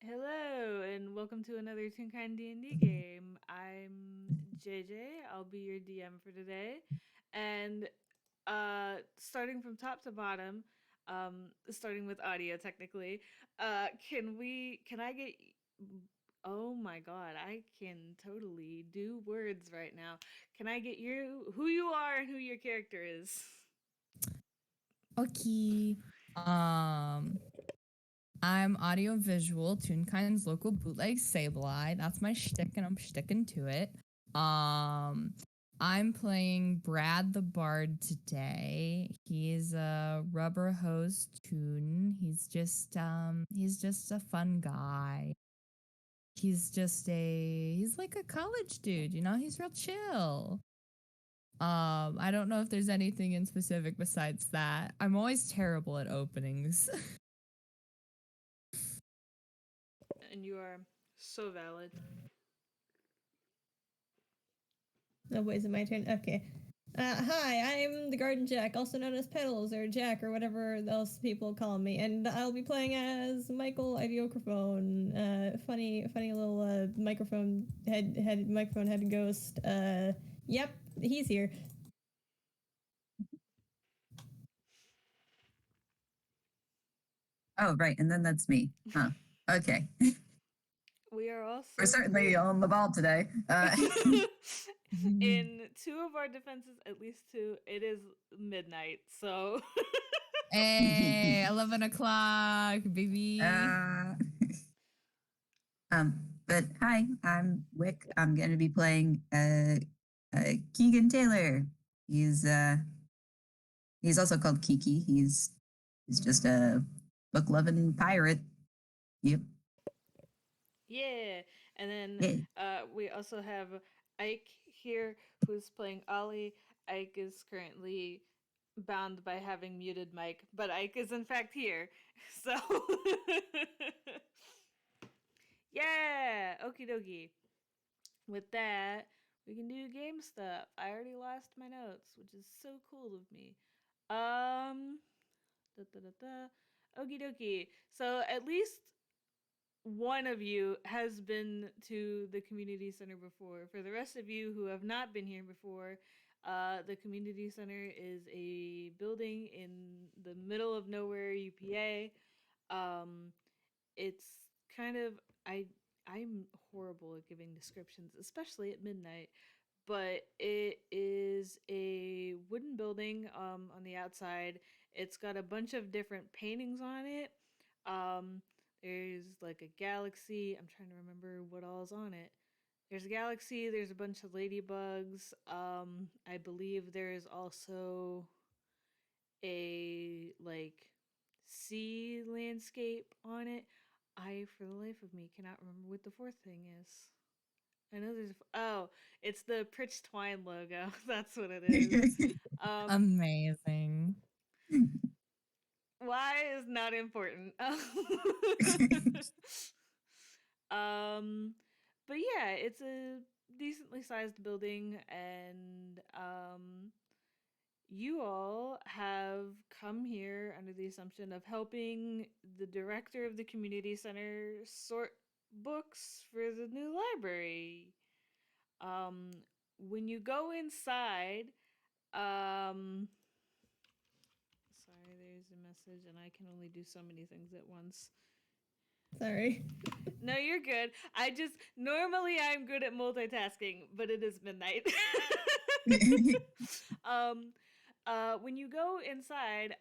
Hello, and welcome to another Toonkind D&D game. I'm JayJay. I'll be your DM for today. And starting from top to bottom, starting with audio technically, can I get, oh my god, I can totally do words right now. Can I get who you are and who your character is? Okay. Um, I'm audio visual, Toonkind's local bootleg Sableye. That's my shtick, and I'm sticking to it. Um, I'm playing Brad the Bard today. He's a rubber hose toon. He's just a fun guy. He's like a college dude, he's real chill. I don't know if there's anything in specific besides that. I'm always terrible at openings. And you are so valid. Oh, wait, is it my turn? Okay. Hi, I'm the Garden Jack, also known as Petals or Jack or whatever else people call me, and I'll be playing as Michael Ideocrophone. Funny little microphone head ghost. Yep, he's here. Oh, right. And then that's me. Huh. Okay. We are also We're certainly on the ball today. in two of our defenses, at least two, it is midnight, so Hey, 11 o'clock, baby. But hi, I'm Wick. I'm going to be playing Keegan Taylor. He's also called Kiki. He's just a book loving pirate. Yep. yeah. And then Yeah. we also have Ike here who's playing Ollie. Ike is currently bound by having muted mic, but Ike is in fact here. So yeah, okie dokie. With that, we can do game stuff. I already lost my notes, which is so cool of me. Da, da, da, da. Okie dokie. So at least one of you has been to the community center before. For the rest of you who have not been here before, the community center is a building in the middle of nowhere, UPA. Um, it's kind of I I'm horrible at giving descriptions, especially at midnight. But it is a wooden building on the outside. It's got a bunch of different paintings on it. Um, there's like a galaxy. I'm trying to remember what all's on it. There's a galaxy. There's a bunch of ladybugs. I believe there's also a like sea landscape on it. I, for the life of me, cannot remember what the fourth thing is. I know there's. Oh, it's the Pritch Twine logo. That's what it is. Amazing. Why is not important. um, but yeah, it's a decently sized building, and you all have come here under the assumption of helping the director of the community center sort books for the new library. Um, when you go inside, um, sorry, there's a message, and I can only do so many things at once. Sorry. No, you're good. Normally I'm good at multitasking, but it is midnight. um, when you go inside,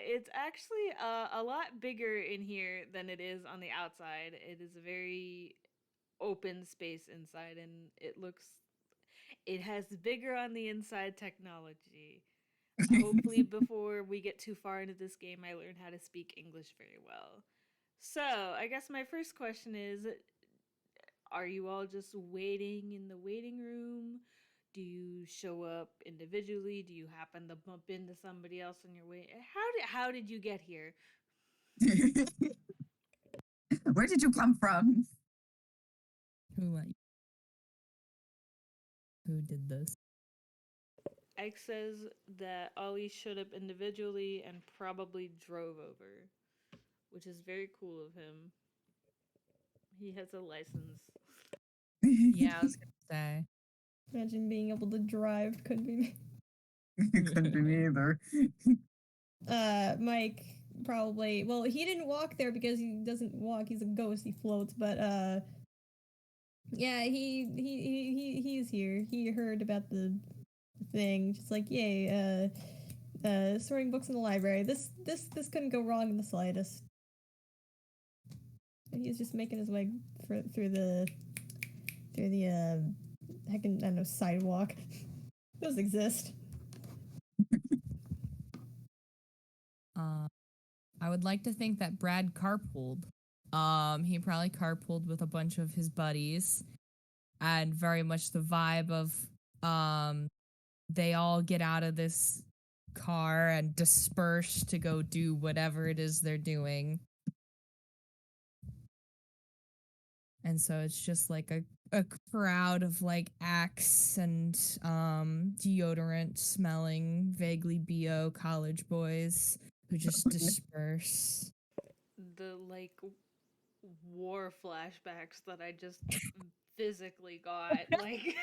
it's actually a lot bigger in here than it is on the outside. It is a very open space inside, and it has bigger on the inside technology. Hopefully, before we get too far into this game, I learn how to speak English very well. So, I guess my first question is, are you all just waiting in the waiting room? Do you show up individually? Do you happen to bump into somebody else on your way? How did you get here? Where did you come from? Who who did this? Ike says that Ollie showed up individually and probably drove over, which is very cool of him. He has a license. Yeah, I was gonna say. Imagine being able to drive. Couldn't be me. Couldn't be me either. Mike probably. Well, he didn't walk there because he doesn't walk. He's a ghost. He floats. But yeah, he's here. He heard about the thing. Just like, yay, sorting books in the library. This couldn't go wrong in the slightest. And he's just making his way through the heckin', I don't know, sidewalk. Those exist. I would like to think that Brad carpooled. He probably carpooled with a bunch of his buddies, and very much the vibe of they all get out of this car and disperse to go do whatever it is they're doing. And so it's just like a crowd of like Axe and deodorant smelling, vaguely BO college boys who just disperse. The like war flashbacks that I just physically got. Like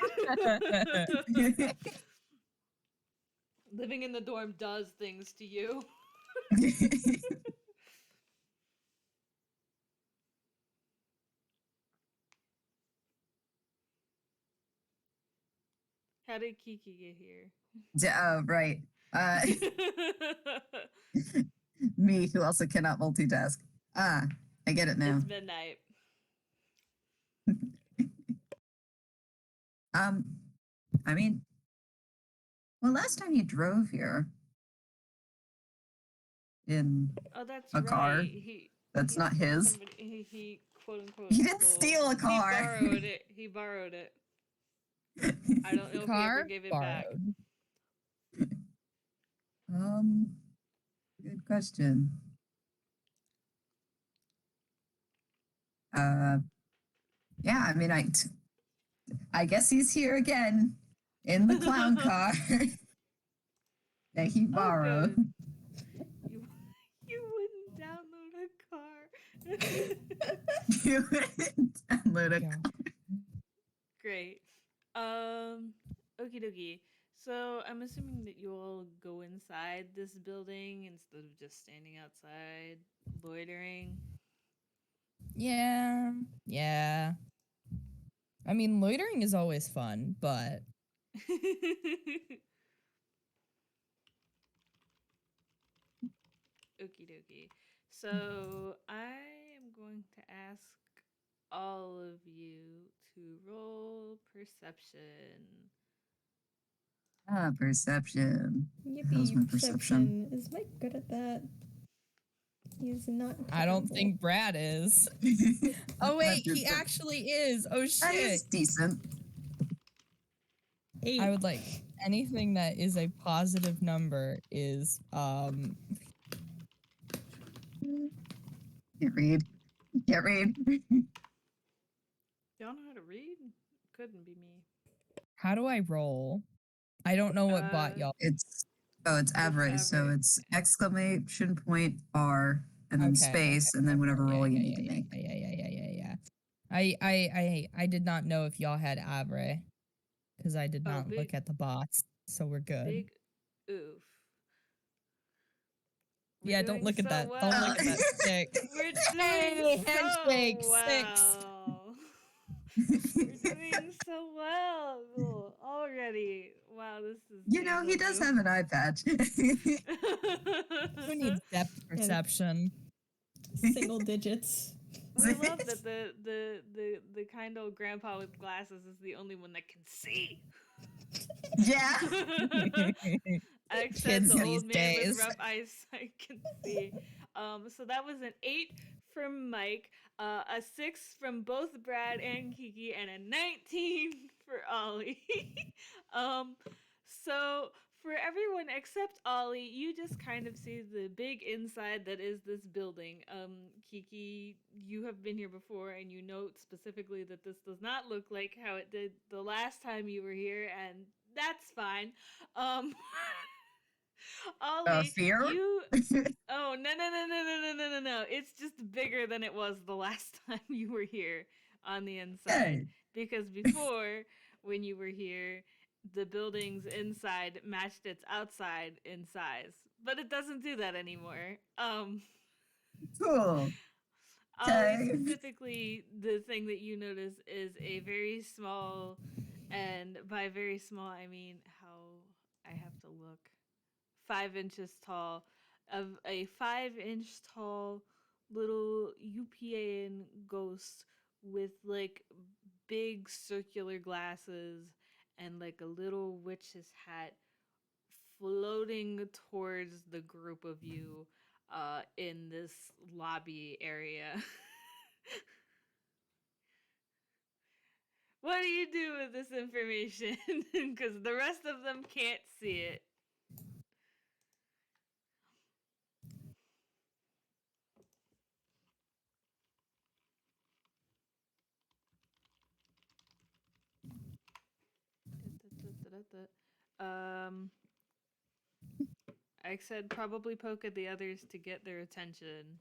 living in the dorm does things to you. How did Kiki get here? Right. Me, who also cannot multitask. I get it now. It's midnight. I mean, well, last time you drove here in Oh, that's a right. car that's not his. He quote unquote. He didn't steal a car. He borrowed it. He borrowed it. I don't know if he ever gave it back. Good question. Yeah, I mean, I guess he's here again in the clown car that he borrowed. You wouldn't download a car. You wouldn't download a car. Great. Okie dokie. So I'm assuming that you all go inside this building instead of just standing outside loitering. Yeah. I mean, loitering is always fun, but Okie dokie. So I am going to ask all of you to roll perception. Perception. How's my Yippee, perception. Is Mike good at that? He's not. I don't think Brad is. Oh wait, he actually is. Oh shit. That is decent. 8. I would like anything that is a positive number is Can't read. Can't read. Y'all know how to read? Couldn't be me. how do I roll? I don't know what bot y'all. It's average, so it's exclamation point R and then space and then whatever roll you need to make. Yeah. I did not know if y'all had Avre because I did not look at the bots, so we're good. Big oof. Yeah, don't look at that. Don't look at that. Stick. We're Hey, doing handshake, so 6. well. We're doing so well already. Wow, this is. You know, he does have an eye patch. Who needs depth perception? Single digits. We love that the kind old grandpa with glasses is the only one that can see. Yeah. Except the old man with rough eyesight can see. So that was an 8 from Mike, a 6 from both Brad and Kiki, and a 19 for Ollie. So for everyone except Ollie, you just kind of see the big inside that is this building. Kiki, you have been here before, and you note specifically that this does not look like how it did the last time you were here, and that's fine. Ollie, Fear? you. Oh no! It's just bigger than it was the last time you were here on the inside. Good. Because before, when you were here, the building's inside matched its outside in size, but it doesn't do that anymore. Cool. Ollie, Okay. specifically, the thing that you notice is a very small, and by very small, I mean how I have to look. 5 inches tall, of a 5 inch tall little UPAN ghost with like big circular glasses and like a little witch's hat floating towards the group of you in this lobby area. What do you do with this information? Because the rest of them can't see it. Um, I said probably poke at the others to get their attention.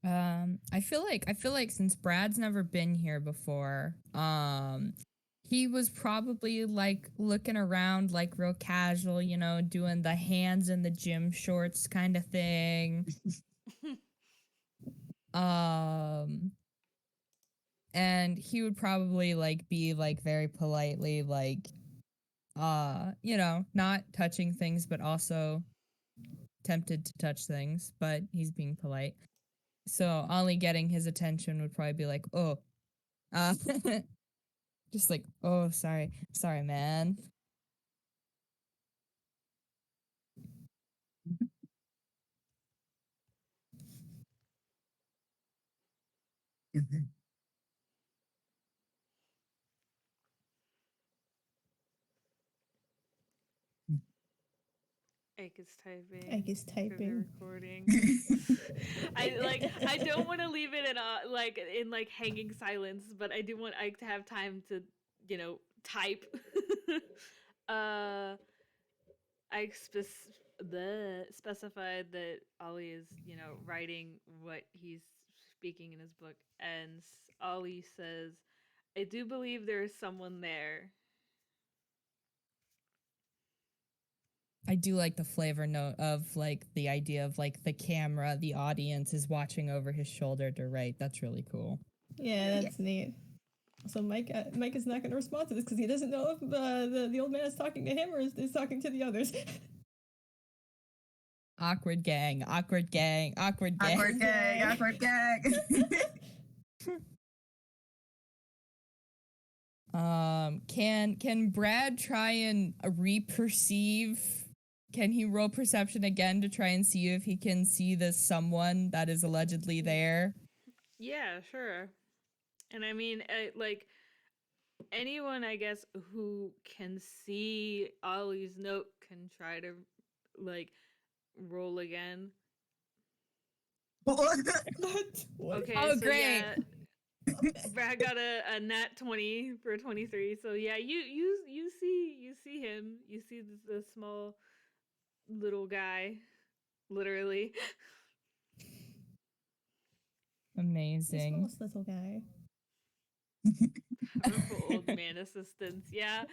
I feel like since Brad's never been here before, he was probably like looking around like real casual, you know, doing the hands in the gym shorts kind of thing. Um and he would probably like be like very politely like you know, not touching things but also tempted to touch things, but he's being polite. So Ollie getting his attention would probably be like, "Oh, uh just like, oh, sorry, man." Ike is typing. Ike is For the typing. recording. I don't want to leave it in like hanging silence, but I do want Ike to have time to, you know, type. uh Ike specified that Ollie is, you know, writing what he's speaking in his book, and Ollie says, "I do believe there is someone there." I do like the flavor note of like the idea of like the camera, the audience is watching over his shoulder to write. That's really cool. Yeah, that's neat. So Mike is not going to respond to this because he doesn't know if the old man is talking to him or is talking to the others. Awkward gang, awkward gang, awkward gang. Awkward gang, awkward gang. Can Brad try and reperceive? Can he roll perception again to try and see if he can see the someone that is allegedly there? Yeah, sure. And I mean, like anyone, I guess, who can see Ollie's note can try to like roll again. What? Okay, Oh, so great. yeah, Brad got a nat 20 for 23. So yeah, you see him. You see the small little guy, literally. The Amazing. smallest little guy. Powerful old man assistants. Yeah.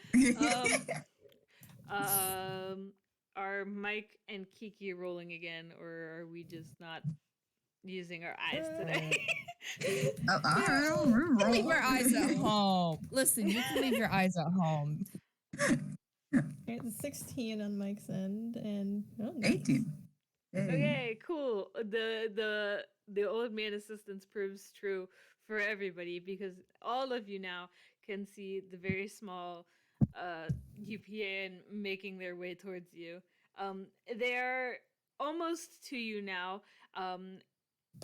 Are Mike and Kiki rolling again, or are we just not using our eyes today? Leave your eyes at home. Listen, you can leave your eyes at home. It's a 16 on Mike's end and oh, nice. 18. Hey. Okay, cool. The old man assistance proves true for everybody because all of you now can see the very small UPN making their way towards you. They're almost to you now.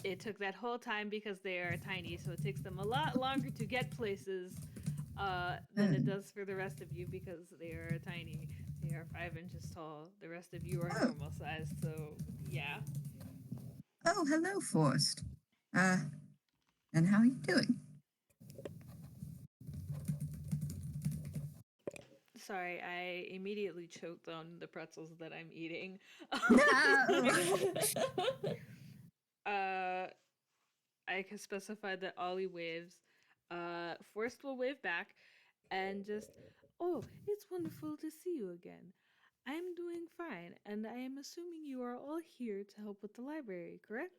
It took that whole time because they are tiny, so it takes them a lot longer to get places than it does for the rest of you because they are tiny. They are 5 inches tall. The rest of you are normal size, so yeah. Oh, hello, Forrest. And how are you doing? sorry, I immediately choked on the pretzels that I'm eating. uh, I can specify that Ollie waves. Forrest will wave back, and just, oh, it's wonderful to see you again. I'm doing fine, and I am assuming you are all here to help with the library, correct?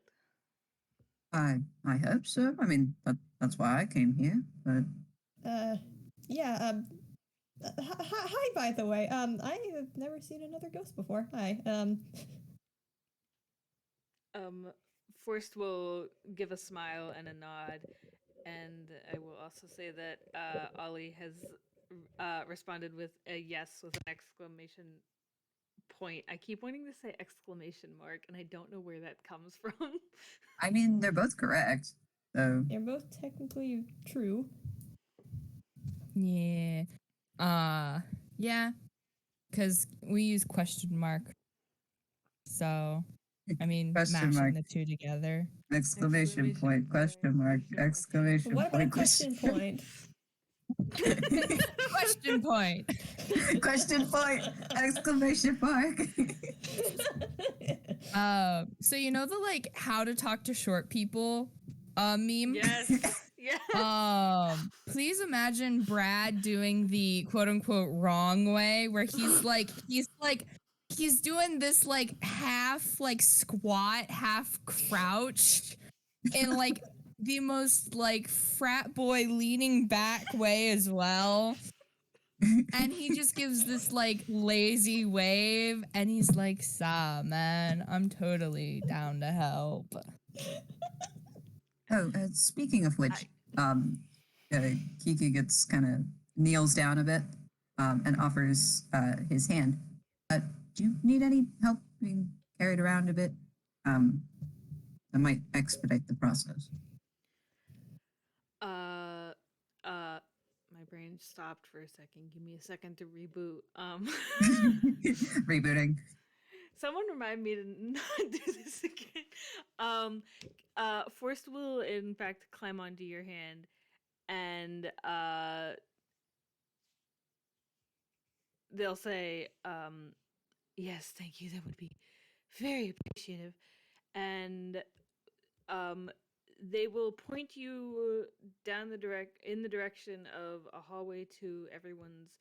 I hope so. I mean, that's why I came here. But Yeah, hi, by the way. I have never seen another ghost before. Hi. Um, Forrest will give a smile and a nod, and I will also say that Ollie has responded with a yes with an exclamation point. I keep wanting to say exclamation mark, and I don't know where that comes from. I mean, they're both correct. So They're both technically true. Yeah. Yeah. Because we use question mark. So, I mean, question mashing mark, the two together. exclamation point, question mark, exclamation What about point, question point? Question point. question point, exclamation mark. So you know the like how to talk to short people meme? Yes. Yes. Please imagine Brad doing the quote unquote wrong way where he's doing this like half like squat, half crouched in like the most like frat boy leaning back way as well. And he just gives this like lazy wave and he's like, "Saw, man, I'm totally down to help." Oh, speaking of which, Kiki gets kind of kneels down a bit and offers his hand. Do you need any help being carried around a bit? I might expedite the process. My brain stopped for a second. Give me a second to reboot. Rebooting. Someone remind me to not do this again. Forrest will in fact climb onto your hand, and they'll say, "Yes, thank you. That would be very appreciative." And um, they will point you down in the direction of a hallway to everyone's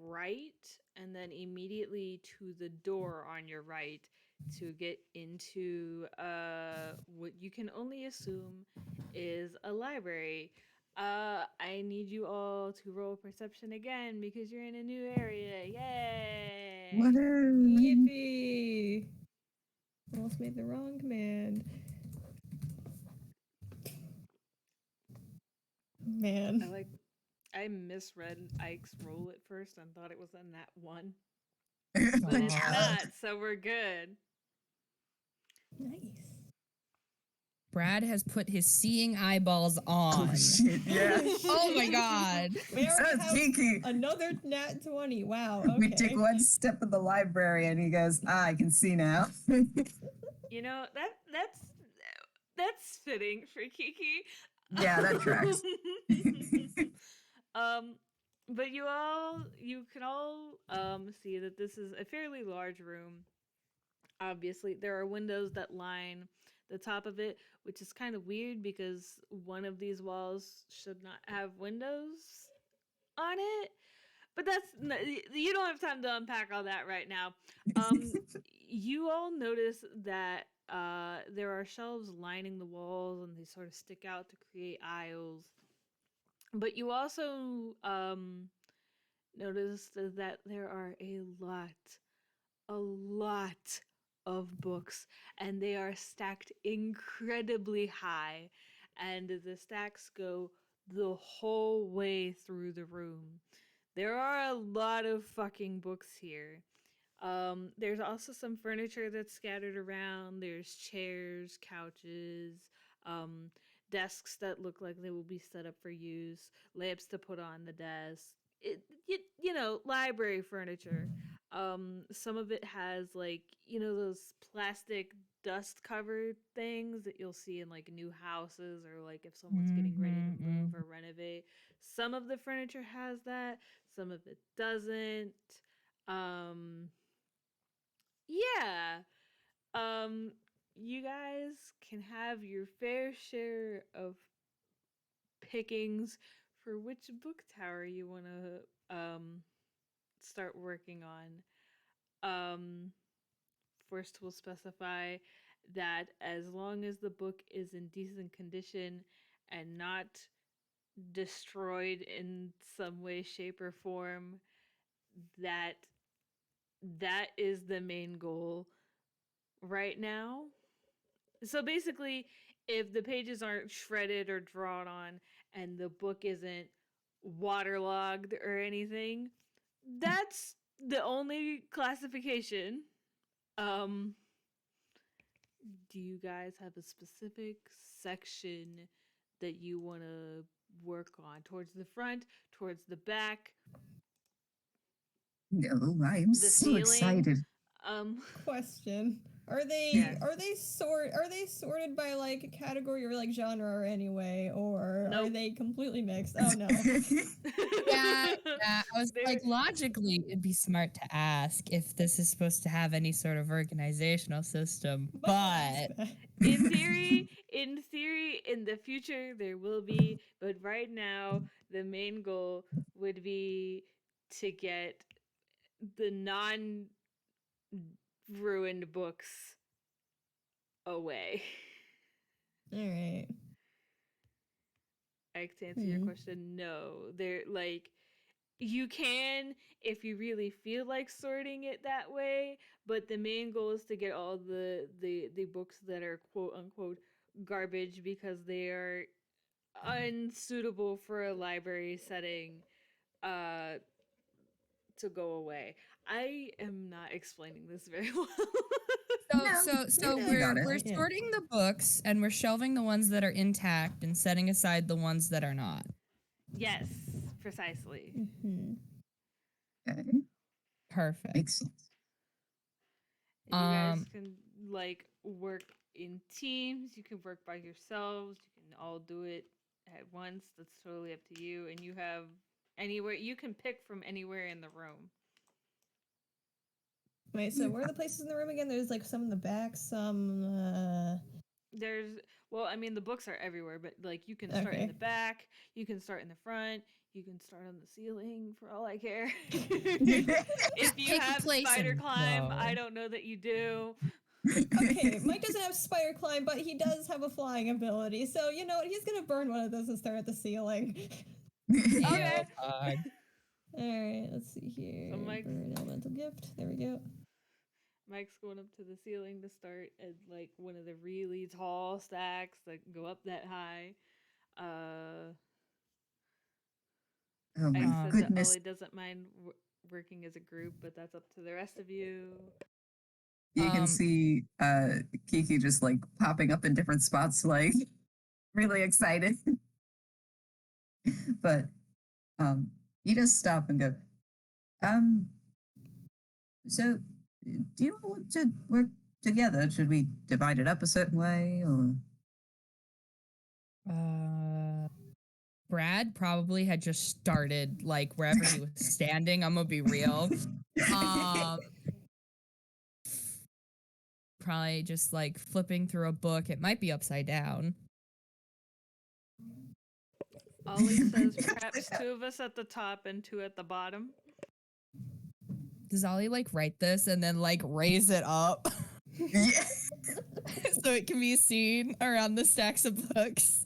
right, and then immediately to the door on your right to get into what you can only assume is a library. I need you all to roll perception again because you're in a new area. Yay! Yippee! Almost made the wrong command. Man. I misread Ike's roll at first and thought it was a nat 1. But But it's not, so we're good. Nice. Brad has put his seeing eyeballs on. Oh shit! Yeah. Oh my god. We So already it's have Kiki. another nat 20. Wow. Okay. We take one step in the library, and he goes, "I can see now." You know, that's fitting for Kiki. Yeah, that tracks. But you can all see that this is a fairly large room. Obviously, there are windows that line the top of it, which is kind of weird because one of these walls should not have windows on it. But you don't have time to unpack all that right now. You all notice that there are shelves lining the walls, and they sort of stick out to create aisles. But you also notice that there are a lot of books, and they are stacked incredibly high, and the stacks go the whole way through the room. There are a lot of fucking books here. There's also some furniture that's scattered around. There's chairs, couches, um, desks that look like they will be set up for use, lamps to put on the desk. You know, library furniture. Some of it has like, you know, those plastic dust covered things that you'll see in like new houses or like if someone's getting ready to move or renovate. Some of the furniture has that, some of it doesn't. Um yeah. Um you guys can have your fair share of pickings for which book tower you want to start working on. First, we'll specify that as long as the book is in decent condition and not destroyed in some way, shape, or form, that that is the main goal right now. So basically, if the pages aren't shredded or drawn on and the book isn't waterlogged or anything, that's the only classification. Um do you guys have a specific section that you want to work on? Towards the front, towards the back, No, I am the so ceiling? excited. Question. Are they Yes. sorted by like a category or like genre or anyway, or are Nope. they completely mixed? Oh no. Yeah, I was They're- like, logically, it'd be smart to ask if this is supposed to have any sort of organizational system, but in theory, in the future there will be, but right now the main goal would be to get the non ruined books away. All right. To answer your question, no. They're like you can if you really feel like sorting it that way, but the main goal is to get all the books that are quote unquote garbage because they are unsuitable for a library setting uh to go away. I am not explaining this very well. So you got it. we're Yeah. sorting the books and we're shelving the ones that are intact and setting aside the ones that are not. Yes, precisely. Mm-hmm. Okay, Perfect. makes sense. You guys Um, can like work in teams, you can work by yourselves, you can all do it at once. That's totally up to you. And you have anywhere you can pick from anywhere in the room. Wait, so where are the places in the room again? There's like some in the back, some There's well, I mean the books are everywhere, but like you can start in Okay. the back, you can start in the front, you can start on the ceiling for all I care. Just If you pick a have place spider and climb, go. I don't know that you do. Okay, Mike doesn't have spider climb, but he does have a flying ability. So you know what? He's gonna burn one of those and start at the ceiling. Okay. All right, let's see here. So Mike's- Burn elemental gift. There we go. Mike's going up to the ceiling to start at like one of the really tall stacks that go up that high. Oh I my said that goodness. Ollie doesn't mind working as a group, but that's up to the rest of you. You can see Kiki just like popping up in different spots, like really excited. But you just stop and go, so do you want to work together? Should we divide it up a certain way or Brad probably had just started like wherever he was standing. I'm gonna be real. Probably just like flipping through a book. It might be upside down. Ollie says perhaps two of us at the top and two at the bottom. Does Ollie like write this and then like raise it up Yeah. so it can be seen around the stacks of books?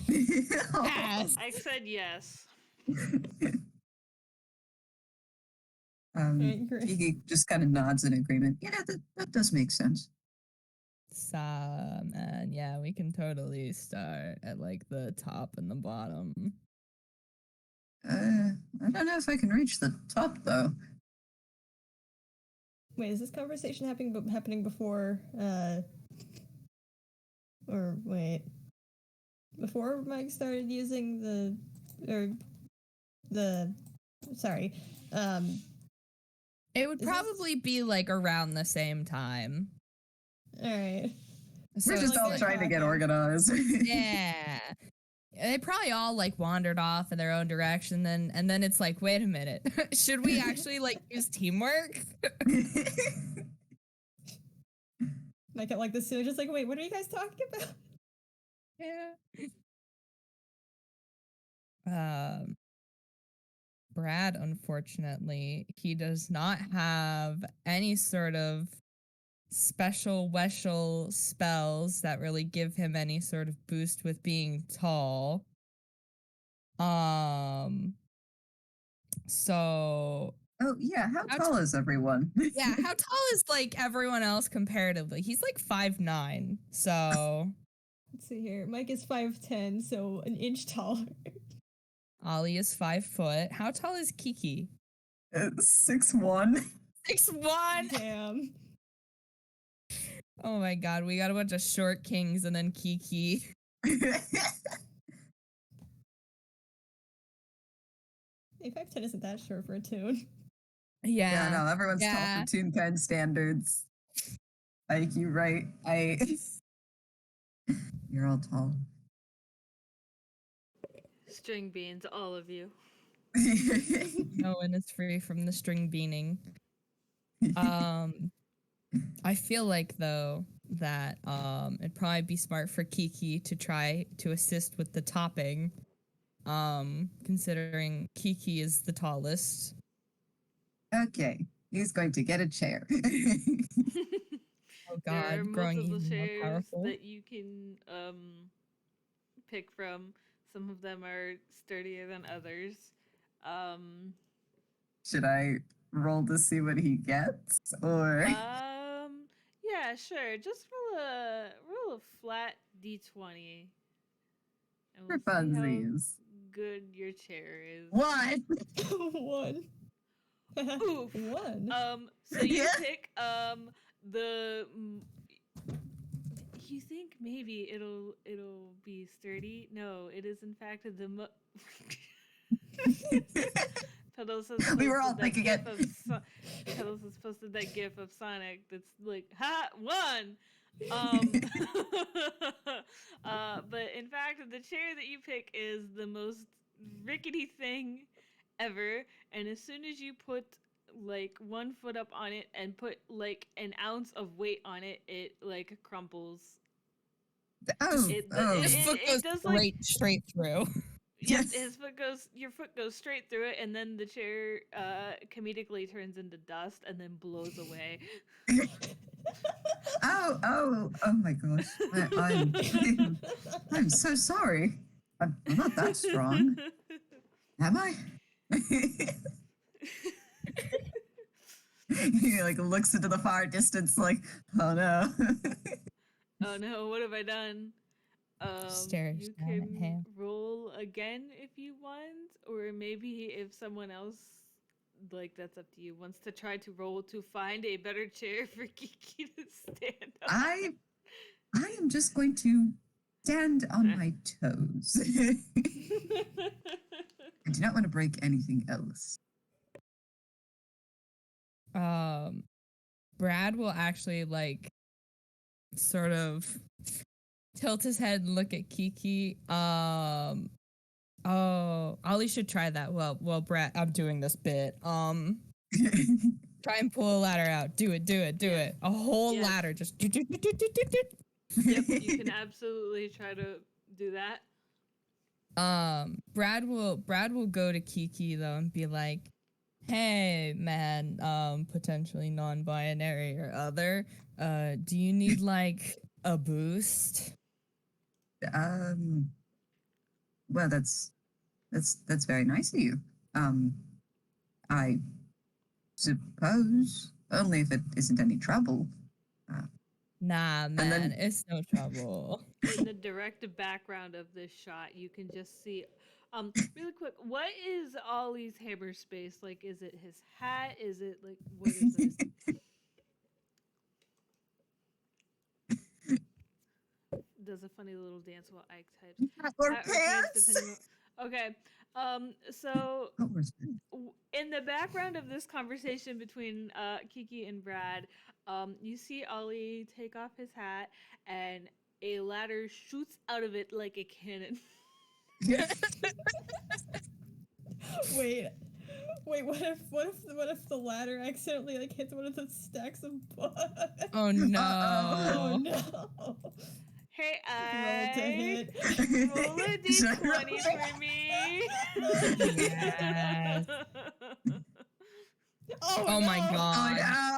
Yes. I said yes. Great. Kiki just kind of nods in agreement. Yeah, that does make sense. And yeah, we can totally start at like the top and the bottom. I don't know if I can reach the top though. Wait, is this conversation happening before? Or wait, before Mike started using sorry, It would Is this- probably be like around the same time. All right. So We're just it's all like trying to get talking. organized. yeah. They probably all like wandered off in their own direction and then it's like, wait a minute. Should we actually like use teamwork? Like at like the ceiling, just like, wait, what are you guys talking about? Yeah. Brad, unfortunately, he does not have any sort of special weshel spells that really give him any sort of boost with being tall. So Oh yeah, how how tall is everyone? yeah, how tall is like everyone else comparatively? He's like 5'9". So Let's see here. Mike is 5'10", so an inch taller. Ollie is 5 foot. How tall is Kiki? 6'1". 6'1". Damn. Oh my god, we got a bunch of short kings and then Kiki. Hey, 5'10" isn't that short for a tune. Yeah, Yeah. no, everyone's tall Yeah. for Toonkind standards. Like you right. You're all tall. String beans, all of you. No one is free from the string beaning. I feel like though that it'd probably be smart for Kiki to try to assist with the topping. Considering Kiki is the tallest. Okay, he's going to get a chair. Oh There are god, growing multiple even more chairs powerful. that you can pick from. Some of them are sturdier than others. Should I roll to see what he gets, or Yeah, sure. Just roll a flat d20, and for we'll see how funsies? good your chair is. What? One. Oof. One. So you Yeah. pick the. You think maybe it'll be sturdy? No, it is in fact the. Petals has We were all posted that thinking gif it. of Petals has posted that gif of Sonic that's like ha one. But in fact, the chair that you pick is the most rickety thing ever, and as soon as you put like 1 foot up on it and put like an ounce of weight on it, it like crumples. Oh, His foot goes It does like straight through. yep, Yes. your foot goes straight through it, and then the chair comedically turns into dust and then blows away. Oh my gosh. I'm so sorry. I'm not that strong. Am I? He like looks into the far distance like, oh no. Oh no, what have I done? Stares You down at can him. roll again if you want, or maybe if someone else, like that's up to you, wants to try to roll to find a better chair for Kiki to stand on. I am just going to stand on my toes. I do not want to break anything else. Brad will actually like sort of tilt his head and look at Kiki. Oh, Ollie should try that. Well, Brad, I'm doing this bit. Try and pull a ladder out. Do it. A whole Yes. ladder. Just. Yep, you can absolutely try to do that. Brad will go to Kiki though and be like, "Hey, man, potentially non-binary or other, do you need like a boost?" Well, that's very nice of you. I suppose only if it isn't any trouble. Nah, man, then- it's no trouble. In the direct background of this shot, you can just see really quick, what is Ollie's hammer space? Like, is it his hat? Is it like what is it? Does a funny little dance while Ike types. Or Hat pants? depending on Okay. So Oh, where's Brad? in the background of this conversation between Kiki and Brad, you see Ollie take off his hat and a ladder shoots out of it like a cannon. Wait, what if the ladder accidentally like hits one of the stacks of books? Oh Oh no. no! Hey, Roll to hit. roll a Should I d20 roll? for me. Yes. Oh, Oh no! my Oh god. no!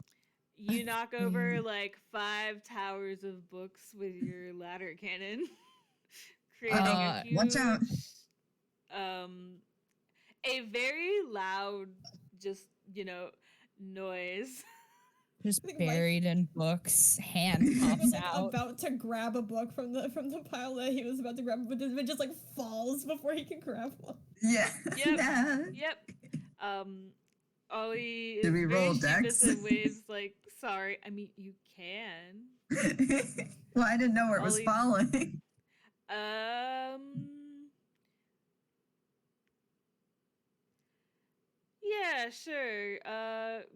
You knock over like 5 towers of books with your ladder cannon, creating a Watch out. huge, a very loud, just noise. Just I think buried in books, hand He pops was like out. about to grab a book from the pile that he was about to grab, but it just like falls before he can grab one. Yeah. Yep. No. Yep. Ollie Did is we very roll sheepish dex? and waves like, sorry. I mean, you can. Well, I didn't know where it was Ollie- falling. Yeah, sure.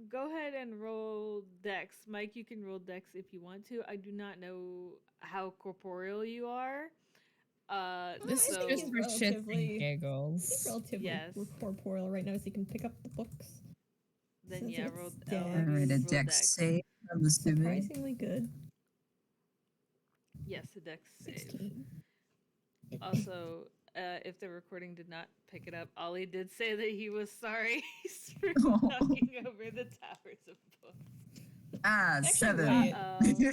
Go ahead and roll dex. Mike, you can roll dex if you want to. I do not know how corporeal you are. This is so just he's for shits and relatively- He's giggles. relatively Yes. corporeal right now, so he can pick up the books. then Since yeah, it's roll. dead. Alright, a roll dex save. I'm assuming. Surprisingly good. Yes, a dex save. 16. Also, if the recording did not pick it up, Ollie did say that he was sorry for Oh. knocking over the towers of books. Ah, Actually, 7. Uh-oh.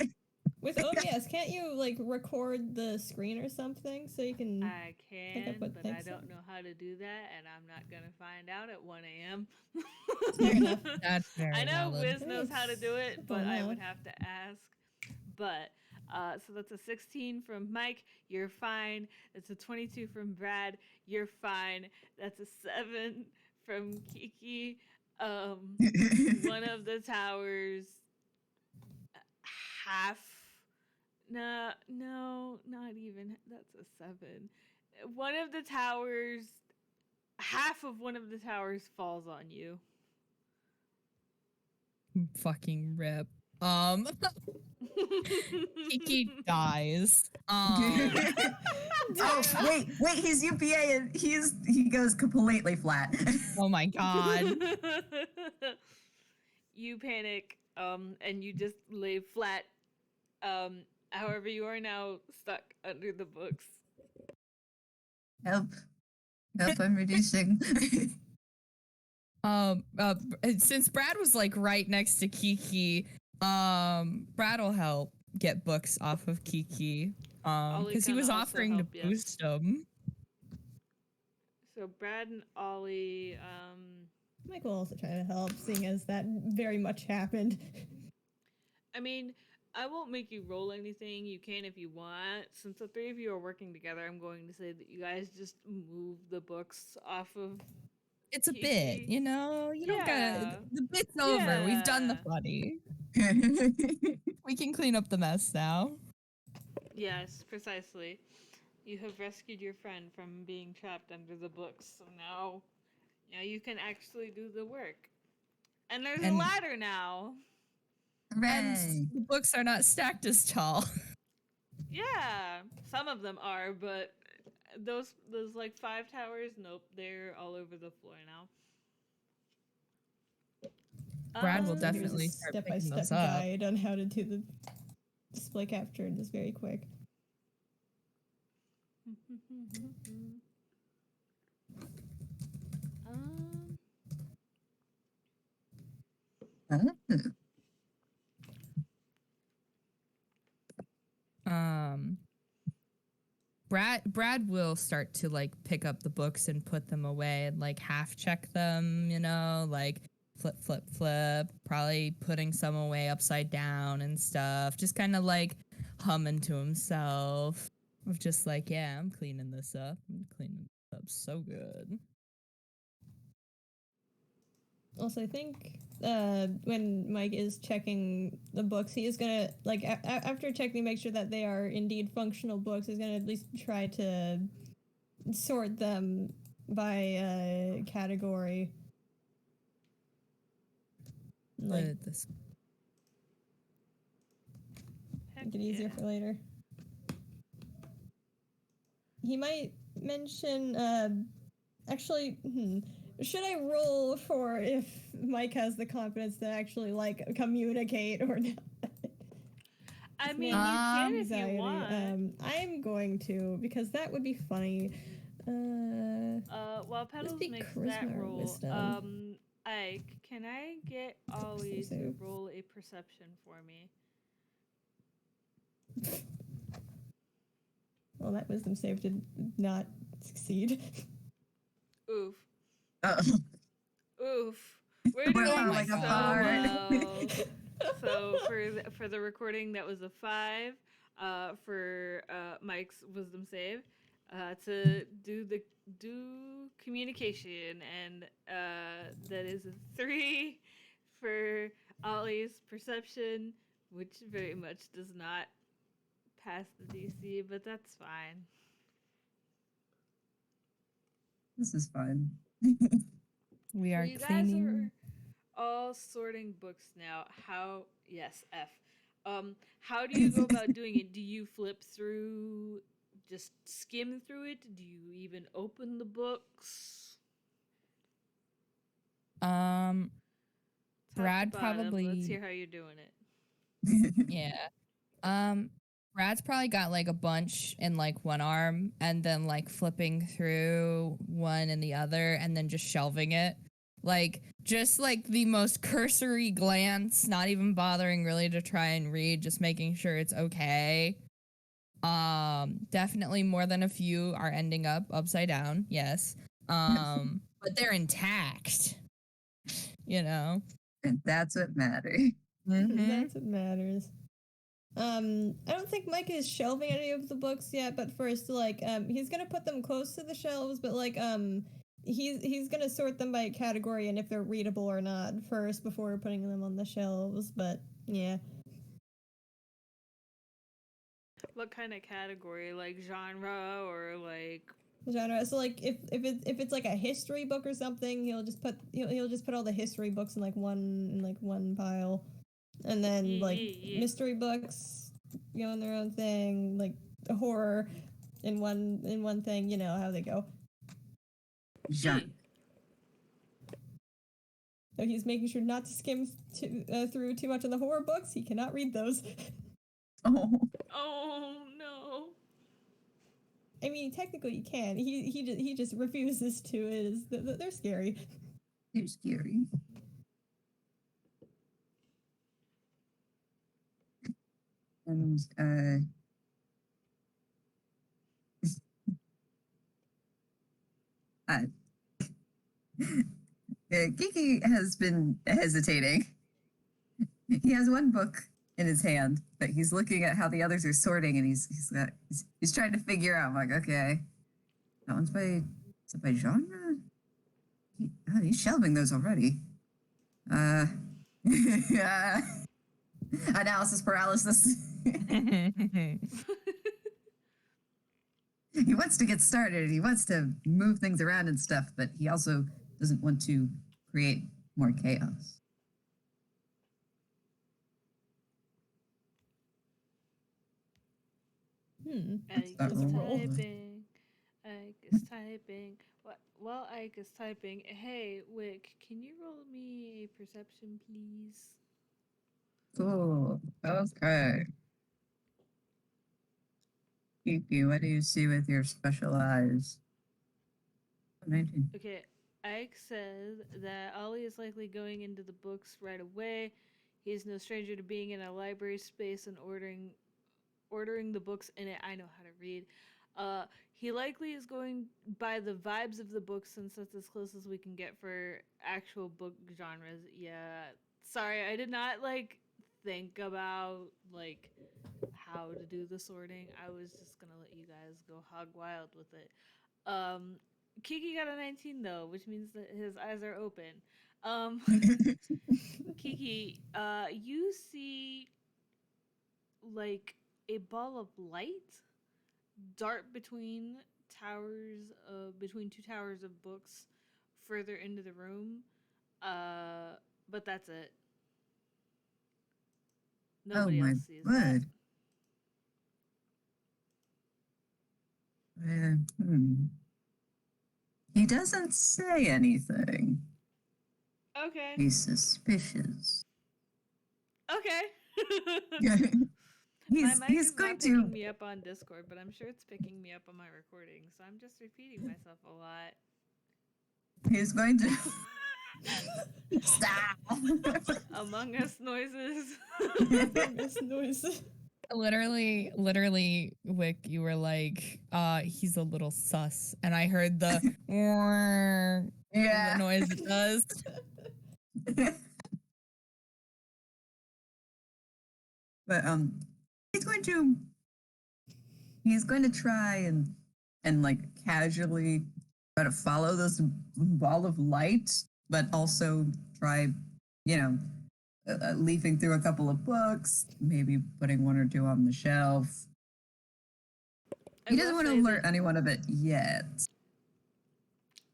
With OBS, can't you like record the screen or something so you can? I Pick up can, what but I things don't are- know how to do that, and I'm not gonna find out at 1 a.m. Fair enough. That's very I know valid. Wiz knows how to do it, Simple but I would enough. have to ask. But so that's a 16 from Mike. You're fine. That's a 22 from Brad. You're fine. That's a 7 from Kiki. One of the towers half. No, not even. That's a 7. One of the towers, half of one of the towers falls on you. Fucking rip. Kiki dies. Oh, wait, he's UPA and he goes completely flat. Oh my god. You panic, and you just lay flat. However, you are now stuck under the books. Help, I'm reducing. Since Brad was like right next to Kiki, Brad will help get books off of Kiki. Ollie Because he can was also offering help, to yes. boost him. So Brad and Ollie, Mike will also try to help, seeing as that very much happened. I mean, I won't make you roll anything. You can if you want. Since the 3 of you are working together, I'm going to say that you guys just move the books off of. It's a Kiki. bit, you know? You don't Yeah. gotta. The bit's over. We've done the Yeah. funny. We can clean up the mess now. Yes, precisely. You have rescued your friend from being trapped under the books, so now you can actually do the work. And there's a And- ladder now. Hooray! And the books are not stacked as tall. Yeah, some of them are, but those like 5 towers, nope, they're all over the floor now. Brad will Here's a definitely start picking step-by-step those up. guide on how to do the display capture just very quick. Oh. Brad will start to like pick up the books and put them away and like half check them, you know, like flip, probably putting some away upside down and stuff. Just kind of like humming to himself of just like, yeah, I'm cleaning this up. I'm cleaning this up so good. Also, I think when Mike is checking the books, he is gonna like after checking, make sure that they are indeed functional books. He's gonna at least try to sort them by category. Like, This. Heck make it easier yeah. for later. He might mention, actually, should I roll for if Mike has the confidence to actually, like, communicate or not? I This mean, man you has can if you anxiety. want. I'm going to, because that would be funny. While Let's Petals be makes that charisma or roll, wisdom. Ike, can I get Wisdom Ollie to save. roll a perception for me? Well, that wisdom save did not succeed. Oof. Oh, Oof. We're we're doing Oh my falling so God. apart. well. So for the recording, that was a 5. For Mike's wisdom save, to do communication, and that is a 3 for Ollie's perception, which very much does not pass the DC, but that's fine. This is fun. We So are you guys cleaning. are all sorting books now. How? Yes, F. How do you go about doing it? Do you flip through, just skim through it? Do you even open the books? Um, Top Brad to bottom. Let's probably. hear how you're doing it. Yeah. Brad's probably got like a bunch in like one arm and then like flipping through one in the other and then just shelving it. Like just like the most cursory glance, not even bothering really to try and read, just making sure it's okay. Definitely more than a few are ending up upside down, yes. But they're intact, you know. And that's what matters. That's what matters. I don't think Mike is shelving any of the books yet, but first, like, he's gonna put them close to the shelves, but like, he's gonna sort them by category and if they're readable or not first before putting them on the shelves. But yeah, What kind of category? Like genre or like? genre. So like, if it's like a history book or something, he'll just put all the history books in like one pile, and then like Yeah. mystery books go in their own thing, like horror in one thing. You know how they go. Genre. So he's making sure not to skim through too much of the horror books. He cannot read those. Oh, Oh no. I mean, technically you can. He just refuses to. They're scary. they're scary. And uh, Kiki has been hesitating. He has one book in his hand, but he's looking at how the others are sorting, and he's trying to figure out. Like, okay, that one's is it by genre? He's shelving those already. Yeah. Analysis paralysis. He wants to get started. He wants to move things around and stuff, but he also doesn't want to create more chaos. Ike That is roll. typing. Ike is typing. What? While Ike is typing, hey Wick, can you roll me a perception, please? Cool. Okay. Kiki, what do you see with your special eyes? 19. Okay, Ike says that Ollie is likely going into the books right away. He is no stranger to being in a library space and ordering the books in it. I know how to read. He likely is going by the vibes of the book since that's as close as we can get for actual book genres. Yeah. Sorry, I did not like think about like how to do the sorting. I was just gonna let you guys go hog wild with it. Um Kiki got a 19 though, which means that his eyes are open. Um Kiki, you see like a ball of light dart between towers, between two towers of books further into the room. But that's it. Oh Nobody my else sees that. word. He doesn't say anything. Okay. He's suspicious. Okay. My mic he's is going not picking to me up on Discord, but I'm sure it's picking me up on my recording, so I'm just repeating myself a lot. he's going to stop. Among Us noises. This noise. Literally, Wick, you were like, he's a little sus. And I heard the Yeah. noise it does. But he's going to try and like casually try to follow this ball of light, but also try, you know, leafing through a couple of books, maybe putting one or two on the shelf. He doesn't want to alert anyone of it yet.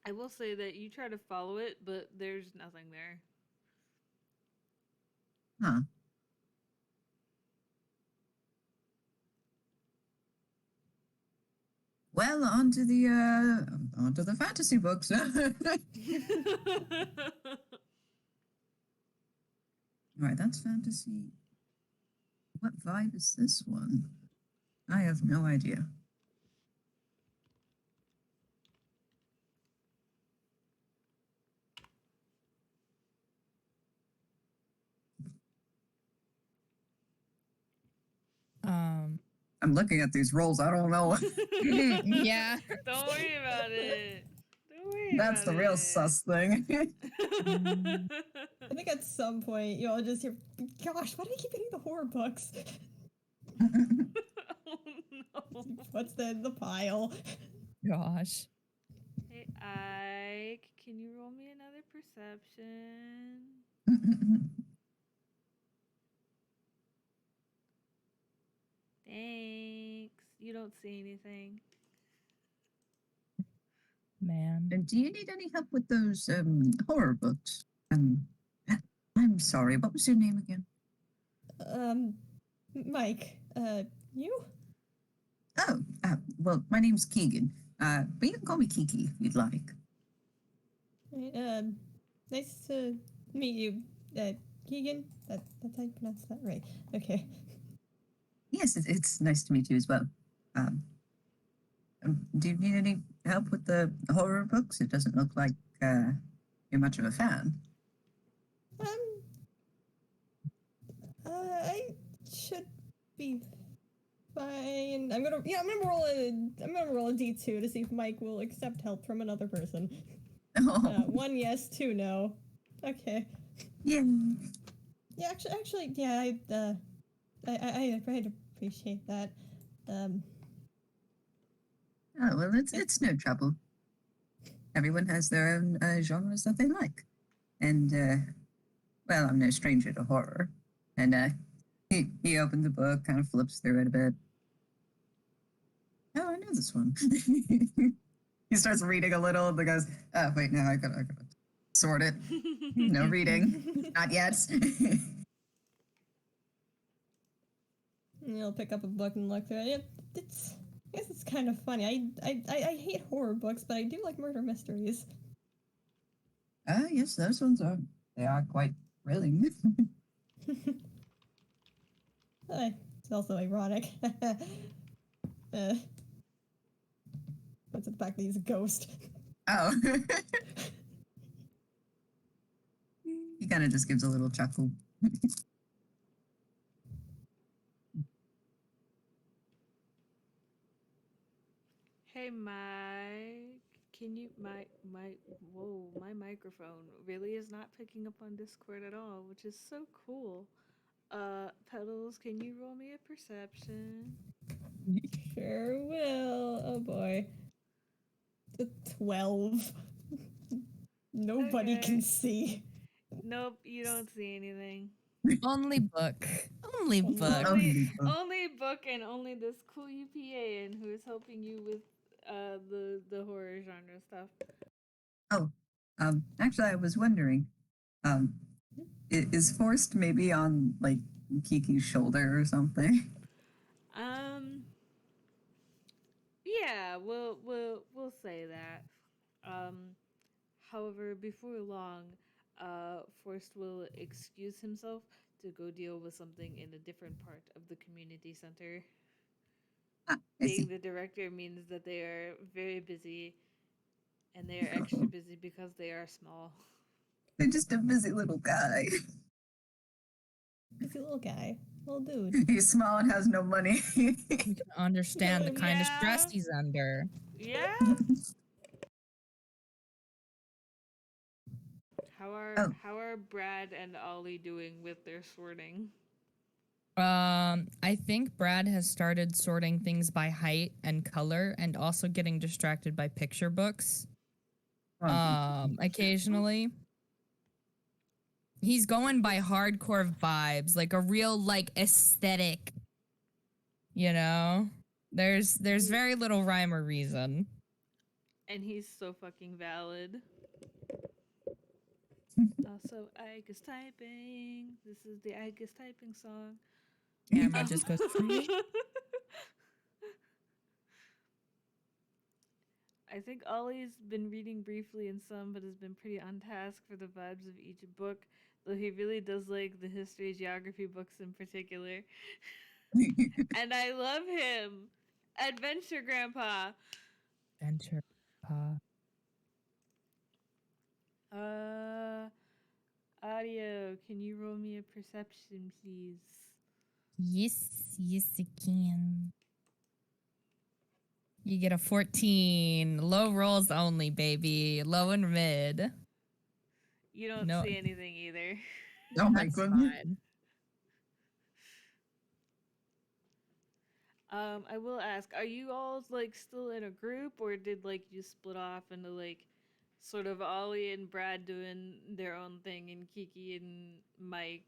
I will say that you try to follow it, but there's nothing there. Huh. Well, onto the fantasy books. All right, that's fantasy. What vibe is this one? I have no idea. I'm looking at these rolls. I don't know. Yeah. Don't worry about it. Don't worry That's about the real it. sus thing. I think at some point you'll just hear, gosh, why do I keep getting the horror books? Oh no. What's in the pile? Gosh. Hey Ike, can you roll me another perception? Thanks. You don't see anything. Man. And do you need any help with those horror books? I'm sorry. What was your name again? Mike, you? Oh, well, my name's Keegan. But you can call me Kiki if you'd like. Nice to meet you, Keegan. That's how you pronounce that, right? Okay. Yes, it's nice to meet you as well. Do you need any help with the horror books? It doesn't look like you're much of a fan. I should be fine. I'm gonna roll a D2 to see if Mike will accept help from another person. Oh. 1 yes, 2 no. Okay. Yeah. Yeah, actually, yeah. I'd appreciate that. Oh well, it's no trouble. Everyone has their own genres that they like, and well, I'm no stranger to horror. And he opened the book, kind of flips through it a bit. Oh, I know this one. He starts reading a little, and then goes, "Oh wait, no, I gotta sort it. No reading, not yet." You'll pick up a book and look through it. I guess it's kind of funny. I hate horror books, but I do like murder mysteries. Yes, those ones are quite thrilling. It's also ironic. What's the fact that he's a ghost? Oh. He kind of just gives a little chuckle. Hey Mike, can you my whoa, my microphone really is not picking up on Discord at all, which is so cool. Petals, can you roll me a perception? Sure will. Oh boy. The 12. Nobody Okay. can see. Nope, you don't see anything. Only book. Only book. Only book and only this cool UPA and who is helping you with the horror genre stuff. Oh, actually, I was wondering, um, is Forced maybe on like Kiki's shoulder or something? Um, yeah, we'll say that. Um, However, before long, Forrest will excuse himself to go deal with something in a different part of the community center. Ah, I Being see. the director means that they are very busy, and they are extra busy because they are small. They're just a busy little guy. Busy little guy. Little dude. He's small and has no money. You can understand the kind of stress Yeah. he's under. Yeah. Oh, How are Brad and Ollie doing with their sorting? I think Brad has started sorting things by height and color and also getting distracted by picture books. Occasionally. He's going by hardcore vibes, like a real like aesthetic. You know? There's very little rhyme or reason. And he's so fucking valid. Also, Ike is typing. This is the Ike is typing song. Camera just goes. I think Ollie's been reading briefly in some, but has been pretty on task for the vibes of each book. Though he really does like the history geography books in particular. And I love him. Adventure Grandpa. Adventure. Audio, can you roll me a perception, please? Yes, I can. You get a 14. Low rolls only, baby. Low and mid. You don't No. see anything either. oh my That's goodness. fine. I will ask, are you all like still in a group, or did like you split off into like sort of Ollie and Brad doing their own thing and Kiki and Mike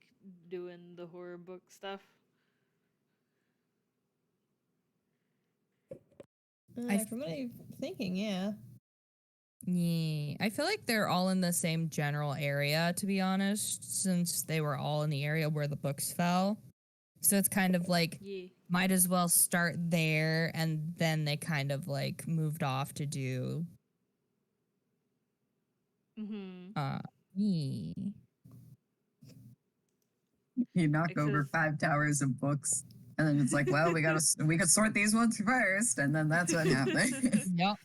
doing the horror book stuff? From what I'm thinking, yeah. Yeah. I feel like they're all in the same general area, to be honest, since they were all in the area where the books fell. So it's kind of like, Yeah. might as well start there, and then they kind of like moved off to do. Mm-hmm. Yeah. You knock over Because 5 towers of books, and then it's like, well, we could sort these ones first, and then that's what happened. Yep.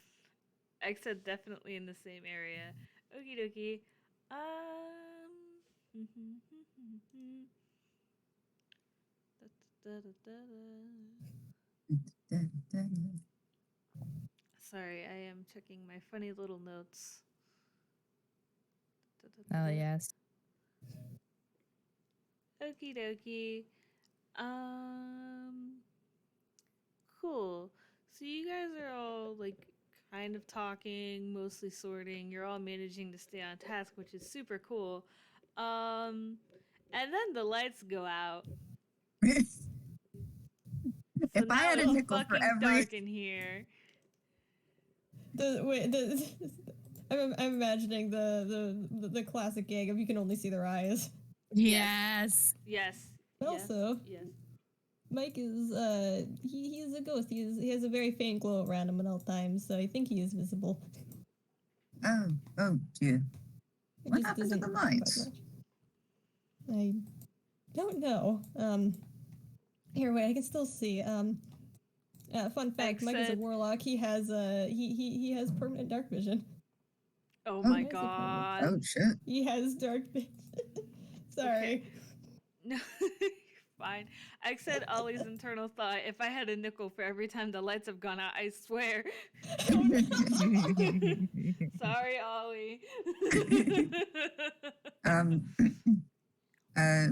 I said definitely in the same area. Okie dokie. Sorry, I am checking my funny little notes. Oh yes. Okie dokie. Cool. So you guys are all like kind of talking, mostly sorting. You're all managing to stay on task, which is super cool. And then the lights go out. So If I now had a it's nickel for fucking every dark in here. I'm imagining the classic gag of you can only see their eyes. Yes. Yes. Also, Yes. Mike is he's a ghost. He has a very faint glow around him at all times, so I think he is visible. oh dear. It What just happened to doesn't the provide lights? much. I don't know. Here, wait, I can still see. Fun fact: Mike is a Except- warlock. He has he has permanent dark vision. Oh Oh. my Where's the god. Oh shit. He has dark vision. Sorry. Okay. No, fine. I said Ollie's internal thought. If I had a nickel for every time the lights have gone out, I swear. Oh, no. Sorry, Ollie. uh,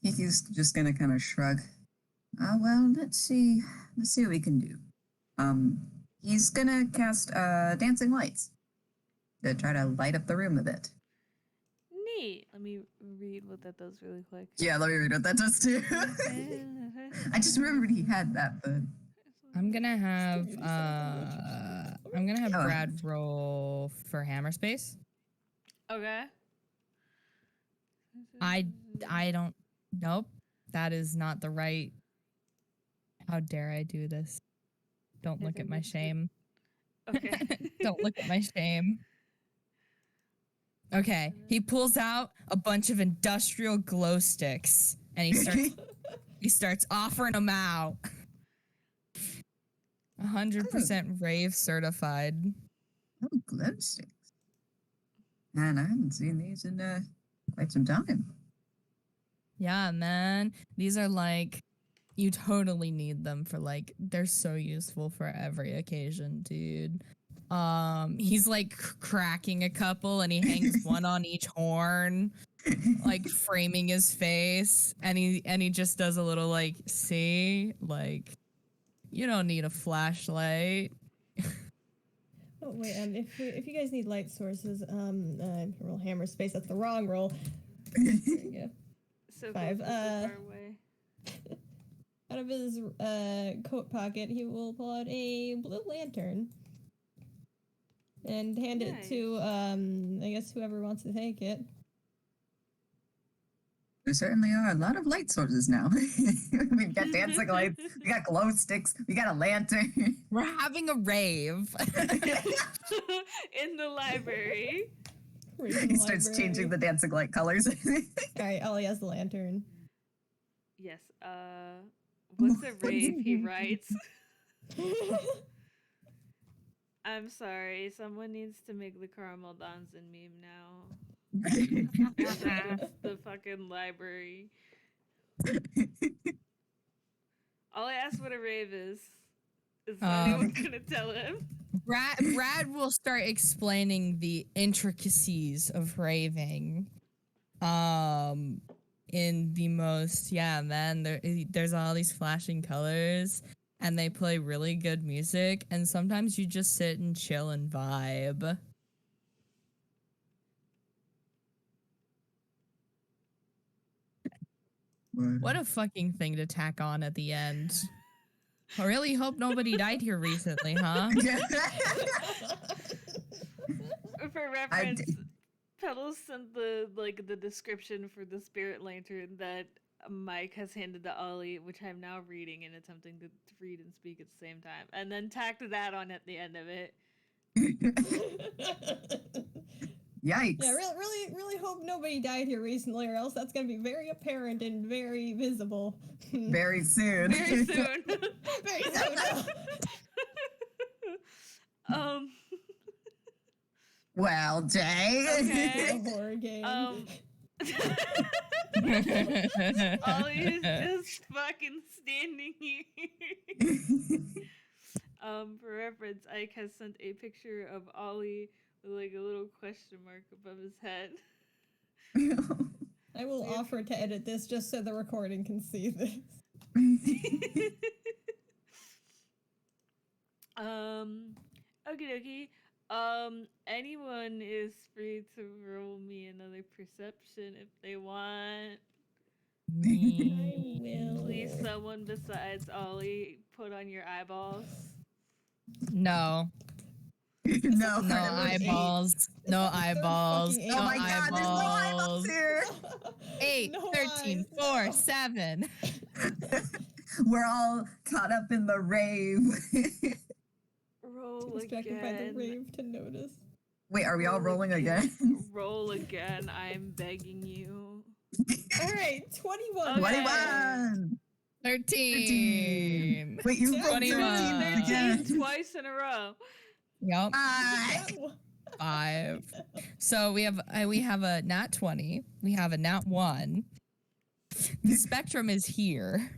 Kiki's just gonna kind of shrug. Well, let's see what we can do. He's gonna cast dancing lights to try to light up the room a bit. Neat. Let me read what that does really quick. Yeah, let me read what that does too. I just remembered he had that, but I'm gonna have Give me something. Oh. Brad roll for hammer space. Okay. I don't. Nope. That is not the right. How dare I do this? Don't I look at think my that's good. shame. Okay. Don't look at my shame. Okay, he pulls out a bunch of industrial glow sticks and he starts offering them out. 100% rave certified. Oh, glow sticks. Man, I haven't seen these in quite some time. Yeah, man. These are like, you totally need them for like, they're so useful for every occasion, dude. He's like cracking a couple and he hangs one on each horn, like framing his face, and he just does a little like, see, like, you don't need a flashlight. Oh wait, if you guys need light sources, roll hammer space. That's the wrong roll. There you go. So 5. close, but so far away. Out of his coat pocket, he will pull out a blue lantern and hand it to I guess whoever wants to take it. There certainly are a lot of light sources now. We've got dancing lights, we got glow sticks, we got a lantern. We're having a rave. In the library. He starts changing the dancing light colors. All right, Ollie has the lantern. Yes. What's a rave? He writes. I'm sorry. Someone needs to make the caramel Donson meme now. Inside of the fucking library. All I asked what a rave is anyone gonna tell him? Brad will start explaining the intricacies of raving. In the most, yeah, man, there's all these flashing colors and they play really good music, and sometimes you just sit and chill and vibe. What a fucking thing to tack on at the end. I really hope nobody died here recently, huh? For reference, Petals sent the description for the spirit lantern that Mike has handed to Ollie, which I'm now reading and attempting to read and speak at the same time, and then tacked that on at the end of it. Yikes. Yeah, really hope nobody died here recently, or else that's gonna be very apparent and very visible. Very soon. Very soon. Very soon. Well, Jay. Okay. A horror game. Ollie's just fucking standing here. For reference, Ike has sent a picture of Ollie with like a little question mark above his head. I will offer to edit this just so the recording can see this. Okie dokie. Anyone is free to roll me another perception if they want. I will. Please, someone besides Ollie, put on your eyeballs. No. No. No eyeballs. No eyeballs. fucking No Oh my god, there's no eyeballs here. 8, No 13, eyes. 4, 7. We're all caught up in the rave. Roll Distracted by the again. rave to notice. Wait, are we all rolling again? Roll again. I'm begging you. All right, 21. Okay. 21. 13. Wait, you rolled 21. 13 again. Twice in a row. Yep. No. 5. So we have a nat 20. We have a nat 1. The spectrum is here.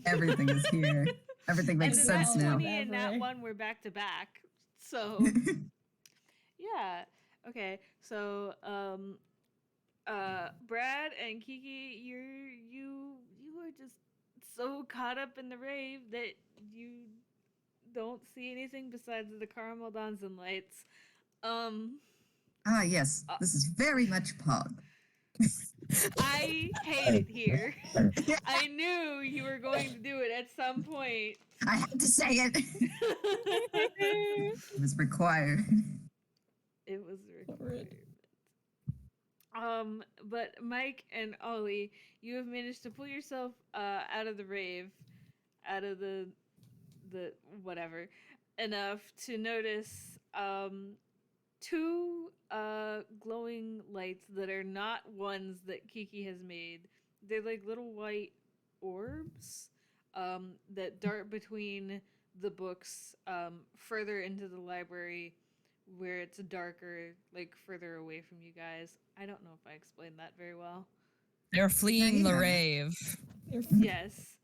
Everything is here. Everything makes And sense then now. that 20 and that 1 were back to back. So yeah. Okay. So Brad and Kiki, you are just so caught up in the rave that you don't see anything besides the caramel dons and lights. Ah, yes. This is very much Pog. I hate it here. I knew you were going to do it at some point. I had to say it. It was required. It was Rude. required. But Mike and Ollie, you have managed to pull yourself out of the rave, out of the whatever, enough to notice two glowing lights that are not ones that Kiki has made. They're like little white orbs that dart between the books further into the library where it's darker, like further away from you guys. I don't know if I explained that very well. They're fleeing the Yeah. rave. You're Yes.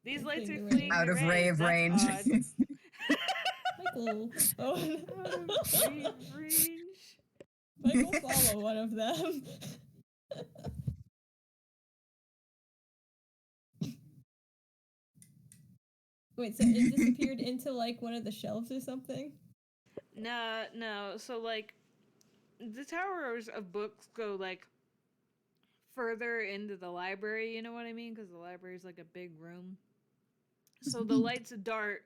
These You're lights fleeing are the fleeing rave. Out the of rave. rave That's range. odd. Michael. Oh, Out of rave range. Michael, follow one of them. Wait, so it disappeared into like one of the shelves or something? No. So like, the towers of books go like further into the library. You know what I mean? Because the library is like a big room. So the lights dart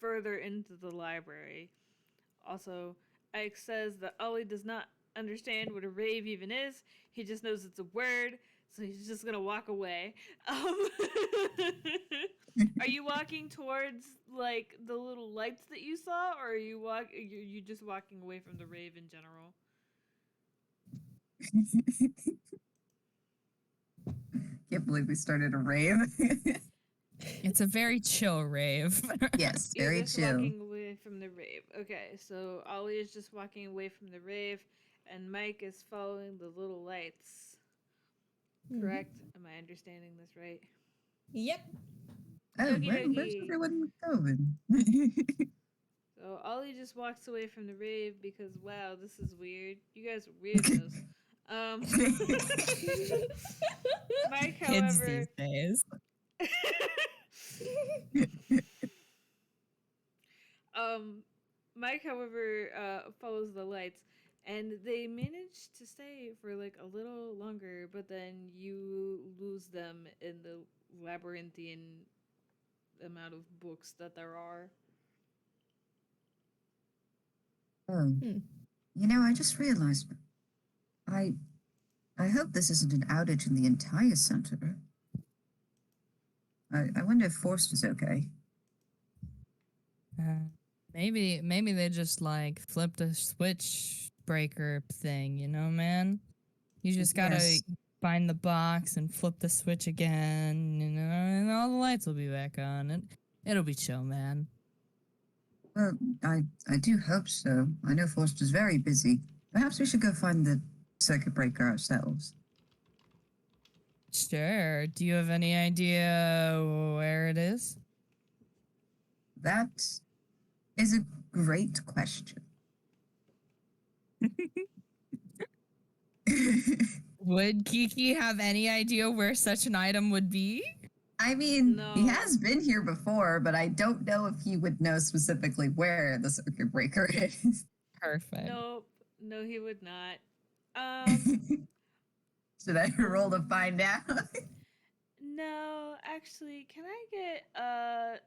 further into the library. Also, Ike says that Ollie does not understand what a rave even is. He just knows it's a word, so he's just gonna walk away. Are you walking towards like the little lights that you saw, or are you just walking away from the rave in general? Can't believe we started a rave. It's a very chill rave. Yes, You're very just chill. walking away from the rave. Okay, so Ollie is just walking away from the rave, and Mike is following the little lights. Correct? Am I understanding this right? Yep. Oh, Okie where's dokie. everyone going? So Ollie just walks away from the rave because wow, this is weird. You guys are weirdos. Mike, Kids however, these days. um, Mike, however, follows the lights, and they manage to stay for like a little longer, but then you lose them in the labyrinthian amount of books that there are. Oh, you know, I just realized. I hope this isn't an outage in the entire center. I wonder if Forst is okay. Maybe they just like flipped a switch breaker thing, you know, man. You just gotta Yes. find the box and flip the switch again, you know, and all the lights will be back on. It'll be chill, man. Well, I do hope so. I know Forst is very busy. Perhaps we should go find the circuit breaker ourselves. Sure. Do you have any idea where it is? That is a great question. Would Kiki have any idea where such an item would be? I mean, he No. has been here before, but I don't know if he would know specifically where the circuit breaker is. Perfect. Nope. No, he would not. Should I roll to find out? No, actually, can I get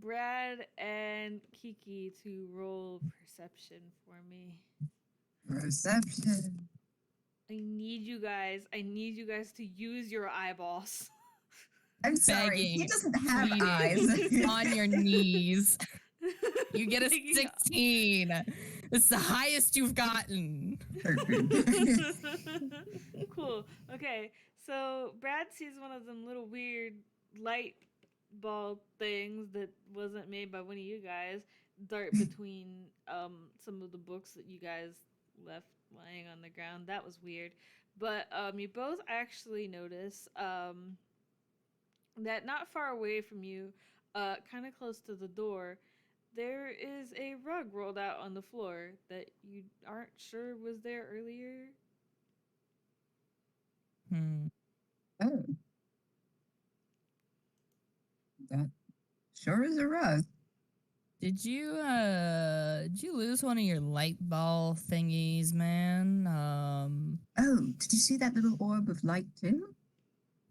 Brad and Kiki to roll perception for me? Perception. I need you guys to use your eyeballs. I'm sorry, he Begging, doesn't have pleading, eyes. on your knees. You get a Begging- 16. It's the highest you've gotten. Cool. Okay, so Brad sees one of them little weird light ball things that wasn't made by one of you guys dart between some of the books that you guys left lying on the ground. That was weird. But you both actually notice that not far away from you, kind of close to the door, there is a rug rolled out on the floor that you aren't sure was there earlier. Oh. That sure is a rug. Did you lose one of your light ball thingies, man? Oh, did you see that little orb of light too?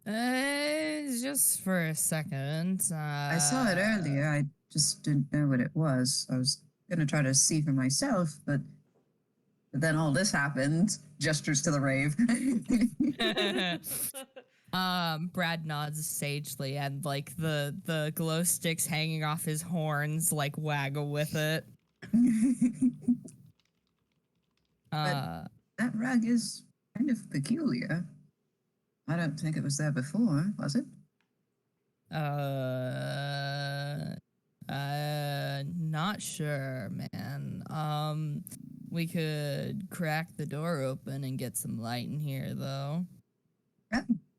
Just for a second. I saw it earlier. I just didn't know what it was. I was gonna try to see for myself, but then all this happened. Gestures to the rave. Brad nods sagely, and like the glow sticks hanging off his horns like waggle with it. Uh, That rug is kind of peculiar. I don't think it was there before, was it? Not sure, man. We could crack the door open and get some light in here, though.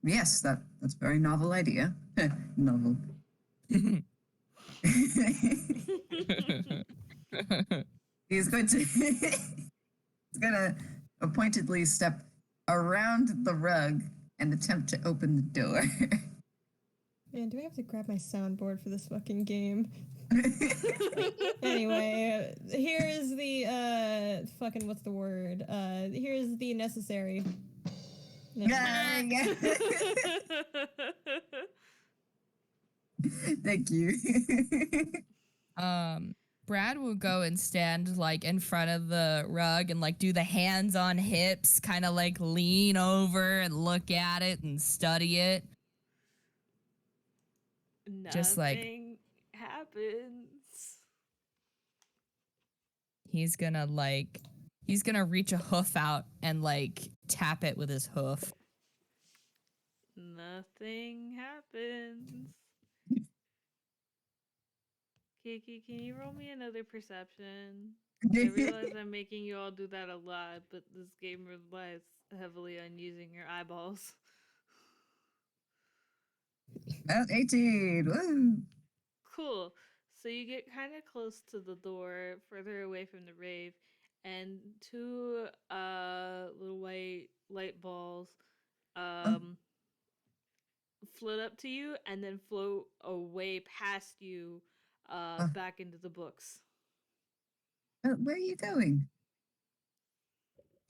Yes, that's a very novel idea. Novel. He's going to he's gonna pointedly step around the rug and attempt to open the door. Man, do I have to grab my soundboard for this fucking game? Anyway, here is the fucking what's the word? Here's the necessary. No. Yeah. Thank you. Brad will go and stand like in front of the rug and like do the hands on hips, kind of like lean over and look at it and study it. Just like Nothing happens. he's gonna reach a hoof out and like tap it with his hoof. Nothing happens. Kiki, can you roll me another perception? I realize I'm making you all do that a lot, but this game relies heavily on using your eyeballs. About 18. Woo. Cool. So you get kind of close to the door, further away from the rave, and two little white light balls float up to you and then float away past you back into the books. Where are you going?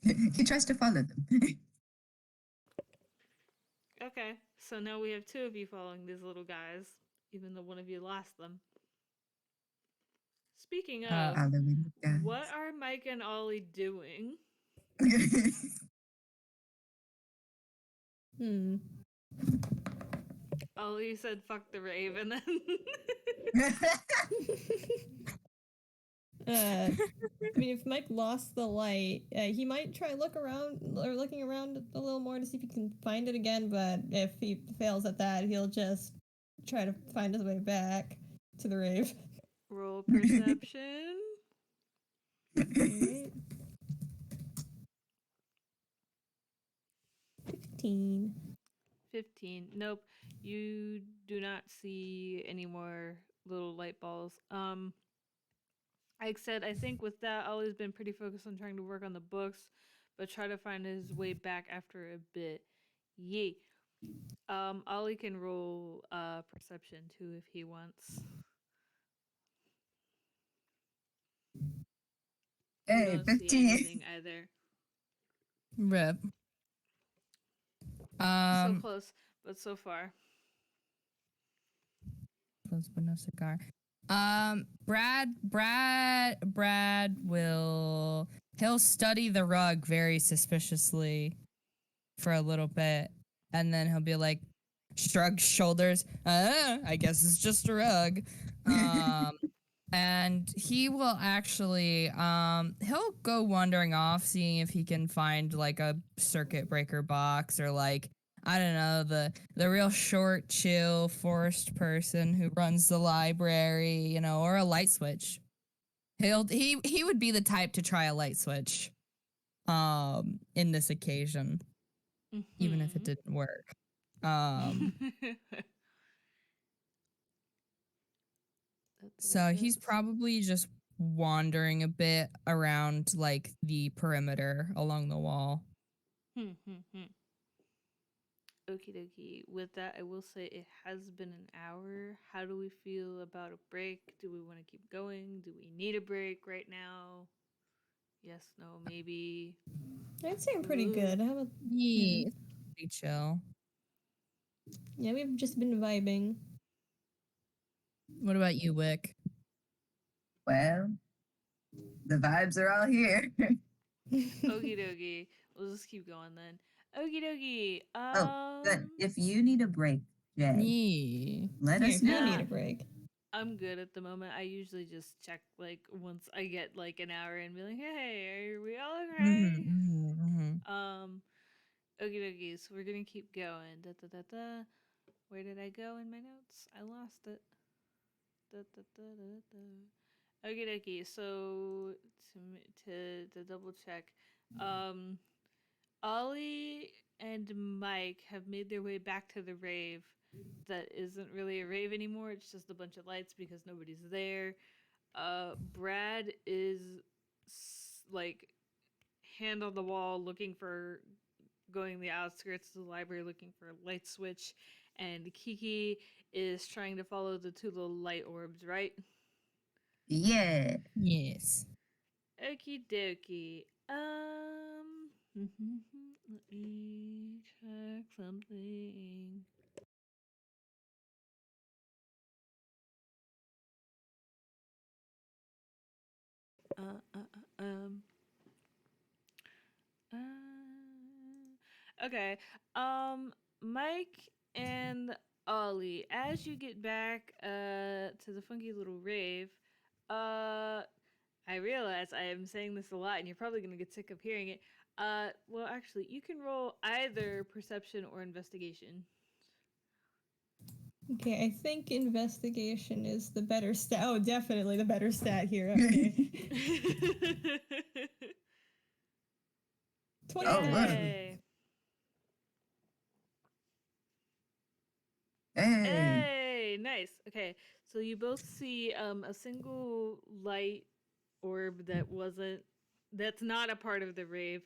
He tries to follow them. Okay, so now we have two of you following these little guys, even though one of you lost them. Speaking of, what are Mike and Ollie doing? Ollie said fuck the rave and then I mean, if Mike lost the light, he might try looking around a little more to see if he can find it again. But if he fails at that, he'll just try to find his way back to the rave. Roll perception. Right. 15. 15. Nope. You do not see any more little light balls. Like I said, I think with that, Ollie's been pretty focused on trying to work on the books, but try to find his way back after a bit. Yay. Ollie can roll perception too if he wants. Hey, 15. Either. Rip. So close, but so far. Close but no cigar. Brad he'll study the rug very suspiciously for a little bit, and then he'll be like, shrug shoulders. I guess it's just a rug. And he will actually he'll go wandering off, seeing if he can find like a circuit breaker box or like, I don't know, the real short, chill forest person who runs the library, you know, or a light switch. He would be the type to try a light switch in this occasion, even if it didn't work. So he's probably just wandering a bit around like the perimeter along the wall. Okie dokie. With that, I will say it has been an hour. How do we feel about a break? Do we want to keep going? Do we need a break right now? Yes, no, maybe. I'd say I'm pretty Ooh. good. How about? Yeah, it's pretty chill. Yeah, we've just been vibing. What about you, Wick? Well, the vibes are all here. Okie dokie. We'll just keep going then. Okie dokie. Oh, good. If you need a break, Jay, Yeah. let Yeah, us if you know. need a break. I'm good at the moment. I usually just check like once I get like an hour and be like, hey, are we all okay? Okie dokie. So we're gonna keep going. Da da da da. Where did I go in my notes? I lost it. Da da da da da. Okie dokie. So to double check, Ollie and Mike have made their way back to the rave. That isn't really a rave anymore. It's just a bunch of lights because nobody's there. Brad is like hand on the wall looking for going the outskirts of the library looking for a light switch, and Kiki is trying to follow the two little light orbs, right? Yeah. Yes. Okie dokie. Let me check something. Uh, uh, uh, um. Okay. Mike and Ollie, as you get back to the funky little rave, I realize I am saying this a lot and you're probably gonna get sick of hearing it. Well actually you can roll either perception or investigation. Okay, I think investigation is the better stat. Oh, definitely the better stat here. Okay. 23. Oh, look. Yay. Hey. Hey, nice. Okay, so you both see a single light orb that's not a part of the rave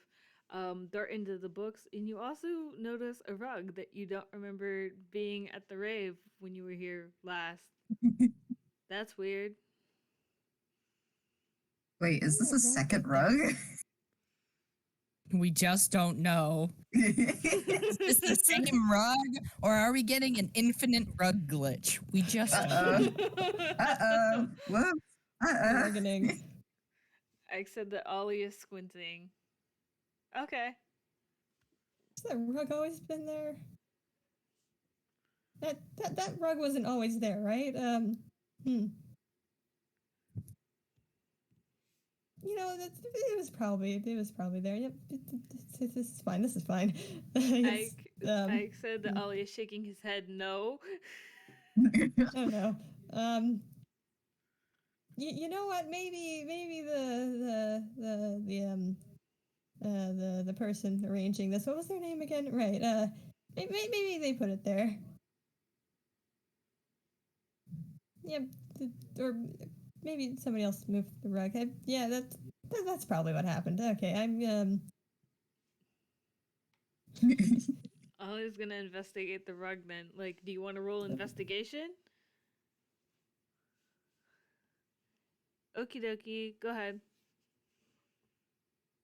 dart into the books, and you also notice a rug that you don't remember being at the rave when you were here last. That's weird. Wait, is this a second rug? We just don't know. Is this the same rug, or are we getting an infinite rug glitch? We just don't know. Uh-oh. Whoops. Uh-oh. Bargaining. I said that Ollie is squinting. Okay. Has that rug always been there? That rug wasn't always there, right? You know, it was probably there. Yep, this is fine. This is fine. Yes, Ike said that Ollie is shaking his head no. I don't know. You know what? Maybe the person arranging this. What was their name again? Right. Maybe they put it there. Yeah, or maybe somebody else moved the rug. Yeah, that's probably what happened. Okay, I'm Ollie's gonna investigate the rug then. Like, do you want to roll investigation? Okie dokie, go ahead.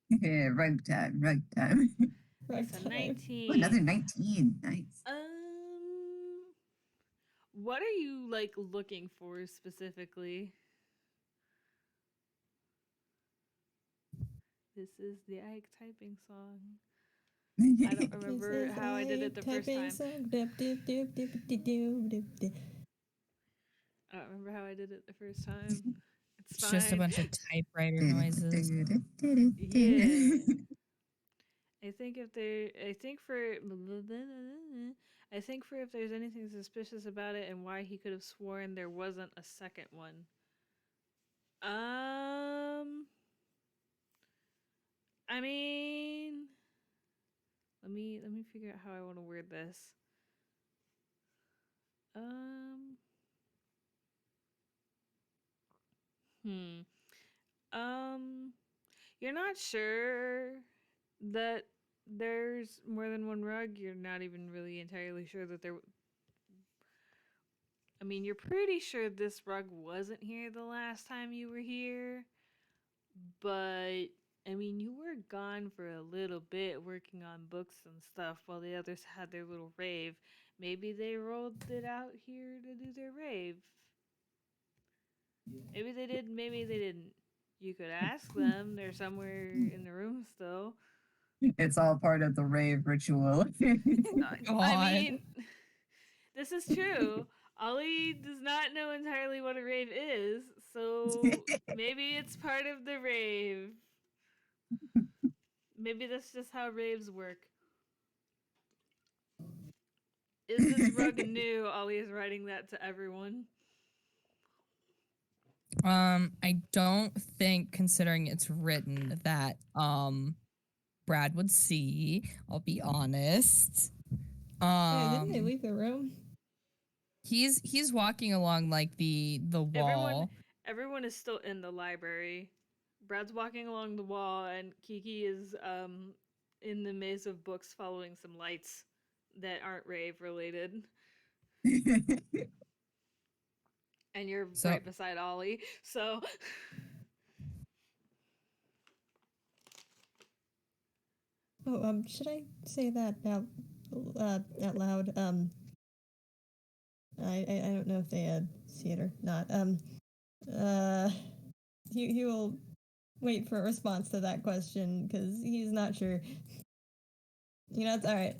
Yeah, rug time, rug time. rug It's a time. 19. Ooh, another 19. Nice. What are you like looking for specifically? This is the Ike typing song. I don't remember how I did it the first time. I don't remember how I did it the first time. It's fine. Just a bunch of typewriter noises. Yeah. I think if there's anything suspicious about it and why he could have sworn there wasn't a second one. I mean, let me figure out how I want to word this. Hmm. You're not sure that there's more than one rug. You're not even really entirely sure that there. I mean, you're pretty sure this rug wasn't here the last time you were here, but I mean, you were gone for a little bit working on books and stuff while the others had their little rave. Maybe they rolled it out here to do their rave. Maybe they did, maybe they didn't. You could ask them. They're somewhere in the room still. It's all part of the rave ritual. I mean, this is true. Ollie does not know entirely what a rave is, so maybe it's part of the rave. Maybe that's just how raves work. Is this rug new? Ollie is writing that to everyone. I don't think, considering it's written, that Brad would see. I'll be honest. Didn't they leave the room? He's walking along like the wall. Everyone is still in the library. Brad's walking along the wall, and Kiki is in the maze of books, following some lights that aren't rave related. And you're right beside Ollie, so. Oh, should I say that out loud? I don't know if they see it or not. He will wait for a response to that question because he's not sure. You know, it's all right.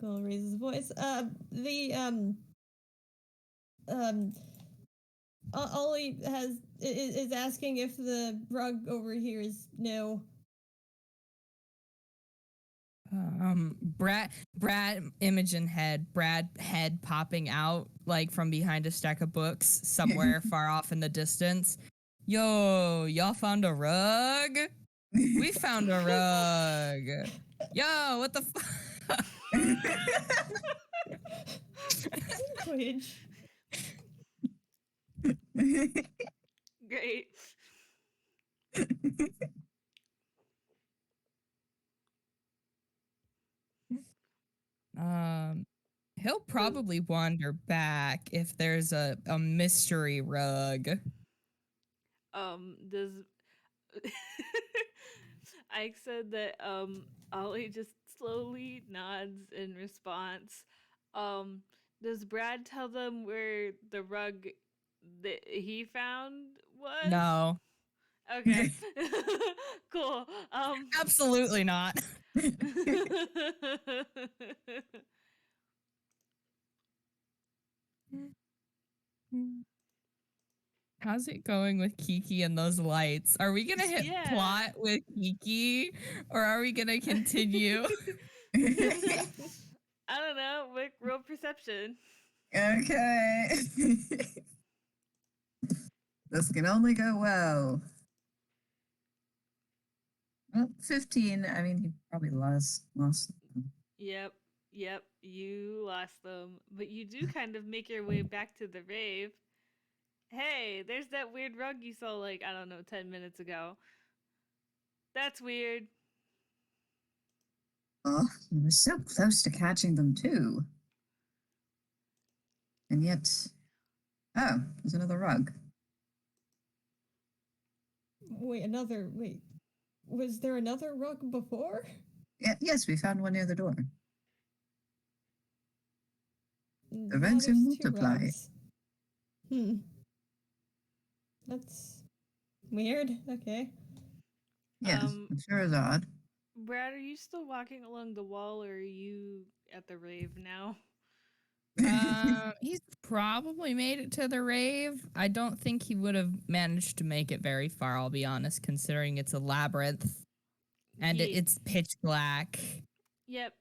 Go raise his voice. Ollie is asking if the rug over here is new. Brad Imogen head, Brad head popping out like from behind a stack of books somewhere far off in the distance. Yo, y'all found a rug? We found a rug. Yo, what the fuck? Great. He'll probably wander back if there's a mystery rug. Does Ike said that Ollie just slowly nods in response. Does Brad tell them where the rug that he found was? No. Okay. Cool. Absolutely not. How's it going with Kiki and those lights? Are we gonna hit plot with Kiki, or are we gonna continue? I don't know. Wick, roll perception. Okay. This can only go well. Well, 15. I mean, he probably lost. Yep. You lost them, but you do kind of make your way back to the rave. Hey, there's that weird rug you saw, like, I don't know, 10 minutes ago. That's weird. Oh, we were so close to catching them, too. And yet... Oh, there's another rug. Wait, was there another rug before? Yes, we found one near the door. The Now rugs there's multiply. 2 rugs. That's weird. Okay. Yes, it sure is odd. Brad, are you still walking along the wall, or are you at the rave now? He's probably made it to the rave. I don't think he would have managed to make it very far, I'll be honest, considering it's a labyrinth and it's pitch black. Yep.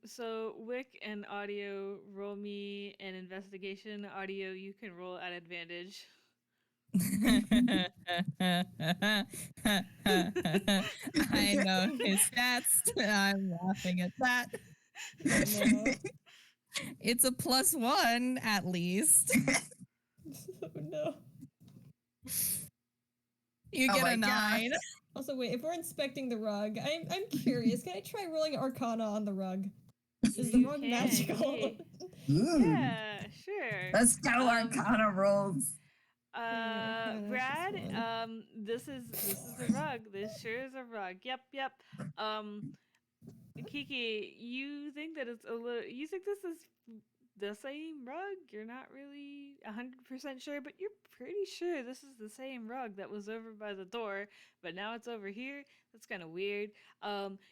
So Wick and Audio, roll me an investigation. Audio, you can roll at advantage. I know his stats. I'm laughing at that. No. It's a +1 at least. Oh no. You Oh get my a 9. Also, wait, if we're inspecting the rug, I'm curious. Can I try rolling Arcana on the rug? Is the You rug can, magical? Ooh. Yeah, sure. Let's go Arcana rolls. Arcana Brad, +1. this is a rug. This sure is a rug. Yep. Um, Kiki, you think that it's a little. You think this is the same rug? You're not really 100% sure, but you're pretty sure this is the same rug that was over by the door, but now it's over here. That's kind of weird.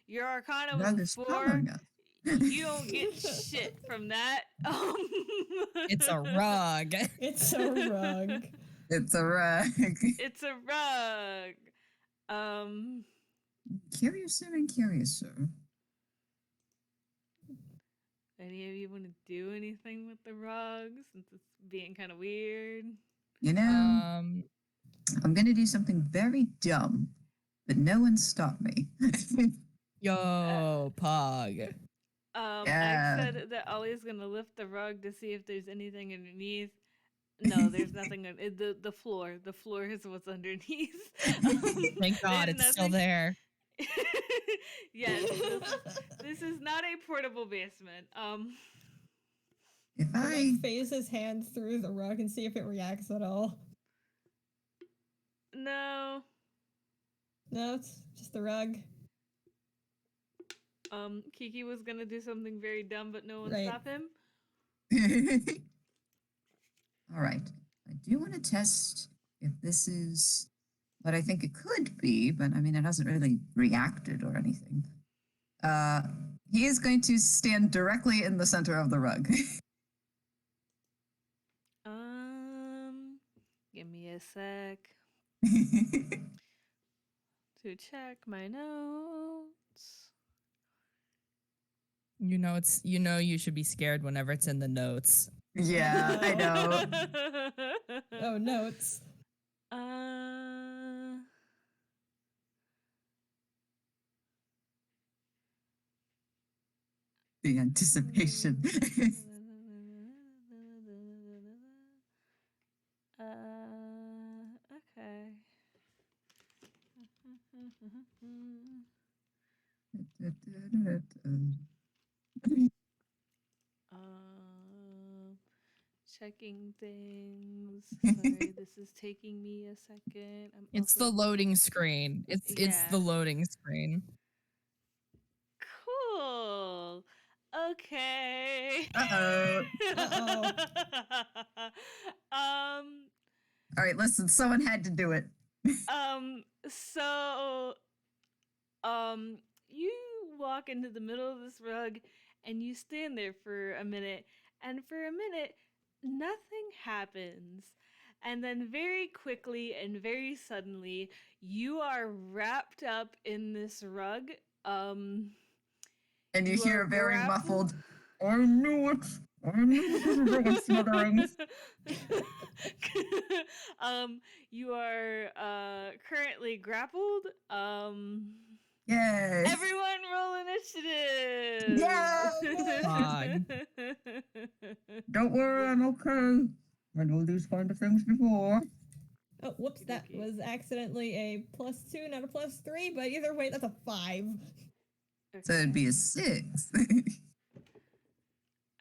Your Arcana was Rug a is 4. following us. You don't get shit from that. It's a rug. It's a rug. It's a rug. It's a rug. Um, Curiouser and curiouser. any of you want to do anything with the rug since it's being kind of weird? You know, I'm gonna do something very dumb, but no one stop me. Yo, Pog. Yeah. I said that Ollie's gonna lift the rug to see if there's anything underneath. No, there's nothing. The floor. The floor is what's underneath. Thank God there's it's still there. Yes, this is not a portable basement. If Can I I phase his hand through the rug and see if it reacts at all? No. No, it's just the rug. Kiki was gonna do something very dumb, but no one Right. stopped him. All right. I do want to test if this is what I think it could be, but I mean, it hasn't really reacted or anything. He is going to stand directly in the center of the rug. Give me a sec to check my notes. You should be scared whenever it's in the notes. Yeah, I know. Oh, notes. The anticipation. Okay. Checking things. Sorry, this is taking me a second. It's the loading screen. It's the Yeah. loading screen. Cool. Okay. Uh-oh. All right, listen, someone had to do it. So you walk into the middle of this rug and you stand there for a minute, and for a minute nothing happens. And then very quickly and very suddenly you are wrapped up in this rug. And you You hear are a very grappled. muffled, I knew it. I knew it. Smitherings. You are currently grappled. Yes. Everyone roll initiative. Yeah. Don't worry, I'm okay. I know these kind of things before. Oh, whoops, that Okey-dokey. was accidentally a +2, not a +3, but either way, that's a 5. So it'd be a 6.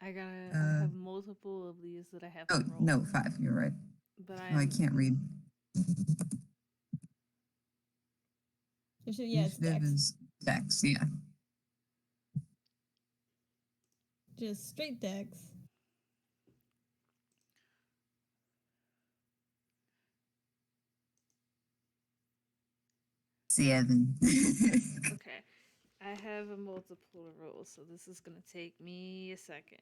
I have multiple of these that I have Oh, to roll. no, 5. You're right. But Oh, I can't read. Yeah, it's Initiative dex. is Dex, yeah. Just straight dex. Seven. Okay. I have a multiple roll, so this is gonna take me a second.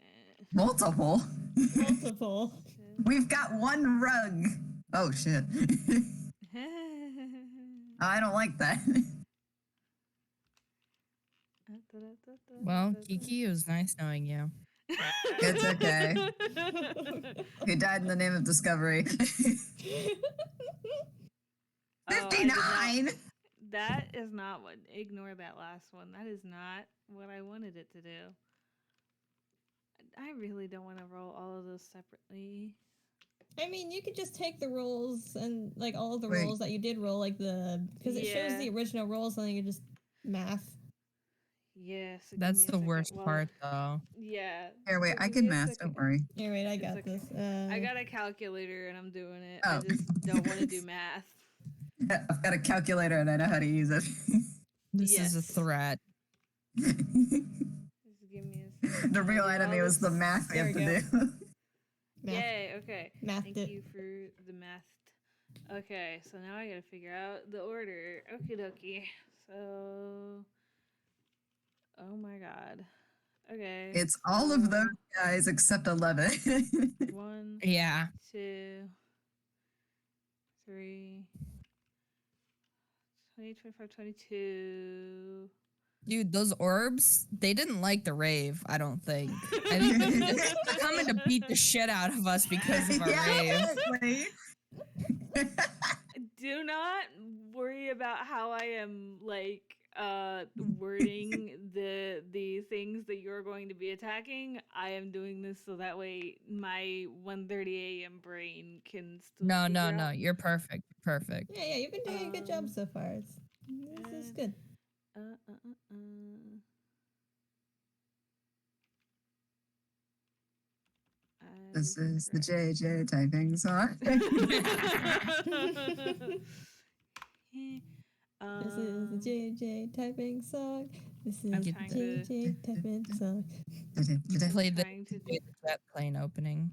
Multiple. Multiple. We've got one rug. Oh shit. I don't like that. Well, Kiki, it was nice knowing you. It's okay. He died in the name of discovery. Oh, 59. That is not what. Ignore that last one. That is not what I wanted it to do. I really don't want to roll all of those separately. I mean, you could just take the rolls and like all of the Wait. rolls that you did roll, like because it shows Yeah. the original rolls, and then you just math. Yeah, so give That's me a the second. worst Well, part, though. Yeah. Here, wait, so I give can me a math. second. Don't worry. All right, I It's got okay. this. I got a calculator and I'm doing it. Oh. I just don't want to do math. I've got a calculator and I know how to use it. This is a Yes. threat. Just give me a second. The while I real do enemy all was the this. math we There have we to go. do. Math. Yay, okay. Mathed Thank it. you for the math. Okay, so now I gotta figure out the order. Okie dokie. So. Oh my god. Okay. It's all of those so guys except 11. 1, Yeah. 2, 3, 20, 25, 22. Dude, those orbs, they didn't like the rave, I don't think. I think they're coming to beat the shit out of us because of our rave. apparently. Do not worry about how I am wording the things that you're going to be attacking. I am doing this so that way my 1:30 a.m. brain can still No, figure no, out. no. You're perfect. Perfect. Yeah, you've been doing a good job Um, so far. This is good. Uh, uh, uh, uh. I This was is the incorrect. JayJay typing song. This is the JayJay typing song. This is I'm the trying to- JayJay typing song. You played the, trying to the jet plane opening.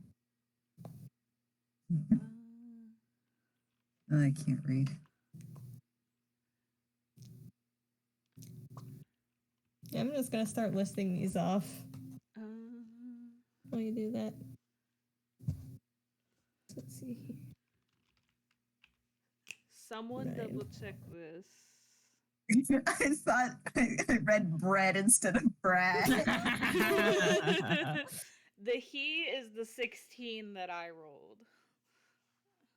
Oh, I can't read. Yeah, I'm just gonna start listing these off uh, while you do that. Let's see here. Someone Right. double check this. I thought I read bread instead of Brad. The he is the 16 that I rolled.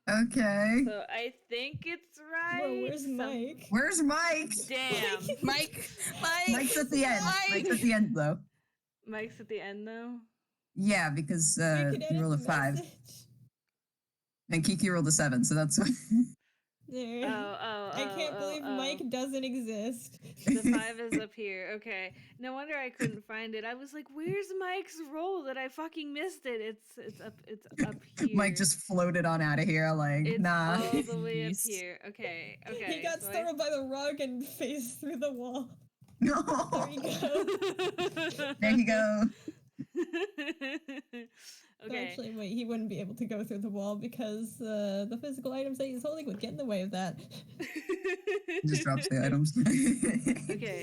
Okay. So I think it's right. Whoa, where's Mike? Where's Mike? Damn. Mike! Mike's at the end. Mike! Mike's at the end, though. Mike's at the end though. Yeah, because We could he edit rolled a the 5. message. And Kiki rolled a 7, so that's why. There. Oh, I can't believe Mike doesn't exist. The 5 is up here. Okay. No wonder I couldn't find it. I was like, "Where's Mike's roll that I fucking missed it?" It's up here. Mike just floated on out of here, like, it's nah. all the way up Jeez. here. Okay. Okay. He got so startled by the rug and faced through the wall. No. There you go. There you go. Okay. Actually, wait, he wouldn't be able to go through the wall because the physical items that he's holding would get in the way of that. Just drops the items. Okay.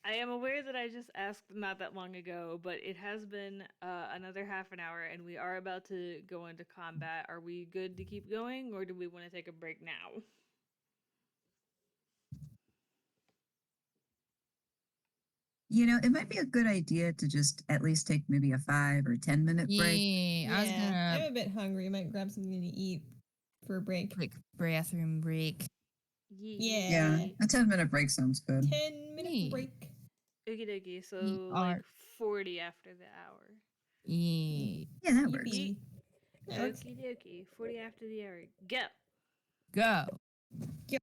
I am aware that I just asked not that long ago, but it has been another half an hour, and we are about to go into combat. Are we good to keep going, or do we want to take a break now? You know, it might be a good idea to just at least take maybe a 5 or 10-minute break. Yeah, I was I'm gonna a bit hungry. Might grab something to eat for a break. quick bathroom break. Yeah, Yay. a 10-minute break sounds good. 10-minute Yay. break. Okie dokie. So We like are- 40 after the hour. Yeah. Yeah, that works. Yippee. That works. Okie dokie. 40 after the hour. Go. Go.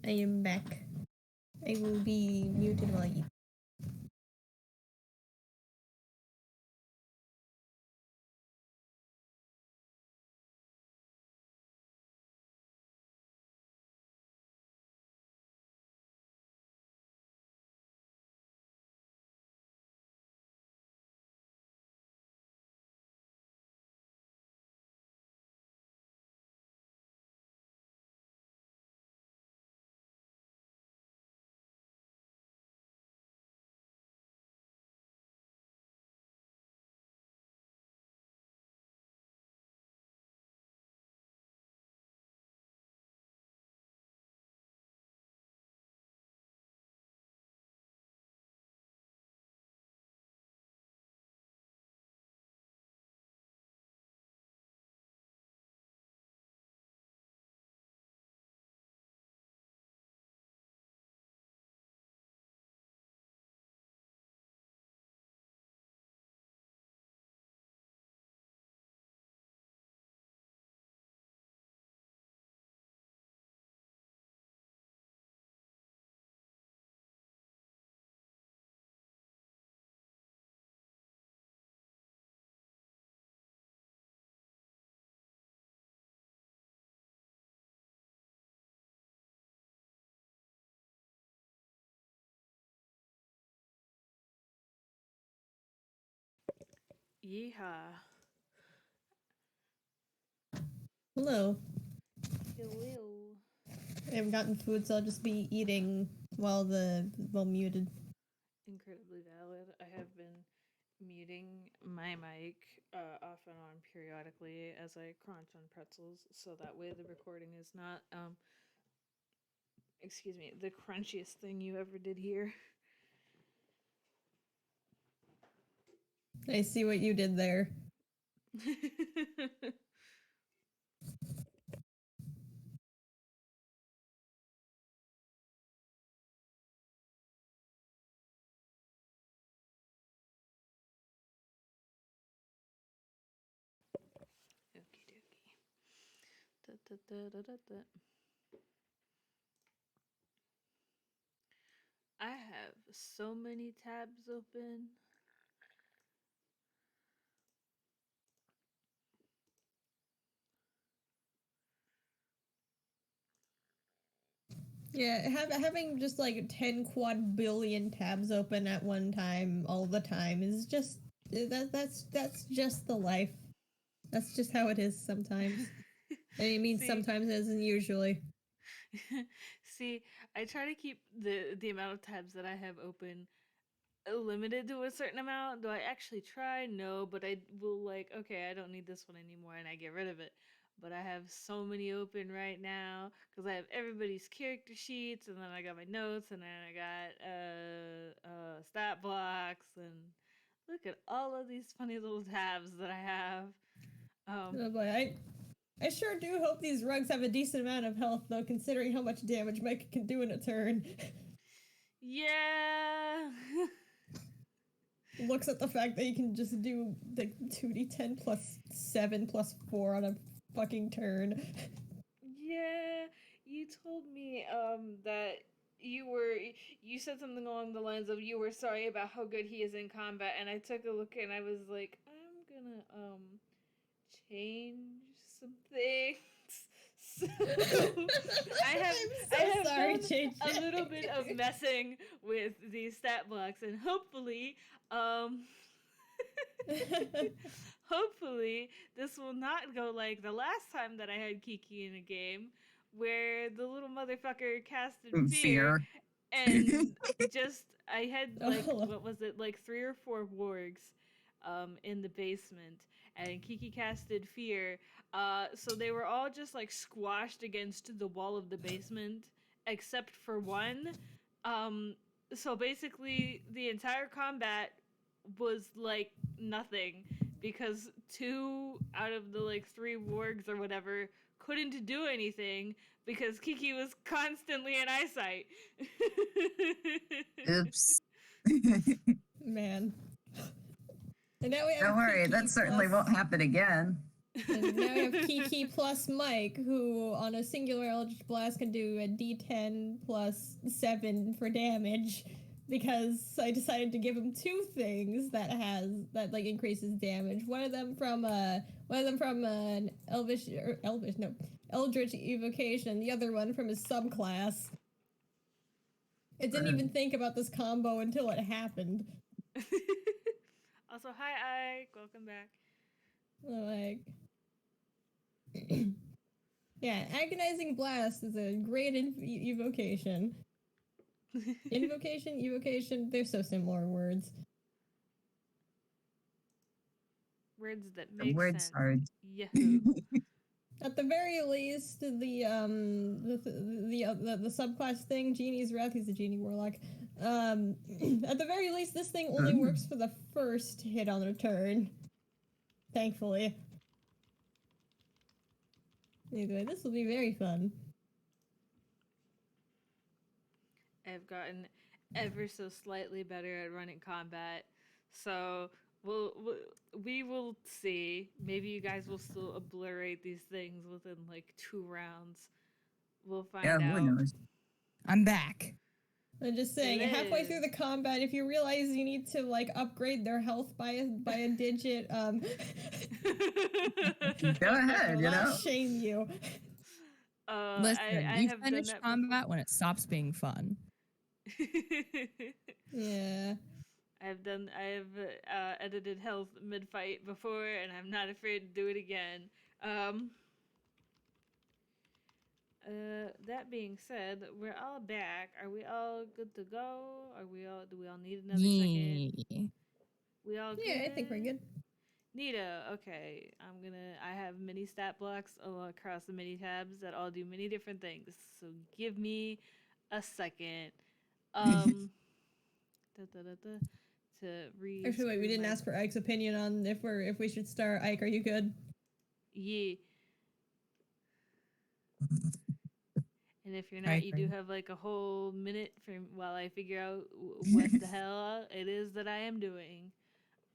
I am back. I will be muted while I eat. Yeehaw. Hello. Hello. I haven't gotten food, so I'll just be eating while muted. Incredibly valid. I have been muting my mic off and on periodically as I crunch on pretzels, so that way the recording is not, excuse me, the crunchiest thing you ever did hear. I see what you did there. Okie dokie. Da, da, da, da, da, da. I have so many tabs open. Yeah, having just like 10 quad billion tabs open at one time all the time is just that's just the life. That's just how it is sometimes. And I mean See, sometimes as in usually. see, I try to keep the amount of tabs that I have open limited to a certain amount. Do I actually try? No, but I will like, okay, I don't need this one anymore and I get rid of it. But I have so many open right now because I have everybody's character sheets and then I got my notes and then I got stat blocks and look at all of these funny little tabs that I have. Oh boy, I sure do hope these rugs have a decent amount of health though, considering how much damage Micah can do in a turn. Yeah. Looks at the fact that he can just do like 2d10 plus 7 plus 4 on a fucking turn. Yeah, you told me that you said something along the lines of you were sorry about how good he is in combat, and I took a look and I was like, I'm gonna change some things. So I'm so I have sorry, done JayJay. a little bit of messing with these stat blocks, and hopefully hopefully this will not go like the last time that I had Kiki in a game where the little motherfucker casted fear Fear. and just I had like Oh. what was it, like 3 or 4 wargs in the basement, and Kiki casted fear, so they were all just like squashed against the wall of the basement except for one. So basically the entire combat was like nothing because 2 out of the like 3 wargs or whatever couldn't do anything because Kiki was constantly in eyesight. Oops. Man. And now we have Don't worry, Kiki that certainly plus... won't happen again. And now we have Kiki plus Mike, who on a singular Eldritch Blast can do a D10 plus 7 for damage. Because I decided to give him two things that like increases damage. One of them from an Eldritch evocation. The other one from his subclass. I didn't even think about this combo until it happened. Also, hi Ike, welcome back. Like, yeah, agonizing blast is a great evocation. Invocation, evocation, they're so similar words. Words that The make words sense. are. Yahoo. At the very least, the subclass thing, Genie's Wrath, he's a Genie Warlock. At the very least, this thing only works for the first hit on the turn. Thankfully. Anyway, this will be very fun. I've gotten ever so slightly better at running combat, so we will see. Maybe you guys will still obliterate these things within like 2 rounds. We'll find Yeah, out. who knows? I'm back. I'm just saying, halfway through the combat, if you realize you need to like upgrade their health by a digit, Go ahead, you know. I'll shame you. Listen, I you have finish done that combat when it stops being fun. Yeah. I've edited health mid-fight before, and I'm not afraid to do it again. That being said, we're all back. Are we all good to go? Do we all need another second? We all good? Yeah, I think we're good. Nita, okay. I have many stat blocks across the many tabs that all do many different things. So give me a second. To read. Actually, wait, we didn't ask for Ike's opinion on if we should start. Ike, are you good? Yeah. And if you're not, you do have like a whole minute while I figure out what the hell it is that I am doing.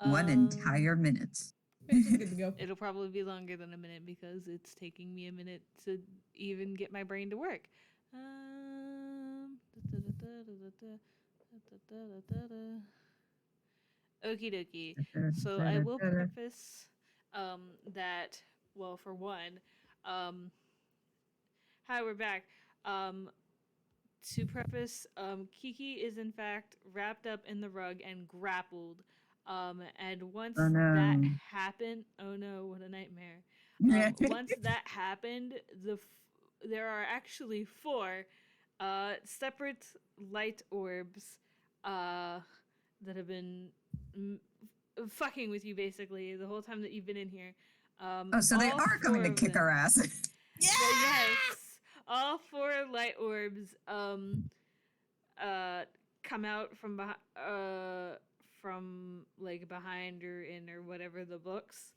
1 entire minute. Good to go. It'll probably be longer than a minute because it's taking me a minute to even get my brain to work. Okie dokie. So I will preface that, well, for one, hi, we're back. To preface, Kiki is in fact wrapped up in the rug and grappled. And once that happened, oh no, what a nightmare. Once that happened, there are actually 4 separate light orbs that have been fucking with you basically the whole time that you've been in here. So they are coming to kick our ass. Yes! All 4 light orbs come out from like behind or in or whatever the books.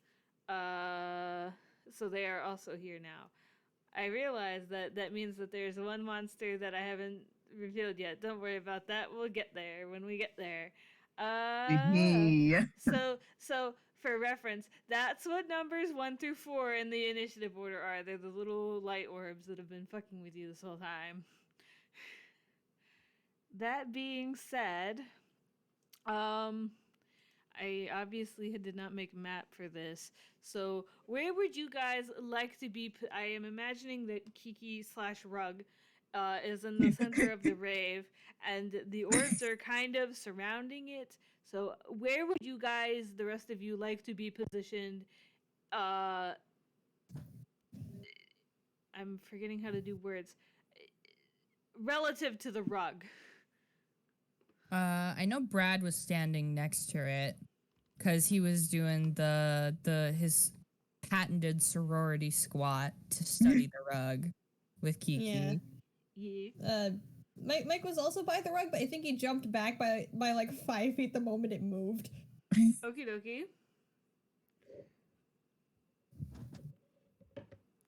So they are also here now. I realize that means that there's one monster that I haven't revealed yet. Don't worry about that. We'll get there when we get there. So for reference, that's what numbers 1 through 4 in the initiative order are. They're the little light orbs that have been fucking with you this whole time. That being said, I obviously did not make a map for this. So where would you guys like to be? I am imagining that Kiki/Rug is in the center of the rave, and the orbs are kind of surrounding it. So where would you guys, the rest of you, like to be positioned? I'm forgetting how to do words. Relative to the rug. I know Brad was standing next to it because he was doing his patented sorority squat to study the rug with Kiki. Yeah. Mike was also by the rug, but I think he jumped back by like 5 feet the moment it moved. Okie dokie.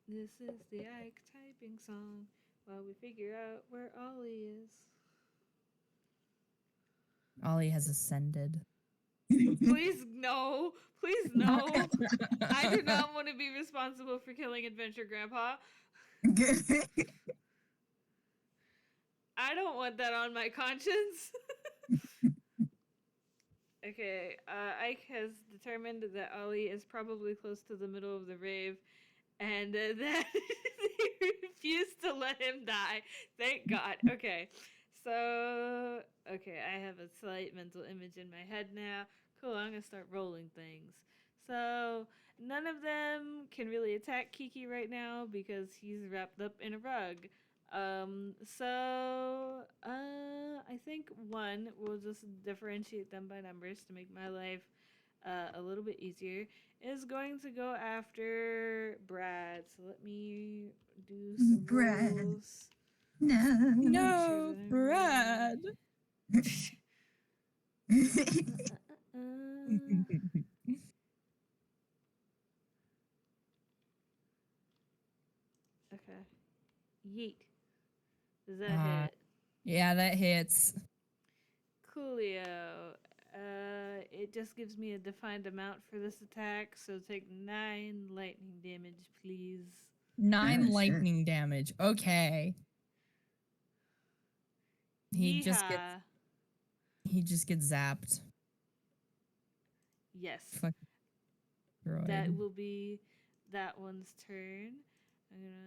This is the Ike typing song while we figure out where Ollie is. Ollie has ascended. Please, no. Please Please no. I do not want to be responsible for killing Adventure Grandpa. I don't want that on my conscience. Okay, Ike has determined that Ollie is probably close to the middle of the rave, and that he refused to let him die. Thank God. Okay, so I have a slight mental image in my head now. Cool, I'm gonna start rolling things. So none of them can really attack Kiki right now because he's wrapped up in a rug. I think one will just differentiate them by numbers to make my life a little bit easier. Is going to go after Brad. So let me do some Brad. rolls. No. No, Brad. Okay. Yeet. Does that hit? Yeah, that hits. Coolio. It just gives me a defined amount for this attack, so take 9 lightning damage, please. 9 Oh, shit. lightning damage. Okay. He just gets zapped. Yes. Fuck. That Droid. will be that one's turn. I'm gonna.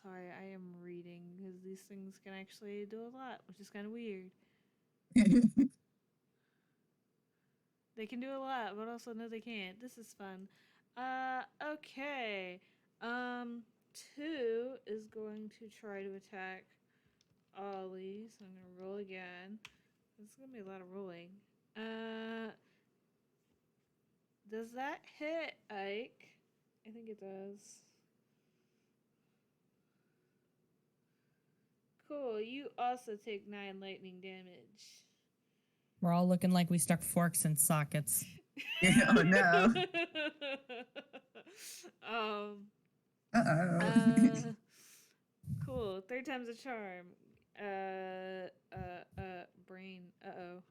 Sorry, I am reading because these things can actually do a lot, which is kind of weird. They can do a lot, but also no, they can't. This is fun. Okay. 2 is going to try to attack Ollie, so I'm gonna roll again. This is gonna be a lot of rolling. Does that hit Ike? I think it does. Cool. You also take 9 lightning damage. We're all looking like we stuck forks in sockets. Oh no. Uh-oh. Cool. 3rd time's a charm. Brain. Uh-oh.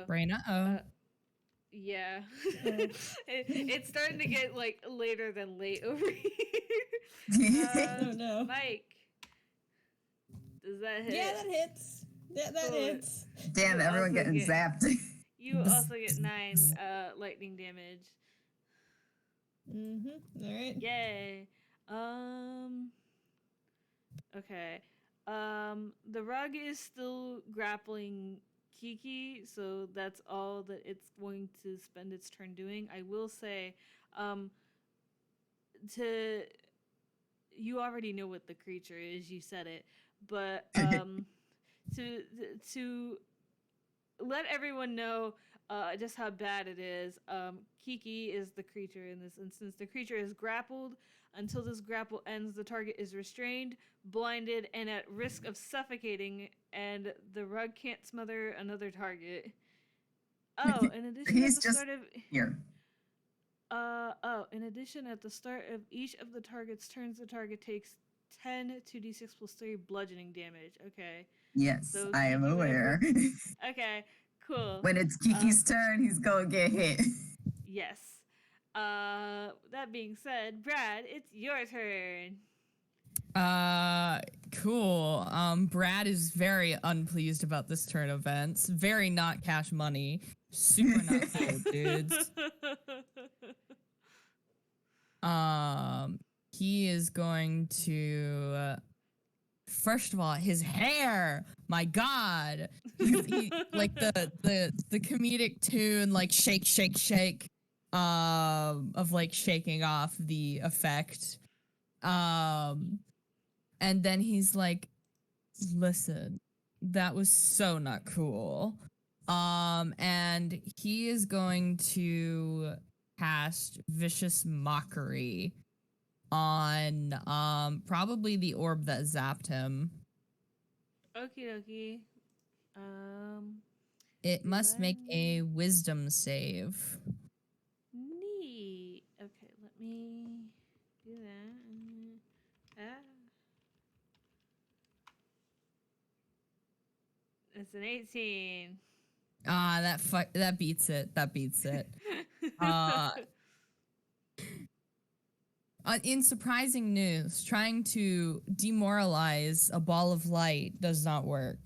Brain, uh-oh. Yeah. It's starting to get, like, later than late over here. Oh no. Mike. Does that hit? Yeah, that hits. Yeah, that Cool. hits. Damn, You everyone also getting get- zapped. You also get 9 lightning damage. All right. Yay. Okay. The rug is still grappling Kiki, so that's all that it's going to spend its turn doing. I will say, you already know what the creature is, you said it, but to let everyone know just how bad it is. Kiki is the creature in this instance. The creature is grappled. Until this grapple ends, the target is restrained, blinded, and at risk of suffocating, and the rug can't smother another target. Oh, in addition, He's at the just start of here. in addition, at the start of each of the target's turns, the target takes 10 2d6 plus 3 bludgeoning damage. Okay. Yes, So I am Kiki, aware. Okay, cool. When it's Kiki's turn, he's gonna get hit. Yes. That being said, Brad, it's your turn. Cool. Brad is very unpleased about this turn of events. Very not cash money. Super not cool, dudes. He is going to first of all, his hair, my god. Like the comedic tune, like shake, shake, shake, of like shaking off the effect. And then he's like, listen, that was so not cool. And he is going to cast Vicious Mockery on probably the orb that zapped him. Okie dokie. It must make a wisdom save. Neat. Okay, let me do that. It's an 18. That beats it. That beats it. Uh, in surprising news, trying to demoralize a ball of light does not work.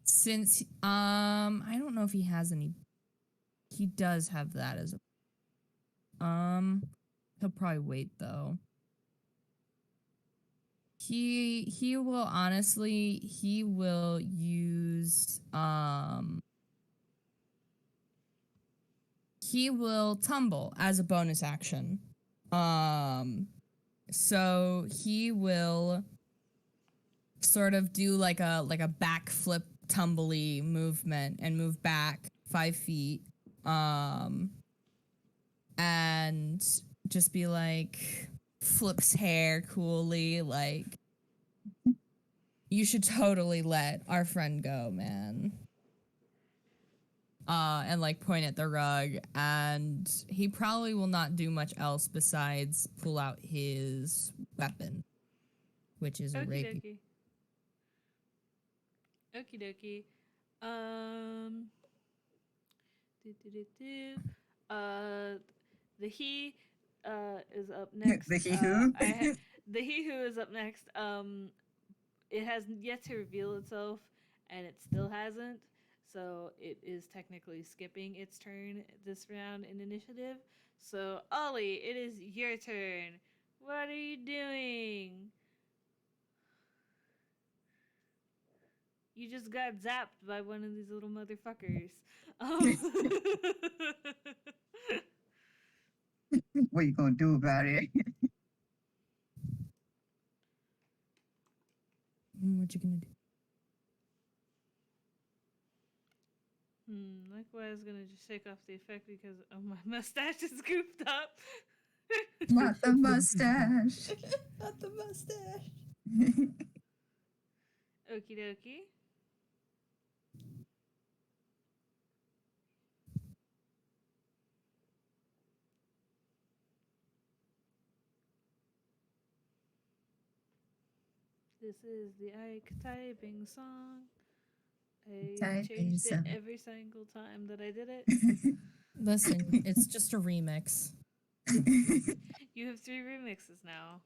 Since I don't know if he has any. He does have that as a. He'll probably wait though. He will honestly he will use he will tumble as a bonus action. So he will sort of do like a backflip tumbly movement and move back 5 feet. And just be like flips hair coolly, like you should totally let our friend go, man. And like point at the rug, and he probably will not do much else besides pull out his weapon, which is a Okie rapier. dokie. Okie dokie. Um. The he is up next. The he who? The he who is up next. It has yet to reveal itself, and it still hasn't. So it is technically skipping its turn this round in initiative. So Ollie, it is your turn. What are you doing? You just got zapped by one of these little motherfuckers. What you gonna do about it? What you gonna do? Likewise, gonna just shake off the effect because my mustache is goofed up. Not the mustache. Not the mustache. Okie dokie. This is the Ike typing song. I Typing changed it song. every single time that I did it. Listen, it's just a remix. You have 3 remixes now.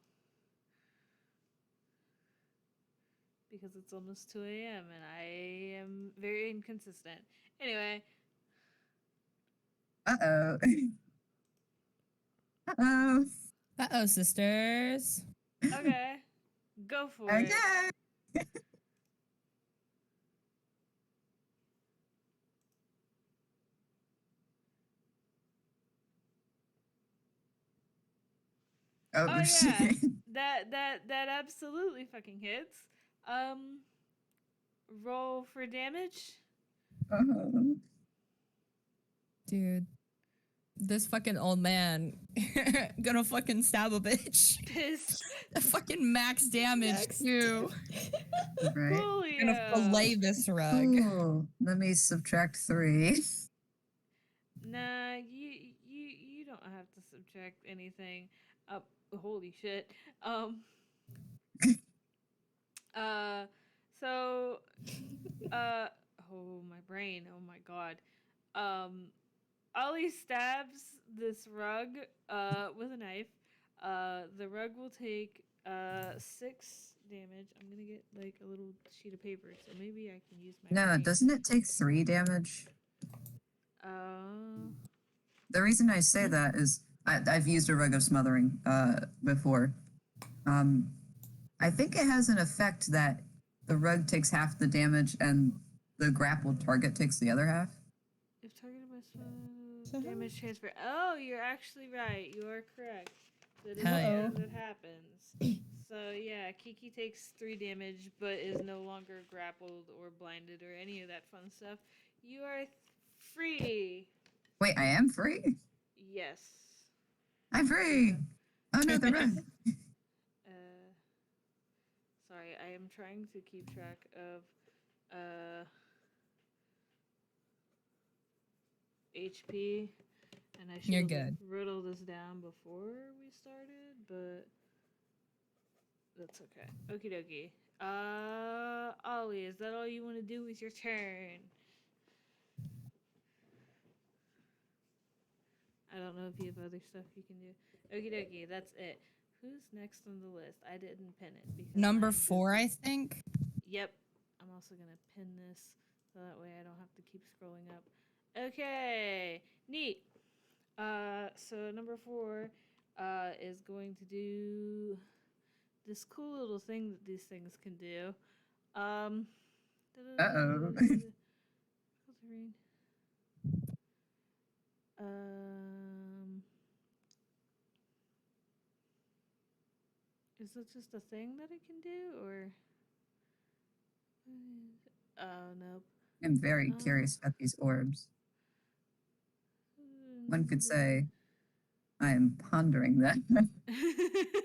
Because it's almost 2 a.m. and I am very inconsistent. Anyway. Uh-oh. Uh-oh. Uh-oh, sisters. Okay. Go for it. Okay. Oh, Oh shit. yeah. That absolutely fucking hits. Roll for damage. Uh-huh. Dude. This fucking old man gonna fucking stab a bitch. Piss. The fucking max damage Max too. Right. Coolio. Gonna fillet this rug. Ooh, let me subtract 3. Nah, you don't have to subtract anything. Holy shit. So oh my brain, oh my god. Ollie stabs this rug with a knife. The rug will take 6 damage. I'm gonna get like a little sheet of paper, so maybe I can use my No, brain. doesn't it take 3 damage? Uh, The reason I say that is I've used a rug of smothering before. I think it has an effect that the rug takes half the damage and the grappled target takes the other half. if targeted by damage transfer. Oh, you're actually right. You are correct. That is Hell a yeah. thing that happens. So yeah, Kiki takes 3 damage, but is no longer grappled or blinded or any of that fun stuff. You are free. Wait, I am free? Yes. I'm free! Oh no, the rug. Sorry, I am trying to keep track of HP, and I should You're have good. wrote all this down before we started, but That's okay. Okie dokie. Ollie, is that all you want to do with your turn? I don't know if you have other stuff you can do. Okie dokie, that's it. Who's next on the list? I didn't pin it because Number I'm 4, busy. I think. Yep. I'm also gonna pin this so that way I don't have to keep scrolling up. Okay. Neat. So number 4 is going to do this cool little thing that these things can do. Um Uh-oh. um is it just a thing that it can do or oh nope. I'm very curious about these orbs. One could say, I am pondering that.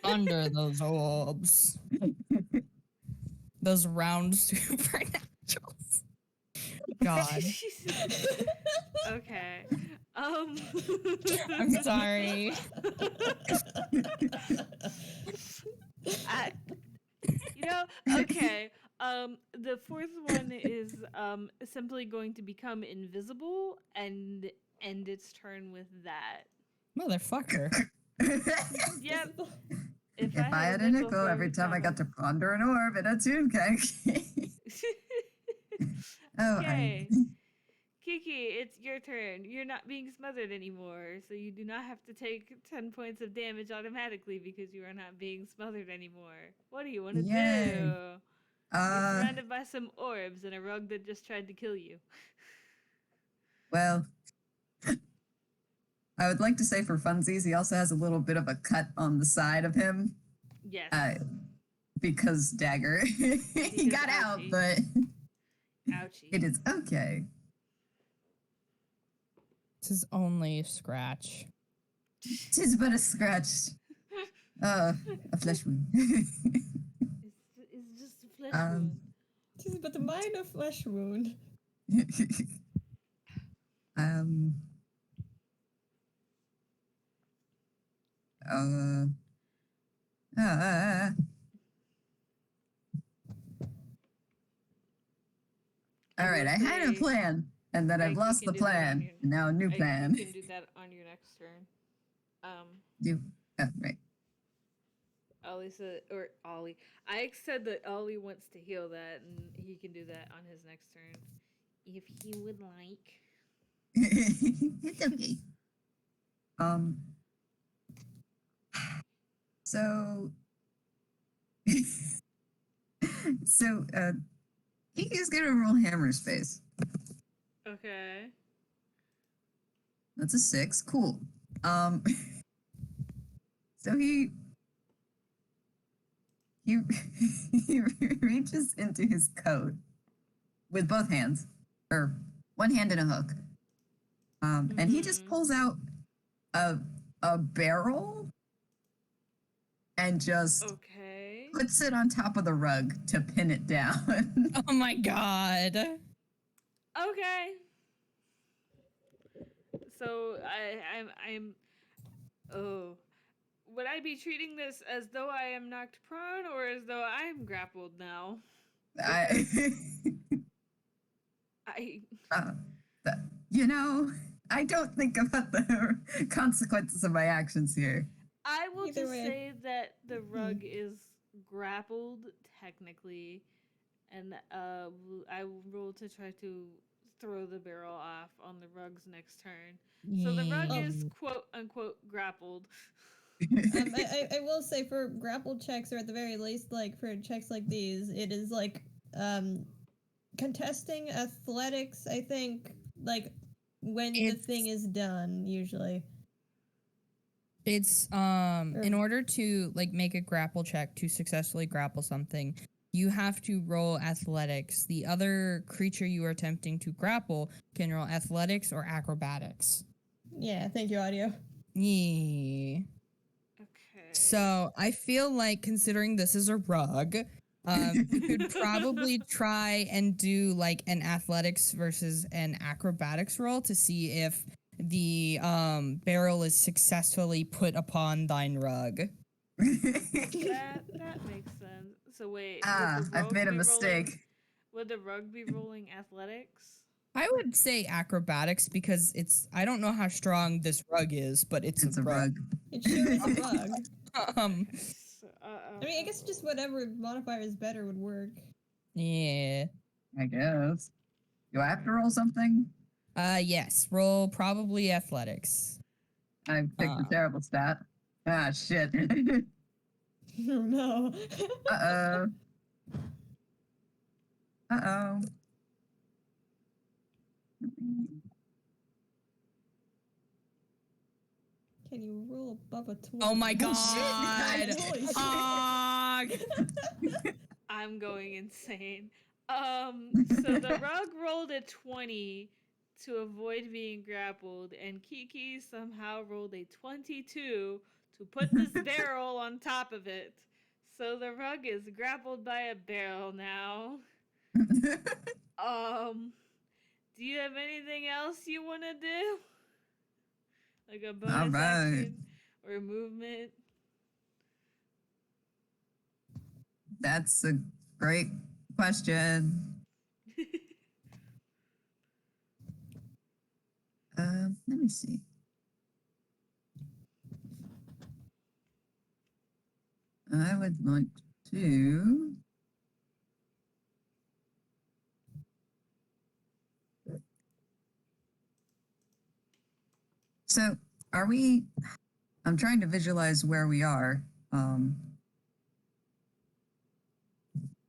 Under those orbs. Those round supernaturals. God. Okay. I'm sorry. I, okay. The fourth one is simply going to become invisible and end its turn with that. Motherfucker. Yep. If I had a nickel for every time I got to ponder an orb in a Toonkind. Oh, okay. Kiki, it's your turn. You're not being smothered anymore, so you do not have to take 10 points of damage automatically because you are not being smothered anymore. What do you want to do? You're surrounded by some orbs and a rug that just tried to kill you. Well, I would like to say for funsies, he also has a little bit of a cut on the side of him. Yes. Because dagger. He got out, but ouchie. It is okay. This is only a scratch. Tis but a scratch. A flesh wound. It's just a flesh wound. Tis but a minor flesh wound. All right, I had a plan, and then I've lost the plan. Now a new plan. You can do that on your next turn. Right. Ollie said, or Ollie. I said that Ollie wants to heal that, and he can do that on his next turn, if he would like. It's okay. So, Kiki's gonna roll hammer space. Okay. That's a 6. Cool. So he reaches into his coat with both hands, or one hand in a hook, and he just pulls out a barrel and just puts it on top of the rug to pin it down. Oh my god. Okay. So I'm would I be treating this as though I am knocked prone or as though I'm grappled now? I don't think about the consequences of my actions here. I will just say that the rug is grappled technically, and I will roll to try to throw the barrel off on the rug's next turn. So the rug is quote unquote grappled. I will say for grapple checks, or at the very least, like for checks like these, it is like contesting athletics. I think like when the thing is done, usually. It's in order to like make a grapple check to successfully grapple something, you have to roll athletics. The other creature you are attempting to grapple can roll athletics or acrobatics. Yeah, thank you, audio. Yeah. Okay. So I feel like, considering this is a rug, you could probably try and do like an athletics versus an acrobatics roll to see if the barrel is successfully put upon thine rug. That makes sense. So wait, would the I've rug made a be rolling? mistake. Would the rug be rolling athletics? I would say acrobatics because I don't know how strong this rug is, but it's It's a rug. It sure is a rug. Um, I mean, I guess just whatever modifier is better would work. yeah. I guess. Do I have to roll something? Yes. Roll probably athletics. I picked a terrible stat. Ah, shit. Oh no. Uh-oh. Uh-oh. Can you roll above a 20? Oh my god. Holy shit. I'm going insane. So the rug rolled a 20 to avoid being grappled, and Kiki somehow rolled a 22 to put this barrel on top of it. So the rug is grappled by a barrel now. Do you have anything else you want to do? Like a bonus action or movement? That's a great question. Let me see. I would like to. So, are we? I'm trying to visualize where we are.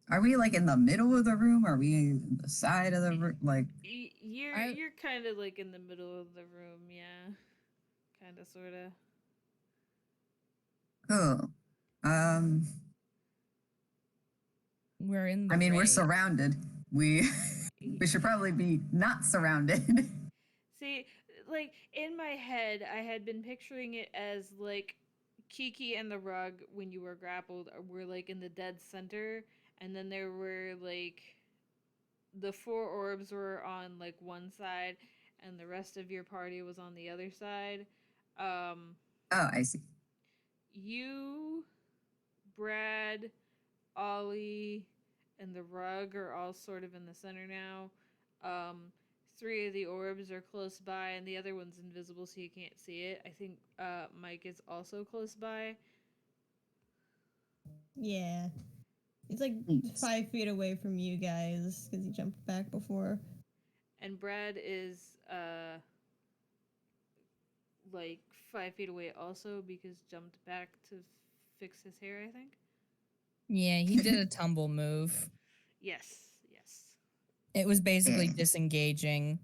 Are we like in the middle of the room? Are we in the side of the room? Like, You're kind of like in the middle of the room, yeah. Kind of, sort of. cool. We're in the I mean, we're raid. surrounded. We should probably be not surrounded. See, like in my head, I had been picturing it as like Kiki and the rug when you were grappled were like in the dead center, and then there were like the four orbs were on like one side, and the rest of your party was on the other side. Um, Oh, I see. you, Brad, Ollie, and the rug are all sort of in the center now. Three of the orbs are close by, and the other one's invisible, so you can't see it. I think Mike is also close by. Yeah. He's like Thanks. 5 feet away from you guys because he jumped back before. And Brad is like 5 feet away also because jumped back to fix his hair, I think. Yeah, he did a tumble move. Yes. It was basically disengaging.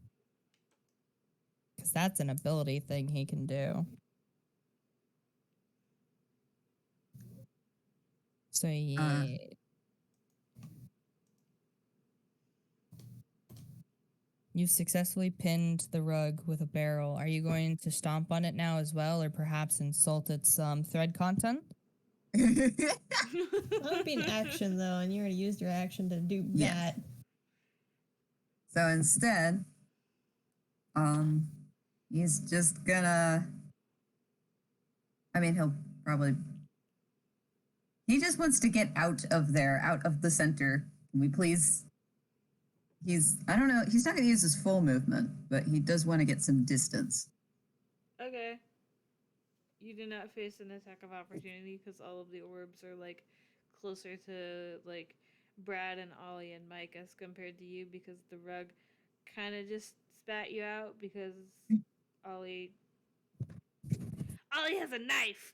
Because that's an ability thing he can do. So, yeah. You've successfully pinned the rug with a barrel. Are you going to stomp on it now as well, or perhaps insult its thread content? That would be an action though, and you already used your action to do that. So instead, he's just gonna. I mean, he'll probably. He just wants to get out of there, out of the center. Can we please? I don't know, he's not going to use his full movement, but he does want to get some distance. Okay. You do not face an attack of opportunity because all of the orbs are like closer to like Brad and Ollie and Mike as compared to you because the rug kind of just spat you out because Ollie has a knife.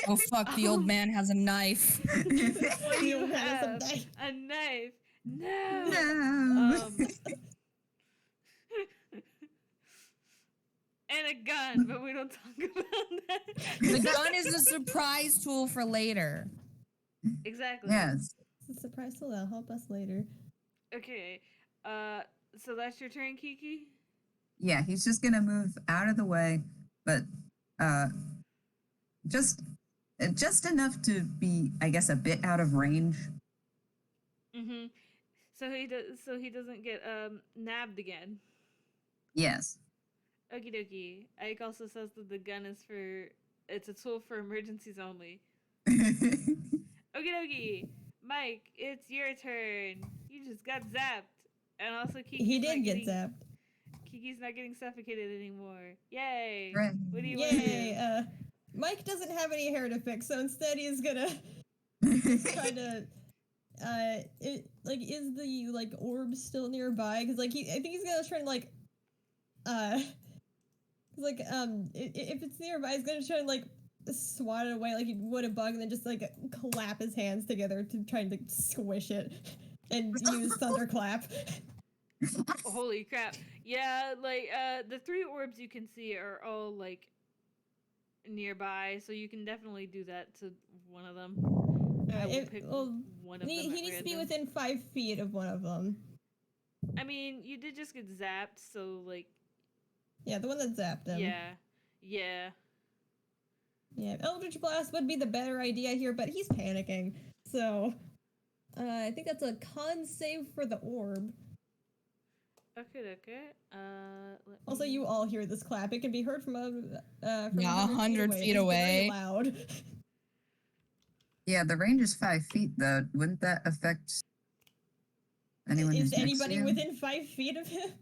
Oh fuck, the old man has a knife. What do you have? A knife. No. And a gun, but we don't talk about that. The gun is a surprise tool for later. Exactly. Yes. It's a surprise tool that'll help us later. Okay. So that's your turn, Kiki? Yeah, he's just going to move out of the way, but just enough to be, I guess, a bit out of range. Mm-hmm. So he doesn't get nabbed again. Yes. Okie dokie. Ike also says that the gun is for It's a tool for emergencies only. Okie dokie. Mike, it's your turn. You just got zapped. And also He did get zapped. Kiki's not getting suffocated anymore. Yay. Right. What do you want to Yay! do? Mike doesn't have any hair to fix, so instead he's gonna try to. Is the like orb still nearby? Because I think he's gonna try and if it's nearby, he's gonna try and swat it away like he would a bug, and then just clap his hands together to try and squish it, and use thunderclap. Holy crap. Yeah, the 3 orbs you can see are all nearby, so you can definitely do that to one of them. I will pick one of them. He needs to be within 5 feet of one of them. I mean, you did just get zapped, so yeah, the one that zapped him. Yeah. Eldritch Blast would be the better idea here, but he's panicking. So, I think that's a con save for the orb. Okay. Also, you all hear this clap. It can be heard from 100 feet away. It's very loud. Yeah, the range is 5 feet, though. Wouldn't that affect anyone? Is who's next to anybody you? within 5 feet of him?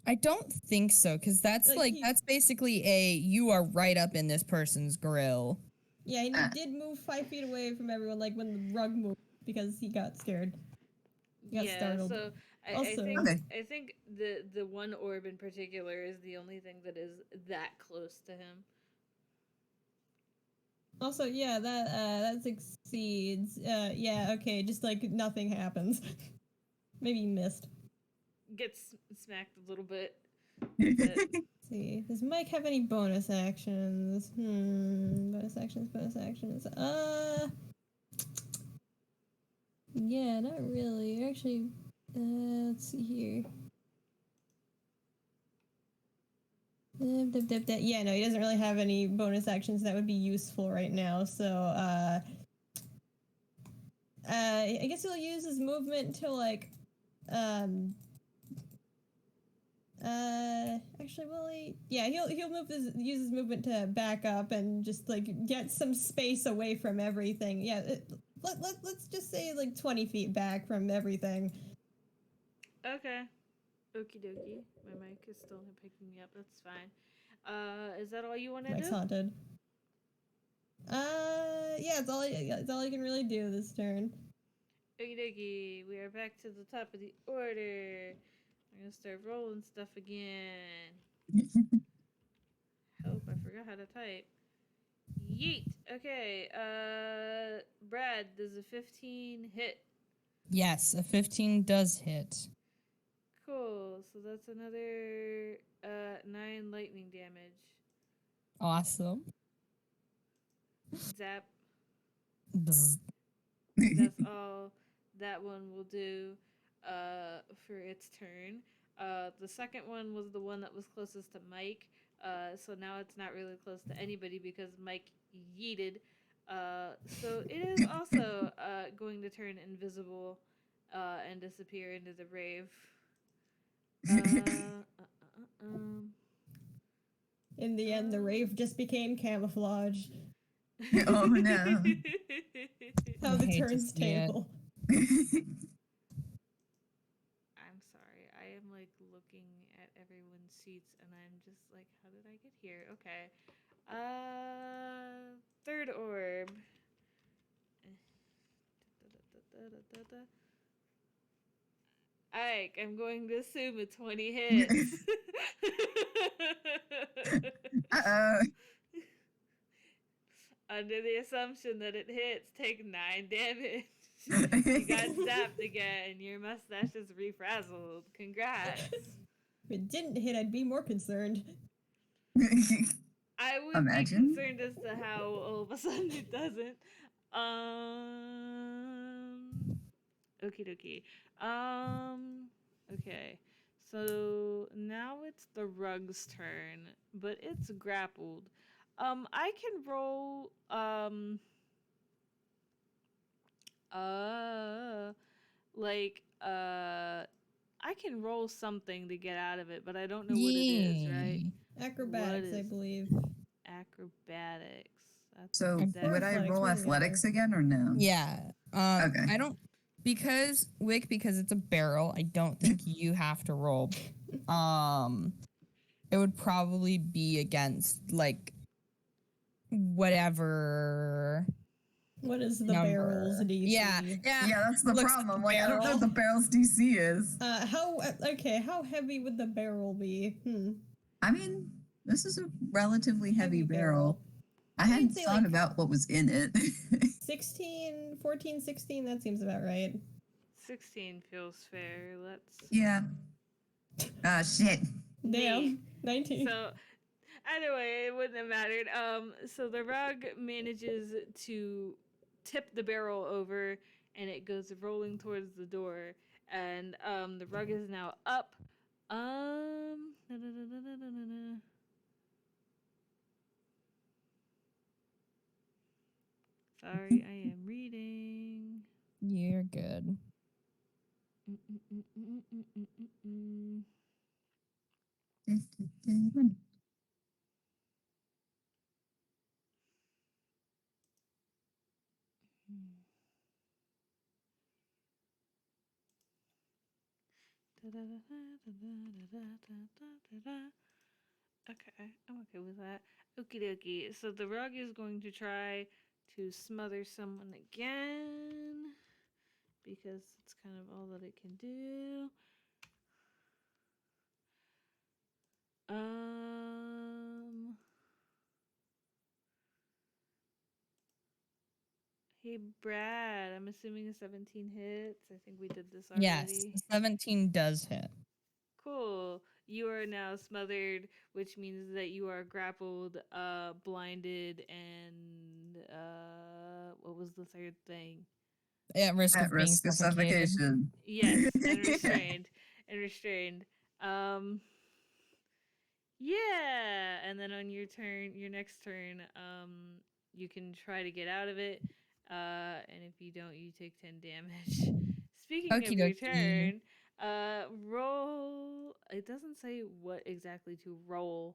I don't think so, because that's that's basically you are right up in this person's grill. Yeah, and he did move 5 feet away from everyone, when the rug moved, because he got scared. He got startled. So I think the one orb in particular is the only thing that is that close to him. Also, yeah, that succeeds. Okay, just nothing happens. Maybe he missed. Gets smacked a little bit. Let's see. Does Mike have any bonus actions? Bonus actions. Yeah, not really. Actually, let's see here. Yeah, no, he doesn't really have any bonus actions that would be useful right now, so, I guess he'll use his movement to, actually, will he? Yeah, he'll use his movement to back up and just, get some space away from everything. Yeah, let's just say, 20 feet back from everything. Okay. Okie dokie. My mic is still picking me up. That's fine. Is that all you want to do? Mike's haunted. Yeah, it's all you can really do this turn. Okie dokie. We are back to the top of the order. I'm gonna start rolling stuff again. Help, I forgot how to type. Yeet. Okay. Brad, does a 15 hit? Yes, a 15 does hit. Cool. So that's another 9 lightning damage. Awesome. Zap. Bzz. That's all that one will do for its turn. The second one was the one that was closest to Mike. So now it's not really close to anybody because Mike yeeted. So it is also going to turn invisible and disappear into the rave. In the end, the rave just became camouflage. Oh no. How the turns table. I'm sorry. I am looking at everyone's seats and I'm just how did I get here? Okay. Third orb. Ike, I'm going to assume a 20 hits. Uh-oh. Under the assumption that it hits, take 9 damage. You got zapped again. Your mustache is refrazzled. Congrats. If it didn't hit, I'd be more concerned. I would Imagine. be concerned as to how all of a sudden it doesn't. Okie dokie. Okay. So now it's the rug's turn, but it's grappled. I can roll, I can roll something to get out of it, but I don't know what it is, right? Acrobatics, What I is believe. Acrobatics. That's So that. would I roll Athletics, athletics again or no? Yeah. Okay. I don't because Wick, because it's a barrel, I don't think you have to roll. It would probably be against like whatever What is the number. barrel's DC? Yeah. Yeah, that's the Looks problem. like Like, I don't know barrel. what the barrel's DC is. How heavy would the barrel be? I mean, this is a relatively heavy barrel. I I'd hadn't say, thought like, about what was in it. 16, 14, 16, that seems about right. 16 feels fair. Let's. Yeah. Ah, shit. Damn. 19. So, anyway, it wouldn't have mattered. So the rug manages to tip the barrel over, and it goes rolling towards the door. And the rug is now up. Sorry, I am reading. You're good. Okay, I'm okay with that. Okie dokie. So the rug is going to try to smother someone again because it's kind of all that it can do. Hey Brad, I'm assuming a 17 hits. I think we did this already. Yes, 17 does hit. Cool. You are now smothered, which means that you are grappled, blinded, and what was the third thing? At risk At of being risk of suffocated. suffocation. Yes, and restrained. And restrained. Yeah, and then on your next turn, you can try to get out of it. And if you don't, you take 10 damage. Speaking of Okie your dokie. turn, roll. It doesn't say what exactly to roll.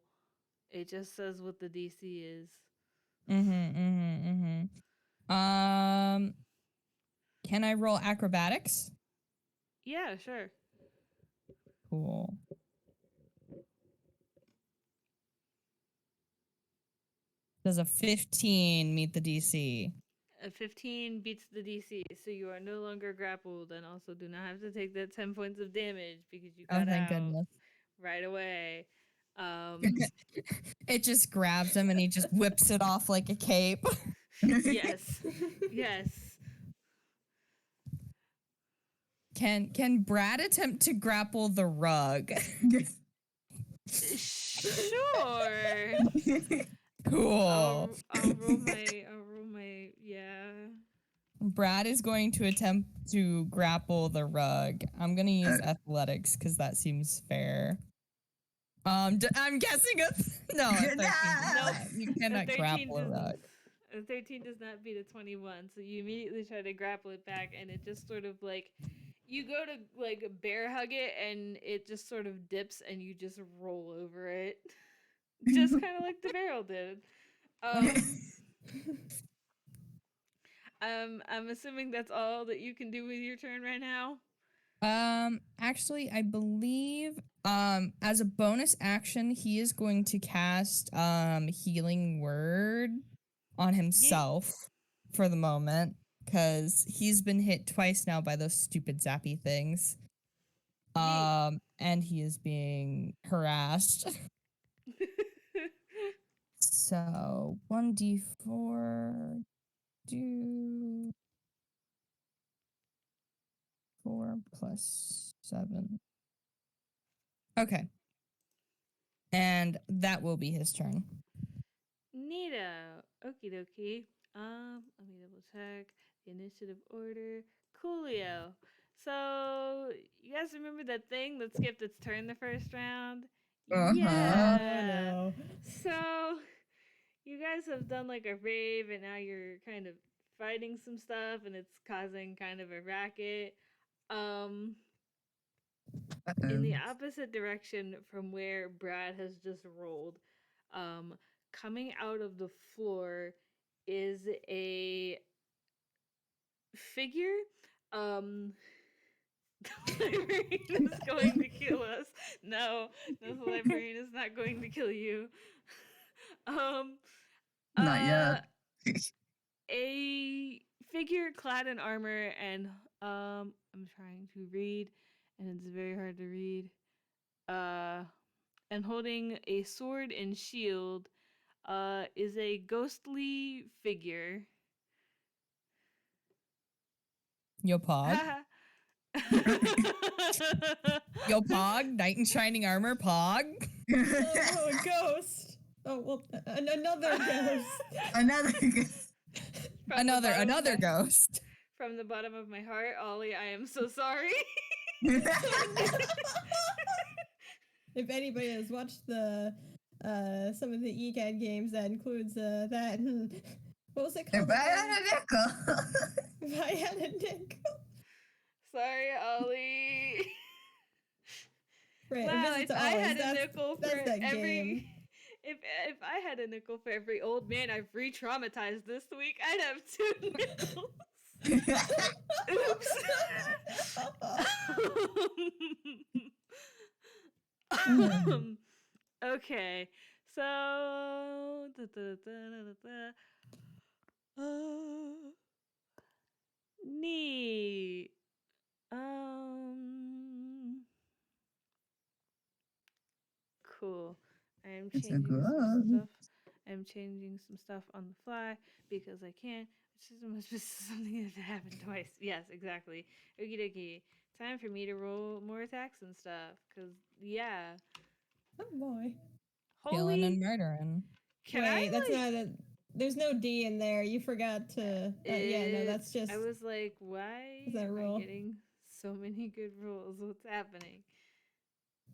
It just says what the DC is. Can I roll acrobatics? Yeah, sure. Cool. Does a 15 meet the DC? A 15 beats the DC, so you are no longer grappled and also do not have to take that 10 points of damage because you got thank out goodness. right away. It just grabs him and he just whips it off like a cape. Yes. Yes. Can Brad attempt to grapple the rug? Sure. Cool. I'll roll my yeah. Brad is going to attempt to grapple the rug. I'm gonna use athletics because that seems fair. I'm guessing it's no. A 13 does Nope. not. You cannot grapple a rug. A 13 does not beat a 21, so you immediately try to grapple it back, and it just sort of like you go to like bear hug it, and it just sort of dips, and you just roll over it, just kind of like the barrel did. I'm assuming that's all that you can do with your turn right now. Actually, I believe as a bonus action, he is going to cast healing word on himself for the moment because he's been hit twice now by those stupid zappy things. And he is being harassed. So 1d4 do 4 plus 7. Okay. And that will be his turn. Neato. Okie dokie. Let me double check the initiative order. Coolio. So you guys remember that thing that skipped its turn the first round? Yeah. Oh, no. So you guys have done like a rave, and now you're kind of fighting some stuff, and it's causing kind of a racket. In the opposite direction from where Brad has just rolled, coming out of the floor is a figure. The librarian is going to kill us. No, the librarian is not going to kill you. Not yet. A figure clad in armor and I'm trying to read and it's very hard to read. And holding a sword and shield is a ghostly figure. Yo, Pog. Yo, Pog. Knight in shining armor, Pog. Oh, a ghost. Oh, well, another ghost. Another ghost. Another ghost. From the bottom of my heart, Ollie, I am so sorry. If anybody has watched the some of the ECAD games, that includes that. What was it called? If I had a nickel. If I had a nickel. Sorry, Ollie. Right, Wow, Visit if to I Ollie's, had a that's nickel for that every game. if I had a nickel for every old man I've re-traumatized this week, I'd have 2 nickels. Oops. Okay, so neat. Cool. I am It's a changing some glove. stuff. I'm changing some stuff on the fly because I can. It's just something that happened twice. Yes, exactly. Okie dokie. Time for me to roll more attacks and stuff. Cause yeah. Oh boy. Killing and Holy. murdering. Can Wait, I that's like? not a. There's no D in there. You forgot to. Yeah, no, that's just. I was like, why Is that am I roll? getting so many good rolls? What's happening?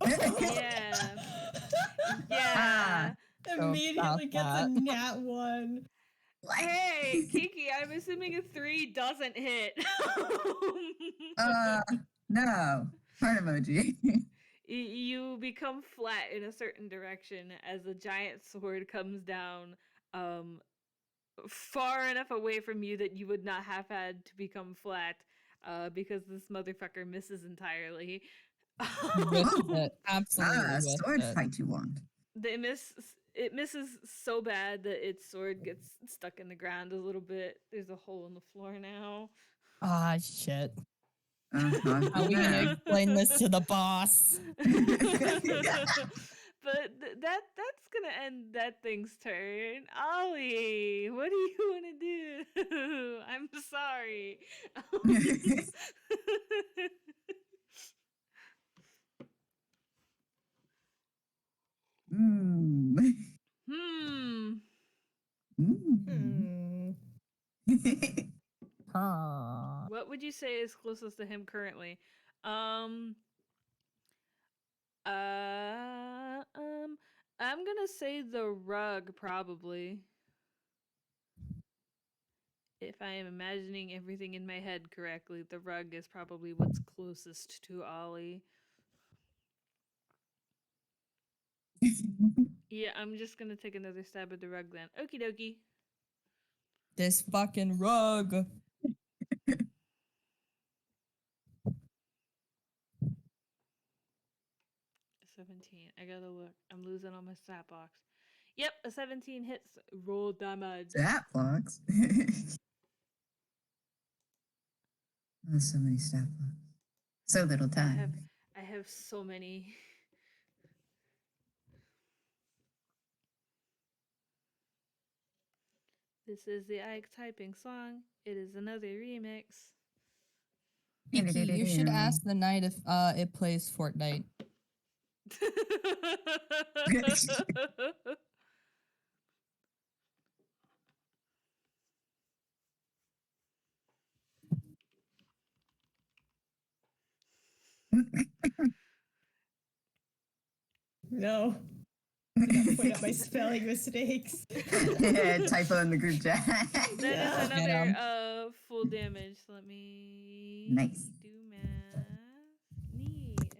Yeah. Yeah. Immediately gets a that. nat 1. Hey, Kiki, I'm assuming a 3 doesn't hit. No. Heart emoji. You become flat in a certain direction as a giant sword comes down far enough away from you that you would not have had to become flat because this motherfucker misses entirely. With it. Absolutely with Sword it. fight you want. It misses so bad that its sword gets stuck in the ground a little bit. There's a hole in the floor now. Ah, shit. How How are we gonna explain this to the boss? But that's gonna end that thing's turn. Ollie, what do you want to do? I'm sorry. Hmm. Huh. What would you say is closest to him currently? Um. I'm gonna say the rug probably. If I am imagining everything in my head correctly, the rug is probably what's closest to Ollie. Yeah, I'm just gonna take another stab at the rug then. Okie dokie. This fucking rug. 17. I gotta look. I'm losing all my stat box. Yep, a 17 hits. Roll damage. That blocks. There's so many stat blocks. So little time. I have so many. This is the Ike typing song. It is another remix. Kiki, you should ask the knight if it plays Fortnite. No. Do not point out my spelling mistakes. Yeah, typo in the group chat. That is Get 'em. another full damage. Let me Nice. do math. Neat. Okay.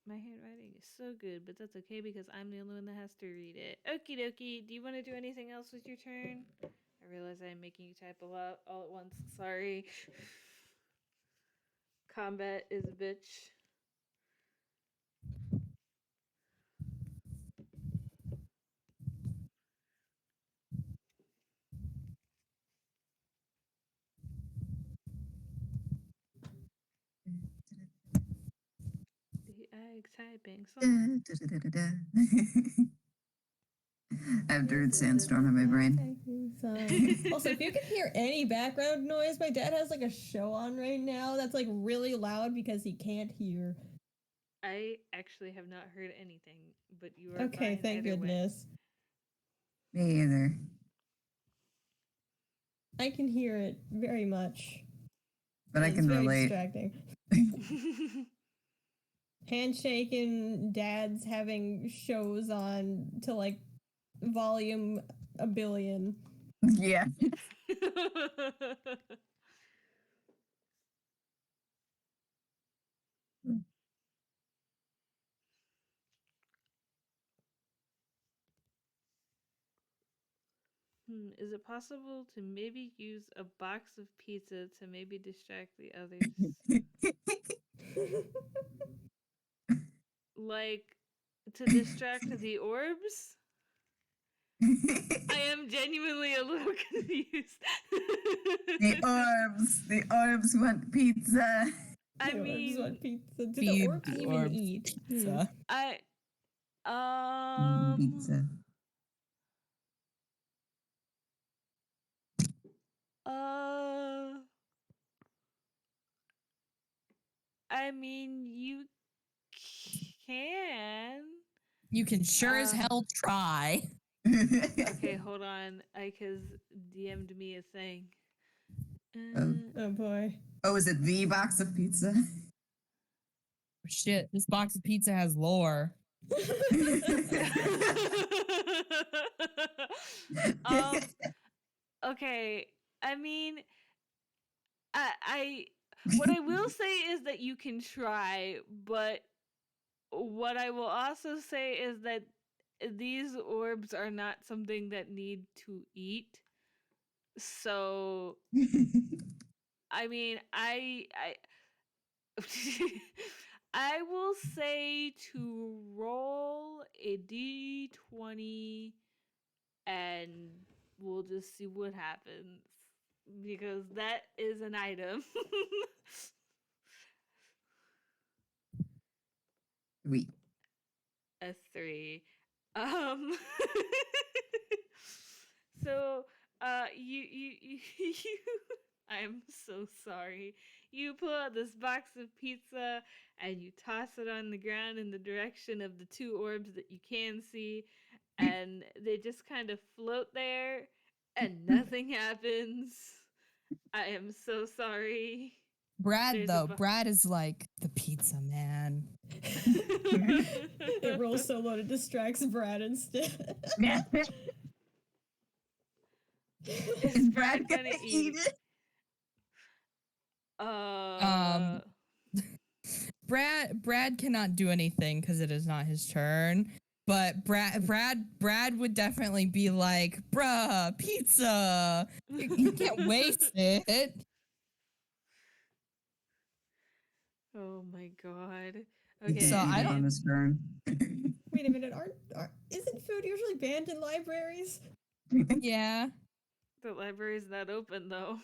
My handwriting is so so good, but that's okay because I'm the only one that has to read it. Okie dokie. Do you want to do anything else with your turn? I realize I'm making you type a lot all at once. Sorry. Combat is a bitch. The egg typing song. After Sandstorm in my brain. Also, if you can hear any background noise, my dad has like a show on right now that's like really loud because he can't hear. I actually have not heard anything, but you are Okay, fine thank either way. goodness. Me either. I can hear it very much. But I It's can very relate. distracting. Handshaking, dads having shows on to like volume a billion. Yeah. Is it possible to maybe use a box of pizza to maybe distract the others? Like, to distract the orbs? I am genuinely a little confused. The orbs want pizza. I The orbs mean, want pizza. Do the Feed orbs the even orbs eat? pizza. Pizza. uh, I mean, you can. You can sure as hell try. Okay, hold on. Ike's DM'd me a thing. Oh boy. Oh, is it the box of pizza? Shit, this box of pizza has lore. um. Okay. I mean, I. What I will say is that you can try, but what I will also say is that these orbs are not something that need to eat. So, I mean, I will say to roll a d20 and we'll just see what happens because that is an item. Wait. A 3. Um so you I'm so sorry. You pull out this box of pizza and you toss it on the ground in the direction of the two orbs that you can see, and they just kind of float there and nothing happens. I am so sorry. Brad, There's though, Brad is like the pizza man. It rolls so low it distracts Brad instead. Is Brad gonna eat it? Brad cannot do anything because it is not his turn. But Brad would definitely be like, bruh, pizza. You can't waste it. Oh my god. Okay. So I don't- on this turn. Wait a minute, isn't food usually banned in libraries? Yeah. The library's not open though.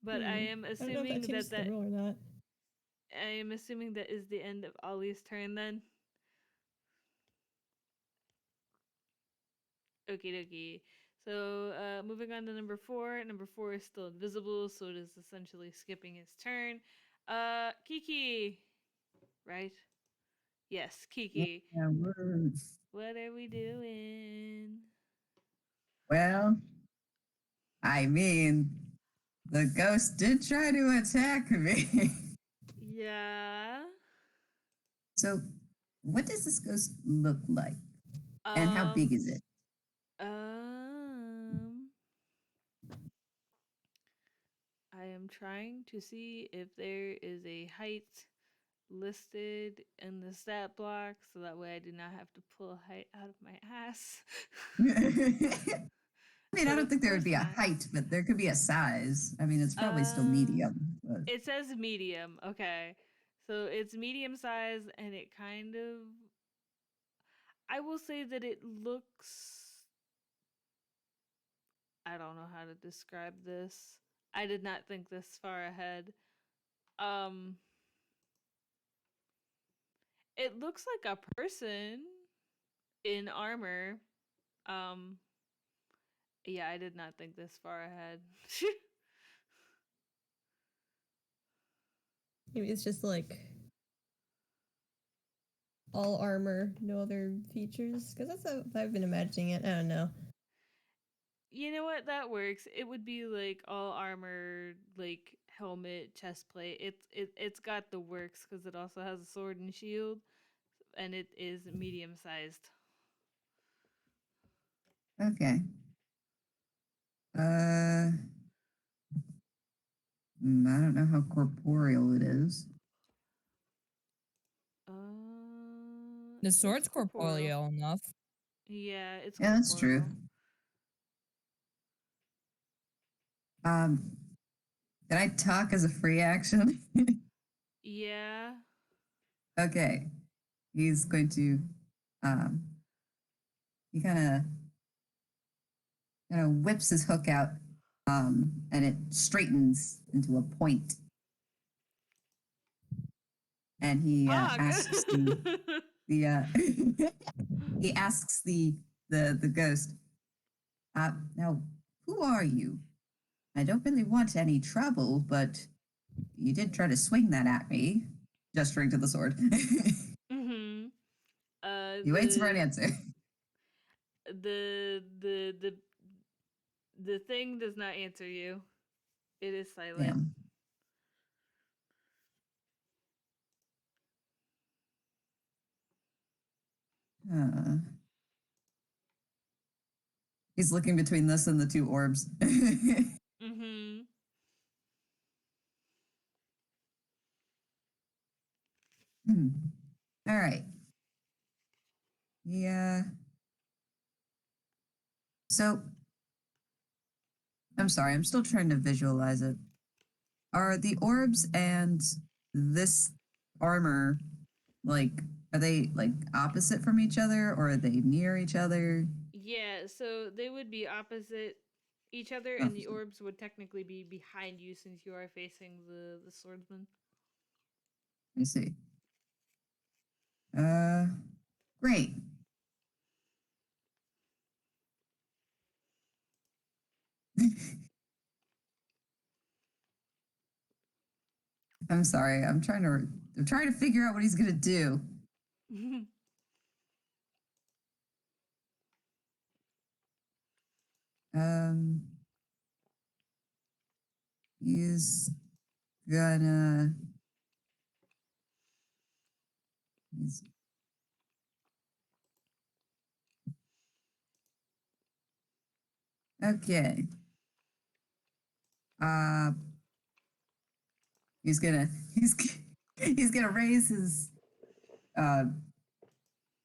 But I am I don't know if that assuming changes that the rule or not. I am assuming that is the end of Ollie's turn then. Okie dokie. So moving on to number 4. Number 4 is still invisible, so it is essentially skipping his turn. Kiki. Right? Yes, Kiki. Yeah, What are we doing? well, I mean, the ghost did try to attack me. Yeah. So, what does this ghost look like? And how big is it? I am trying to see if there is a height listed in the stat block so that way I do not have to pull height out of my ass. I mean, I But don't of think there would course be a not. height, but there could be a size. I mean, it's probably still Uh, medium. But it says medium. Okay. So it's medium size and it kind of I will say that it looks I don't know how to describe this. I did not think this far ahead. Um it looks like a person in armor. Um yeah, I did not think this far ahead. Maybe it's just like all armor, no other features. Because that's how I've been imagining it. I don't know. You know what? That works. It would be like all armor, like helmet, chest plate. It's got the works because it also has a sword and shield, and it is medium sized. okay. Uh, I don't know how corporeal it is. The sword's It's corporeal. corporeal enough. Yeah, it's Yeah, that's true. corporeal. Um, can I talk as a free action? Yeah. Okay. He's going to um he kind of whips his hook out and it straightens into a point. And he Pog. asks the he asks the ghost, now who are you? I don't really want any trouble, but you did try to swing that at me, gesturing to the sword. mm-hmm. He waits for an answer. The the the the thing does not answer you. It is silent. Damn. Uh, he's looking between this and the two orbs. Mm-hmm. All right. Yeah. So, I'm sorry, I'm still trying to visualize it. Are the orbs and this armor like are they like opposite from each other or are they near each other? Yeah, so they would be opposite each other, and the Opposite. orbs would technically be behind you since you are facing the swordsman. I see. Uh, great. I'm sorry. I'm trying to figure out what he's gonna do. Um, he's gonna. He's okay. Uh, he's gonna he's he's gonna raise his uh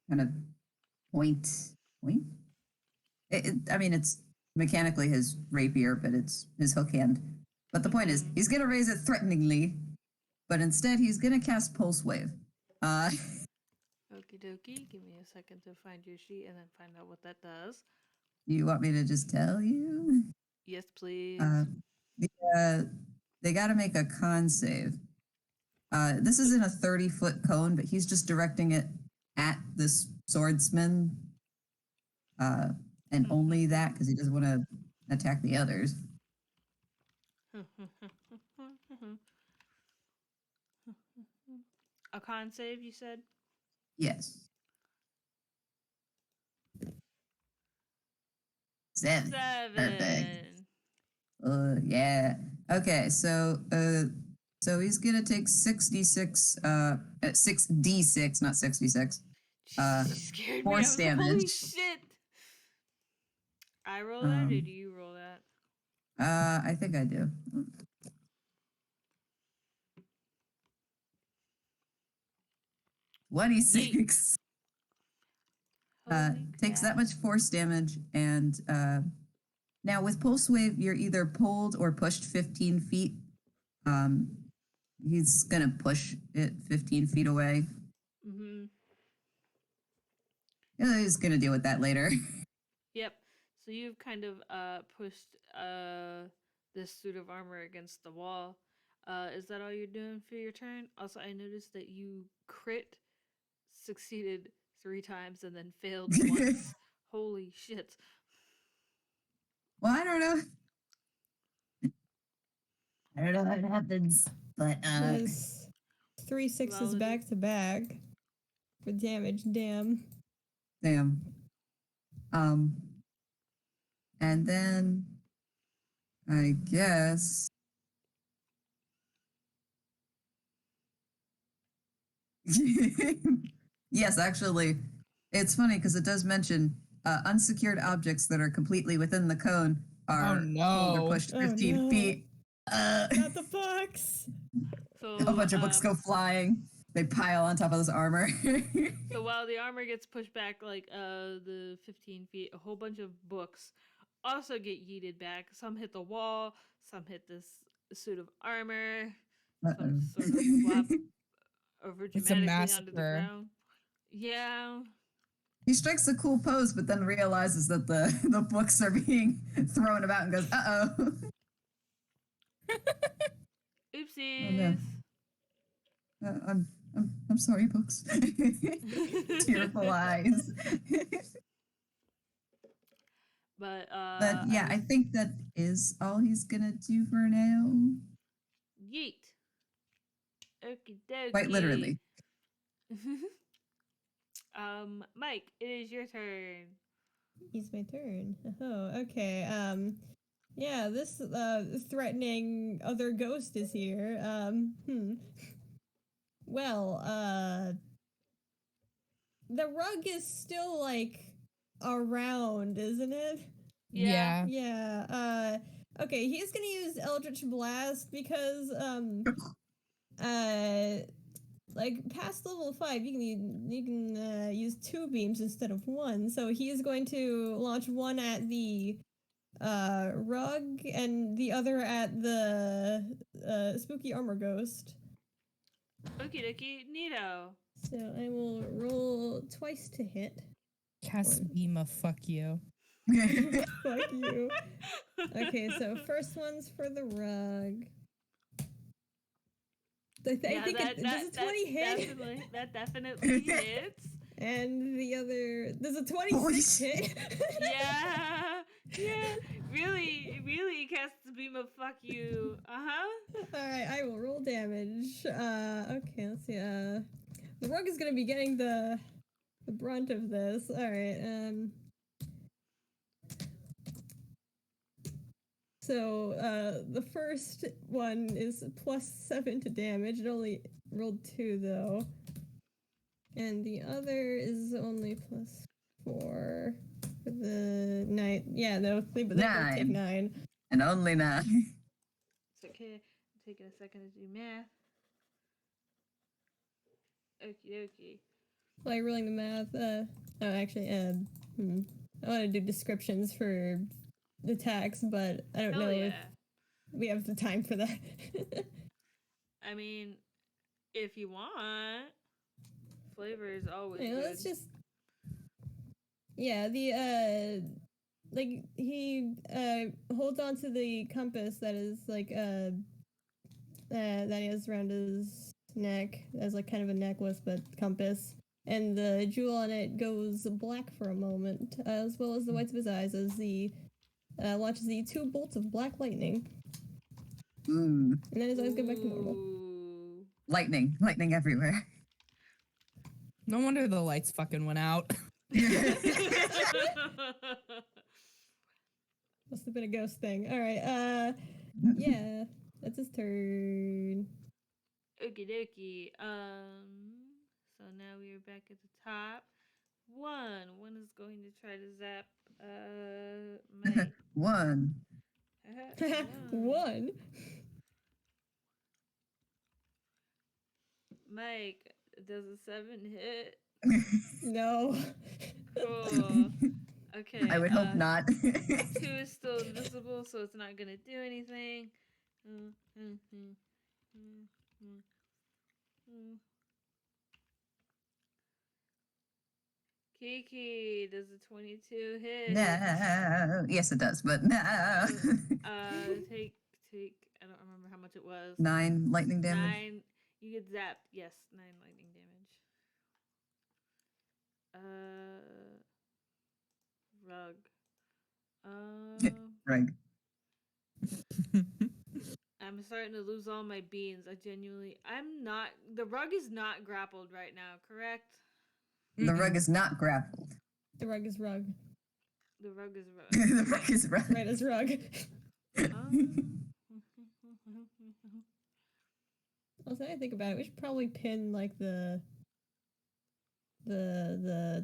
kind of point point. I mean, it's mechanically his rapier, but it's his hook hand. But the point is, Mhm. he's gonna raise it threateningly, but instead he's gonna cast Pulse Wave. Uh, Okie dokie. Give me a second to find your sheet and then find out what that does. you want me to just tell you? Yes, please. The, they got to make a con save. This is in a 30-foot cone, but he's just directing it at this swordsman, and only that because he doesn't want to attack the others. A con save, you said? Yes. 7. Perfect. 7. Yeah. Okay, so he's gonna take 66 6d6, not 66. She scared me. Force I was like, holy damage. shit. I roll that or do you roll that? I think I do. 26. Holy Takes that crap. much force damage, and now with Pulse Wave, you're either pulled or pushed 15 feet. He's gonna push it 15 feet away. Mm-hmm. He's gonna deal with that later. Yep. So you've kind of pushed this suit of armor against the wall. Is that all you're doing for your turn? Also, I noticed that you crit succeeded 3 times and then failed once. Holy shit. Well, I don't know. I don't know how it happens, but There's 3 sixes Well, back to back for damage. Damn. damn. And then I guess yes, actually, it's funny because it does mention unsecured objects that are completely within the cone are pulled or no. pushed Oh, 15 no. feet. Not the books. So A bunch of books go flying. They pile on top of this armor. So while the armor gets pushed back like the 15 feet, a whole bunch of books also get yeeted back. Some hit the wall, some hit this suit of armor, some sort of flop over It's a dramatically onto the massacre. ground. Yeah. He strikes a cool pose, but then realizes that the books are being thrown about and goes, "Uh-oh." Oopsies. Oh, no. I'm sorry, books. Tearful eyes. But But yeah, I think that is all he's gonna do for now. yeet. Okie dokie. Quite literally. Mike, it is your turn. It's my turn. Oh, okay. Yeah, this threatening other ghost is here. Well, the rug is still like around, isn't it? Yeah. Yeah. Okay, he's gonna use Eldritch Blast because like past level 5 you can use 2 beams instead of 1, so he is going to launch one at the rug and the other at the spooky armor ghost. Okie dokie, neato. So I will roll twice to hit. Casbima, fuck you. Fuck you. Okay, so first one's for the rug. I think does a 20 hit? That definitely hits. And the other, does a 26 hit? Yeah. Really casts a beam of fuck you. Alright, I will roll damage. Okay, let's see. The rug is gonna be getting the brunt of this. Alright, so, the first one is +7 to damage. It only rolled 2, though. And the other is only +4 for the night. Yeah, no, but they both take 9. And only 9. It's okay. I'm taking a second to do math. Okie dokie. Like rolling the math. Actually, I want to do descriptions for the attacks, but I don't know if we have the time for that. I mean, if you want, flavor is always Yeah, good. let's just. Yeah, the like he holds on to the compass that is like that he has around his neck as like kind of a necklace, but compass. And the jewel on it goes black for a moment, as well as the whites of his eyes, as he launches the 2 bolts of black lightning. And then his eyes go back to normal. Lightning everywhere. No wonder the lights fucking went out. Must have been a ghost thing. Alright, yeah, that's his turn. Okie dokie. So now we are back at the top. One is going to try to zap Mike. One. One. Mike, Does a 7 hit? No. Cool. Okay. I would hope not. 2 is still invisible, so it's not gonna do anything. Kiki, does a 22 hit? No. Yes, it does, but no. Take. I don't remember how much it was. 9 lightning damage. 9. You get zapped. Yes, 9 lightning damage. Rug. Right. I'm starting to lose all my beans. I'm not. The rug is not grappled right now, correct? The rug is not grappled. The rug is rug. The rug is rug. The rug is rug. Right as rug. Also, I think about it, we should probably pin like the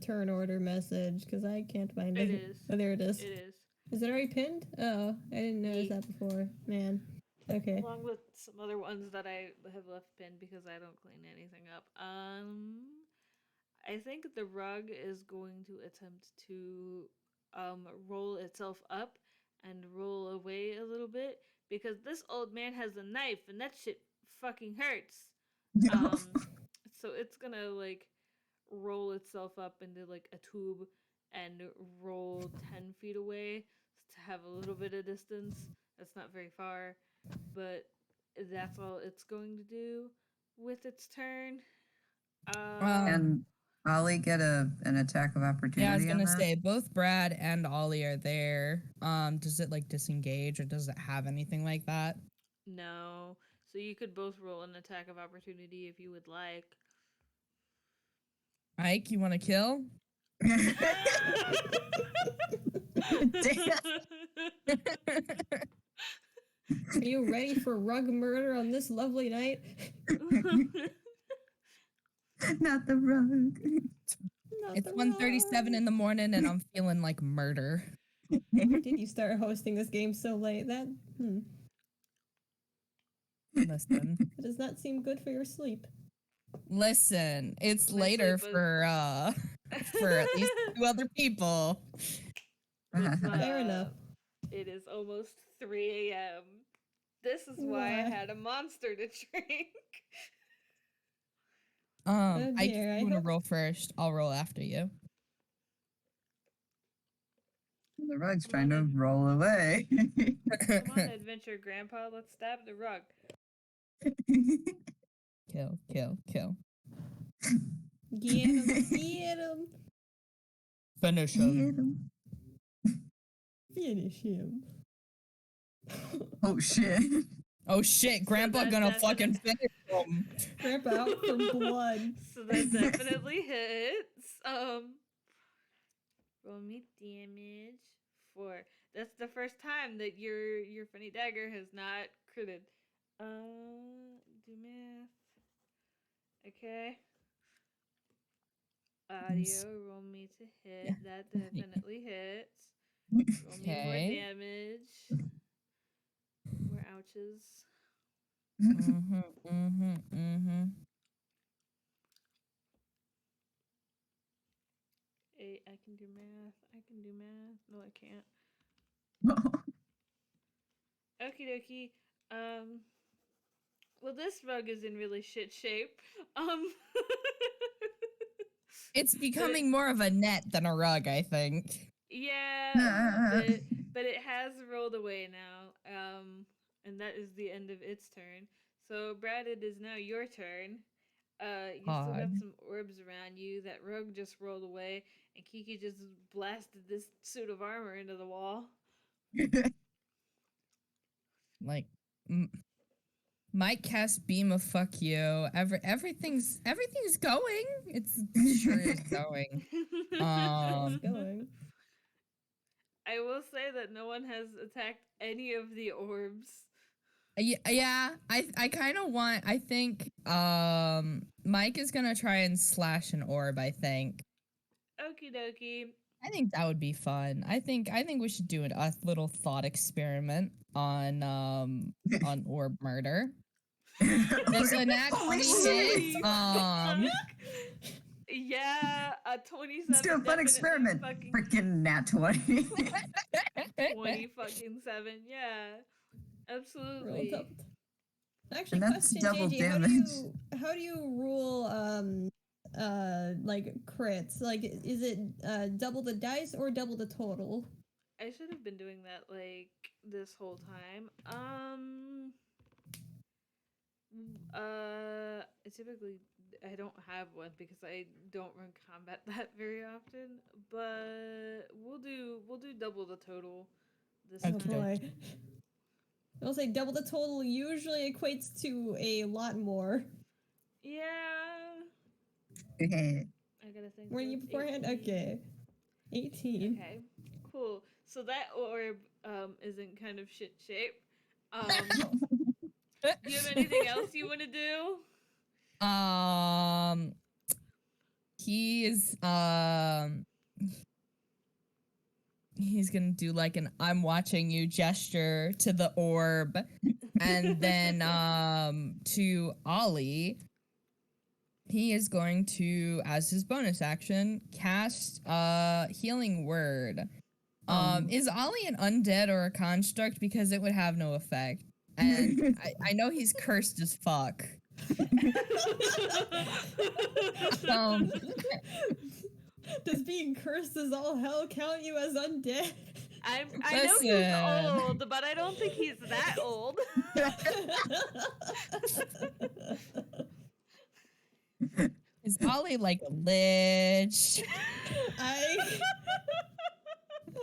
turn order message because I can't find it. It is. Oh, there it is. It is. Is it already pinned? Oh, I didn't notice that before. Man. Okay. Along with some other ones that I have left pinned because I don't clean anything up. I think the rug is going to attempt to roll itself up and roll away a little bit because this old man has a knife and that shit fucking hurts. So it's gonna like roll itself up into like a tube and roll 10 feet away to have a little bit of distance. That's not very far, but that's all it's going to do with its turn. And Ollie get an attack of opportunity. Yeah, I was on gonna that? say both Brad and Ollie are there. Does it like disengage or does it have anything like that? No. So you could both roll an attack of opportunity if you would like. Ike, you want to kill? Are you ready for rug murder on this lovely night? Not the rug. Not It's the 1:37 in the morning and I'm feeling like murder. Why did you start hosting this game so late? That Listen. that does not seem good for your sleep. Listen, it's My later sleep for at least 2 other people. It's, Fair enough. It is almost 3 a.m. This is why I had a monster to drink. Oh Ike, dear, if I you want to hope- roll first, I'll roll after you. The rug's trying to roll away. Come on, adventure grandpa, let's stab the rug. Kill, kill, kill. Get him, get him, Finish Get him. him. finish him. Oh shit. Oh shit, Grandpa that gonna definitely- fucking finish him. Grandpa out for blood. So that definitely hits. Roll me damage. 4. That's the first time that your funny dagger has not critted. Do math. Okay. Audio, roll me to hit. Yeah. That definitely hits. Roll me more Okay. damage. More ouches. Mm-hmm. 8. I can do math. No, I can't. Okie dokie. Well, this rug is in really shit shape. It's becoming more of a net than a rug, I think. Yeah, but it has rolled away now. And that is the end of its turn. So, Brad, it is now your turn. You still got Odd. some orbs around you. That rug just rolled away, and Kiki just blasted this suit of armor into the wall. Like, Mike cast beam of fuck you. Everything's going. It sure is going. It's going. I will say that no one has attacked any of the orbs. Yeah, I kind of want. I think Mike is gonna try and slash an orb. I think. Okie dokie. I think that would be fun. I think we should do a little thought experiment on orb murder. Does a nat 20 hit? Yeah, a 27. Let's do a fun definitely experiment. Fucking Freaking nat 20. 20 fucking 7. Yeah, Roll absolutely. double. Actually, And that's question, double JayJay, damage. how do you rule like crits? Like, is it double the dice or double the total? I should have been doing that like this whole time. Typically I don't have one because I don't run combat that very often, but we'll do double the total this Oh Okay. time. boy. I'll say double the total usually equates to a lot more. Yeah. Okay. I gotta think. Were so you it's beforehand? 18. Okay. 18. Okay. Cool. So that orb is in kind of shit shape. Do you have anything else you want to do? He's he's gonna do like an "I'm watching you" gesture to the orb, and then to Ollie, he is going to, as his bonus action, cast healing word. Is Ollie an undead or a construct? Because it would have no effect. And I know he's cursed as fuck. Does being cursed as all hell count you as undead? I know he's Listen. old, but I don't think he's that old. Is Ollie like a lich?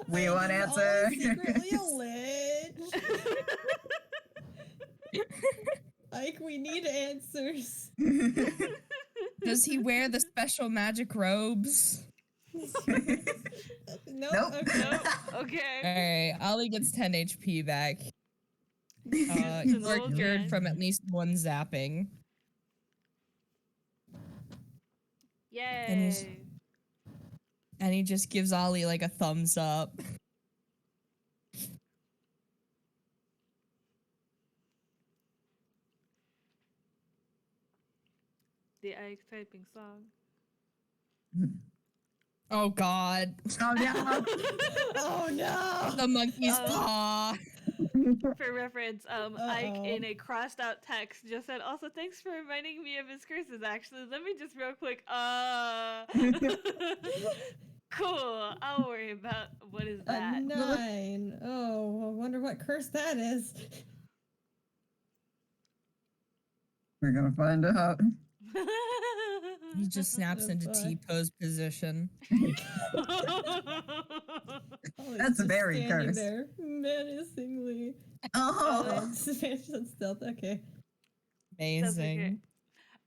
We want Is answer. Ollie secretly a lich? Ike, we need answers. Does he wear the special magic robes? Nope. Nope. Nope. Okay. Alright, Ollie gets 10 HP back. It's an You are old cured man. from at least one zapping. Yay. And he just gives Ollie like a thumbs up. The Ike typing song. Oh god. Oh no. Oh no! The monkey's paw. For reference, Ike in a crossed out text just said, also thanks for reminding me of his curses, actually. Let me just real quick, cool. I'll worry about what is that. A 9. Oh, I wonder what curse that is. We're gonna find out. He just snaps Oh, into boy. T-pose position. Ollie's That's just very standing cursed. there menacingly. Oh. Disadvantage on stealth. Okay. That's okay. Amazing.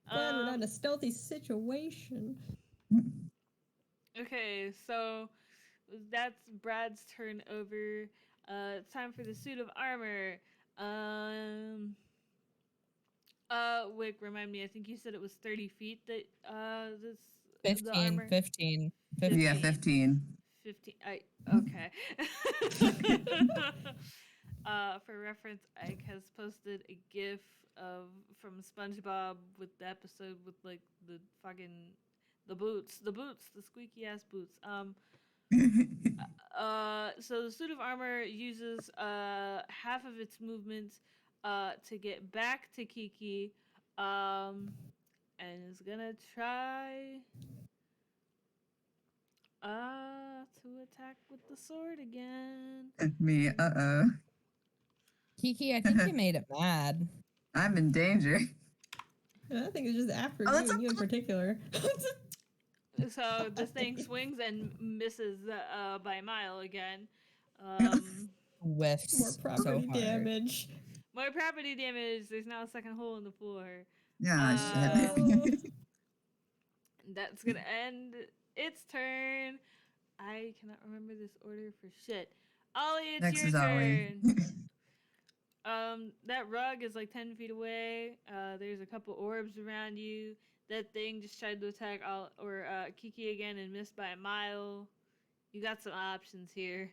Glad we're not in a stealthy situation. Okay, so that's Brad's turn over. It's time for the suit of armor. Wick, remind me, I think you said it was 30 feet that, the 15. armor? 15. Yeah, 15. 15. Okay. For reference, Ike has posted a GIF from SpongeBob with the episode with like the fucking the squeaky ass boots. So the suit of armor uses half of its movement to get back to Kiki, and is gonna try to attack with the sword again. Me, uh-oh. Kiki, I think you made it mad. I'm in danger. I think it's just after Oh, you that's and you in particular. So this thing swings and misses by a mile again. Whiffs. More property so hard. damage. More property damage. There's now a second hole in the floor. Yeah, shit. That's gonna end its turn. I cannot remember this order for shit. Ollie, it's Next your is Ollie. turn. That rug is like 10 feet away. There's a couple orbs around you. That thing just tried to attack Kiki again and missed by a mile. You got some options here.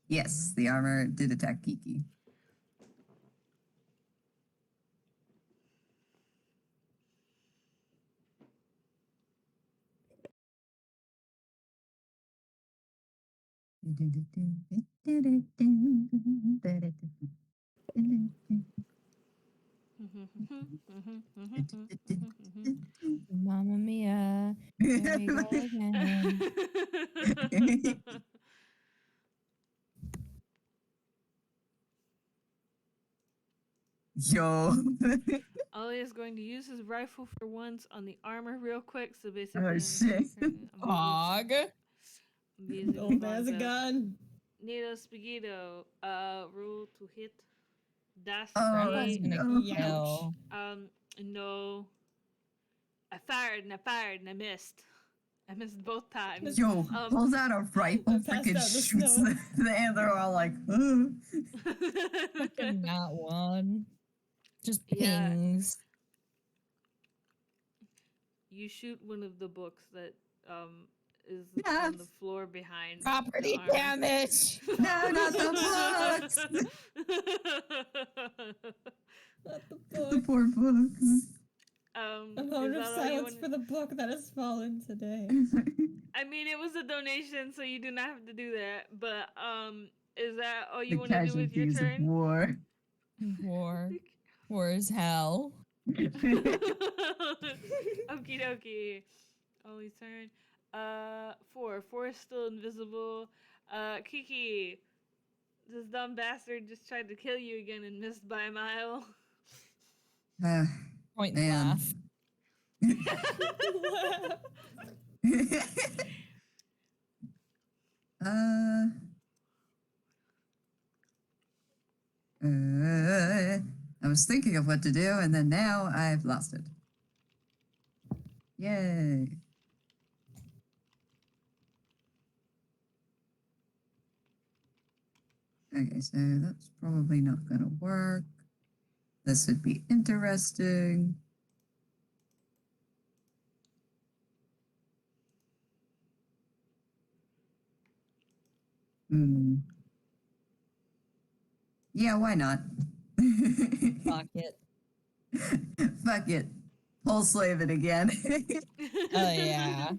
Yes, the armor did attack Kiki. Mamma mia. Here we go again. Yo. Ollie is going to use his rifle for once on the armor real quick. So basically, Oh, I'm shit. Hog. The old man has a gun. Nito Spaghetto, roll to hit. That's Grandpa's a, gonna no. kill. no. I fired and I missed. I missed both times. Yo, pulls out a rifle, I passed freaking out in the shoots snow. the and they're all like, "Ugh." Fucking not one. Just Yeah. pings. You shoot one of the books that is Yeah. on the floor behind Property the armor. damage. No, not the books. Not the The book. poor books. A is moment of that all you silence wanna- for the book that has fallen today. I mean, it was a donation, so you do not have to do that. But is that all The you want to do with your casualties of turn? war. War as hell. Okie dokie. Ollie's turn. 4. 4 is still invisible. Kiki. This dumb bastard just tried to kill you again and missed by a mile. Point and Man. laugh. I was thinking of what to do, and then now I've lost it. Yay. Okay, so that's probably not going to work. This would be interesting. Yeah, why not? Fuck it. Fuck it. Pull slave it again. Oh yeah.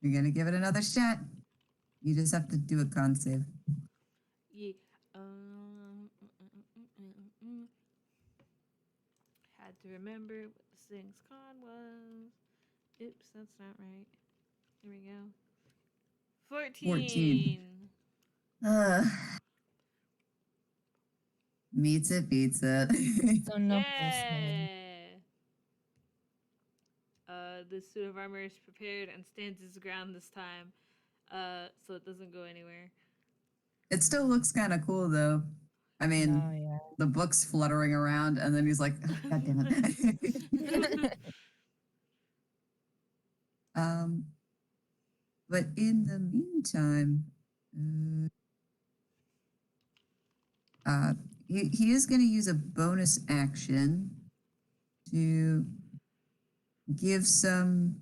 You're gonna give it another shot. You just have to do a con save. Yeah. Had to remember what this thing's con was. Oops, that's not right. Here we go. 14. Meets it, beats it. So no pulsing. Yeah. The suit of armor is prepared and stands its ground this time. So it doesn't go anywhere. It still looks kind of cool, though. I mean, Oh yeah. the book's fluttering around, and then he's like, oh, God damn it. But in the meantime, he is going to use a bonus action to give some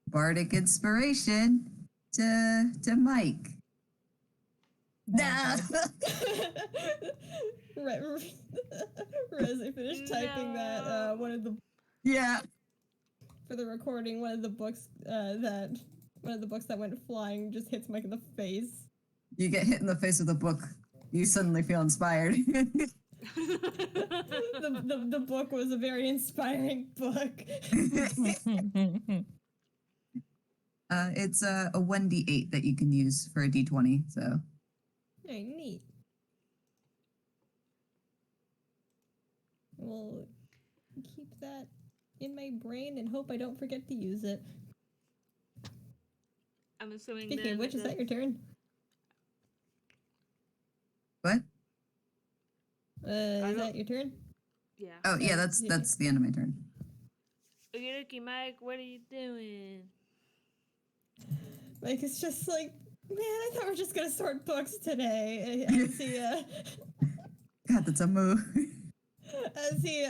bardic inspiration to Mike. Nah. Right, as I finished typing that, one of the Yeah. for the recording, one of the books that went flying just hits Mike in the face. You get hit in the face with a book. You suddenly feel inspired. The book was a very inspiring book. It's a 1d8 that you can use for a d20, so. Very neat. We'll keep that in my brain and hope I don't forget to use it. I'm assuming Kiki, then which is that your turn? What? Is that your turn? Yeah. Oh, yeah, that's the end of my turn. Okie Mike, what are you doing? Like, it's just like, man, I thought we were just gonna sort books today. As he, God, that's a move. as he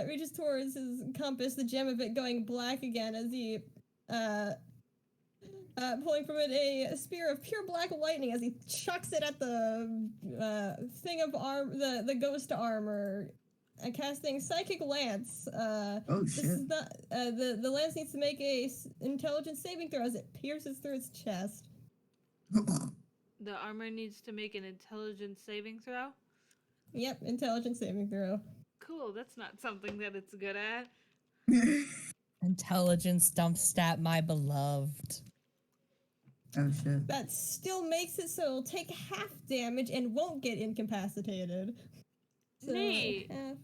reaches towards his compass, the gem of it going black again, as he pulling from it a spear of pure black lightning as he chucks it at the thing of the ghost armor. Casting Psychic Lance. Oh This shit. is not, the lance needs to make a intelligence saving throw as it pierces through its chest. The armor needs to make an intelligence saving throw. Yep, intelligence saving throw. Cool, that's not something that it's good at. Intelligence dump stat, my beloved. Oh shit. That still makes it so it'll take half damage and won't get incapacitated. So, Neat. half,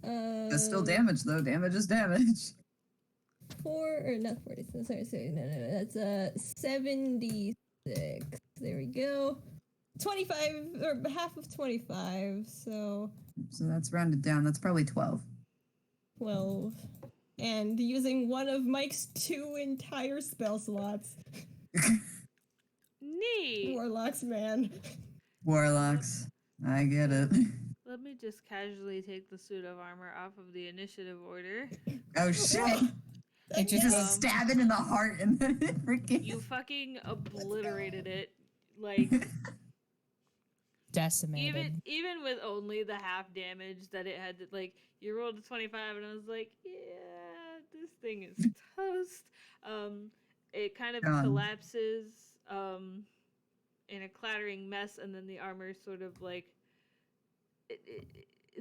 That's still damage though. Damage is damage. 40. No. That's 76. There we go. 25 or half of 25. So So that's rounded down. That's probably 12. 12. And using one of Mike's 2 entire spell slots. Neat. Warlocks, man. Warlocks. I get it. Let me just casually take the suit of armor off of the initiative order. Oh shit. It You just just stab it in the heart and then it freaking. You fucking obliterated it. Like, decimated. even with only the half damage that it had, like, you rolled a 25 and I was like, yeah, this thing is toast. It kind of Gone. collapses in a clattering mess, and then the armor sort of like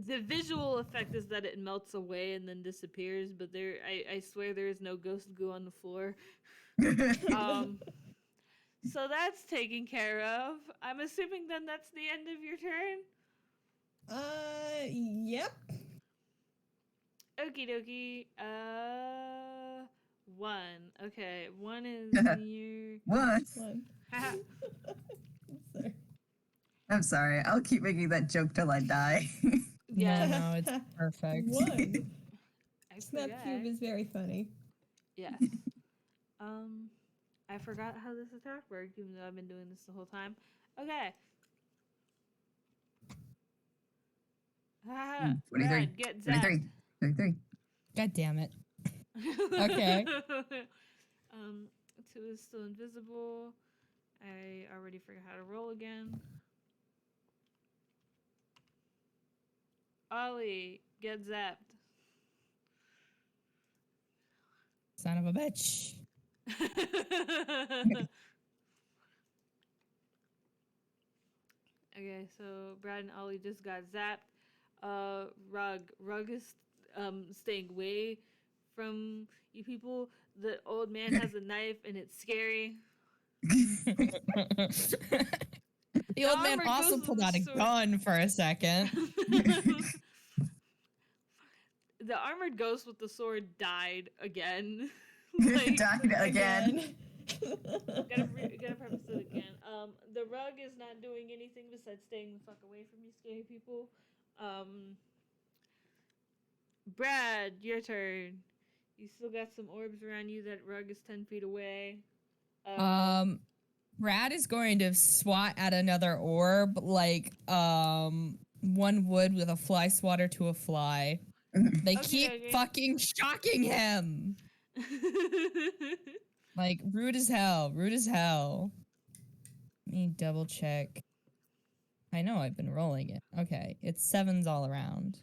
the visual effect is that it melts away and then disappears, but I swear there is no ghost goo on the floor. So that's taken care of. I'm assuming then that's the end of your turn? Yep. Okie dokie. 1. Okay, 1 is your... What? One. Sorry. I'm sorry. I'll keep making that joke till I die. Yeah. No, it's perfect. One. I Snap forgot. cube is very funny. Yes. I forgot how this attack worked, even though I've been doing this the whole time. Okay. 23. Brad, get 23. zapped. 23. God damn it. Okay. 2 is still invisible. I already forgot how to roll again. Ollie, get zapped. Son of a bitch. Okay, so Brad and Ollie just got zapped. Rug is staying away from you people. The old man has a knife and it's scary. The old man armor also goes pulled with out the a sword. gun for a second. The armored ghost with the sword died again. Died again. Gotta preface it again. The rug is not doing anything besides staying the fuck away from you scary people. Brad, your turn. You still got some orbs around you. That rug is 10 feet away. Brad is going to swat at another orb like one would with a fly swatter to a fly. They keep okay. fucking shocking him. Like, rude as hell. Rude as hell. Let me double check. I know I've been rolling it. Okay, it's 7s all around.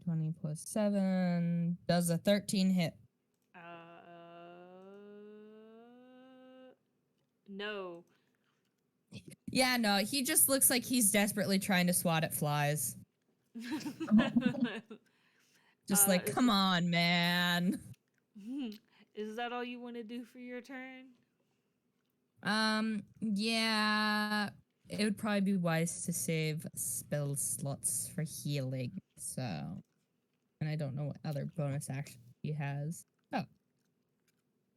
20 plus 7 does a 13 hit. No. Yeah, no, he just looks like he's desperately trying to swat at flies. Just like, is come on, man. Is that all you want to do for your turn? Yeah, it would probably be wise to save spell slots for healing, so. And I don't know what other bonus action he has. Oh.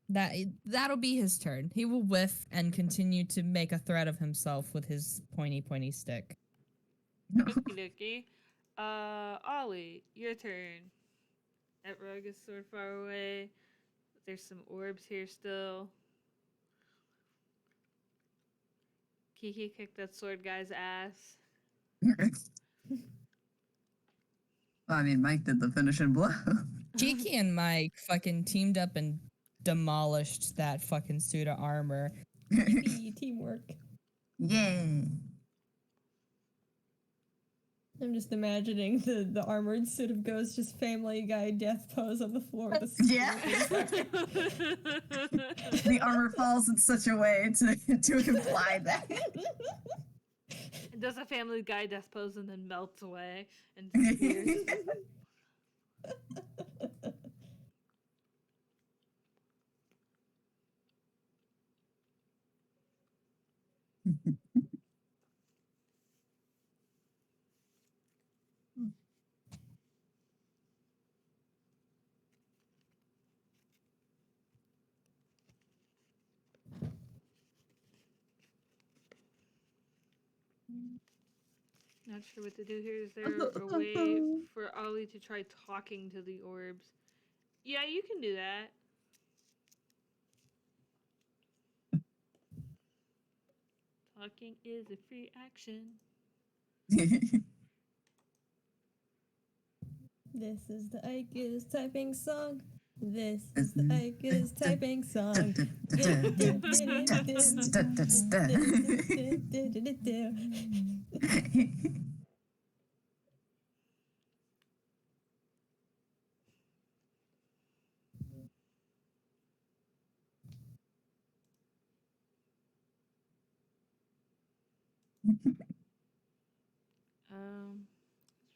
That'll be his turn. He will whiff and continue to make a threat of himself with his pointy stick. Okie dokie. Ollie, your turn. That rug is sort of far away. There's some orbs here still. Kiki kicked that sword guy's ass. Well, I mean, Mike did the finishing blow. Kiki and Mike fucking teamed up and demolished that fucking suit of armor. Yippee, teamwork. Yeah. I'm just imagining the armored suit of Ghost just Family Guy death pose on the floor. With the Yeah. The armor falls in such a way to imply that. It does a Family Guy death pose and then melts away and disappears. Not sure what to do here. Is there a way for Ollie to try talking to the orbs? Yeah, you can do that. Talking is a free action. This is the Ike is typing song. This is the Ike is typing song.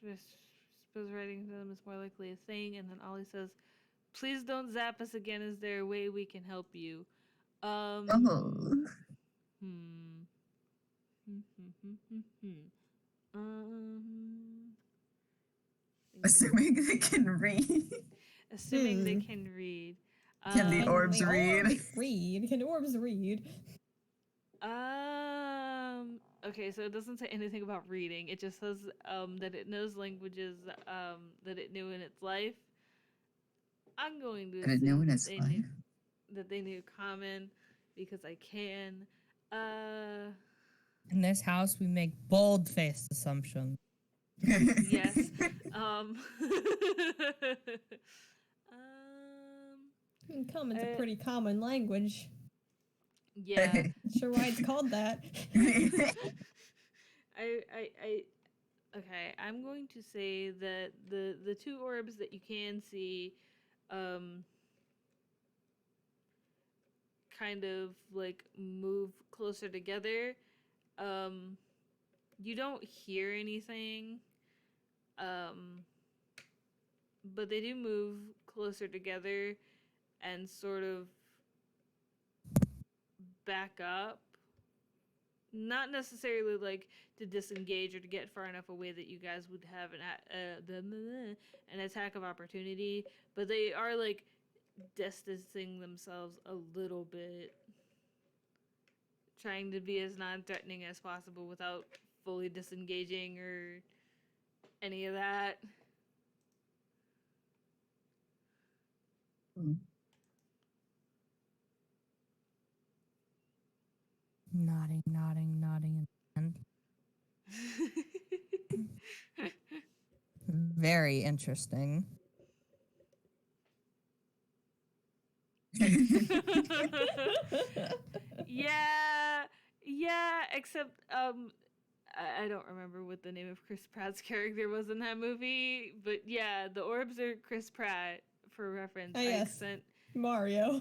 I suppose writing to them is more likely a thing. And then Ollie says, "Please don't zap us again. Is there a way we can help you?" Oh. Assuming they can read. Assuming they can read. Can the orbs read? Can orbs read? Okay, so it doesn't say anything about reading. It just says that it knows languages that it knew in its life. I'm going to assume that they knew Common because I can. In this house, we make bold-faced assumptions. Yes. Common's a pretty common language. Yeah. Not sure why it's called that. Okay, I'm going to say that the two orbs that you can see kind of like move closer together. You don't hear anything. But they do move closer together and sort of back up. Not necessarily like to disengage or to get far enough away that you guys would have an attack of opportunity, but they are like distancing themselves a little bit, trying to be as non-threatening as possible without fully disengaging or any of that. Nodding. And very interesting. Yeah, except I don't remember what the name of Chris Pratt's character was in that movie, but yeah, the orbs are Chris Pratt for reference. Oh, yes. Mario.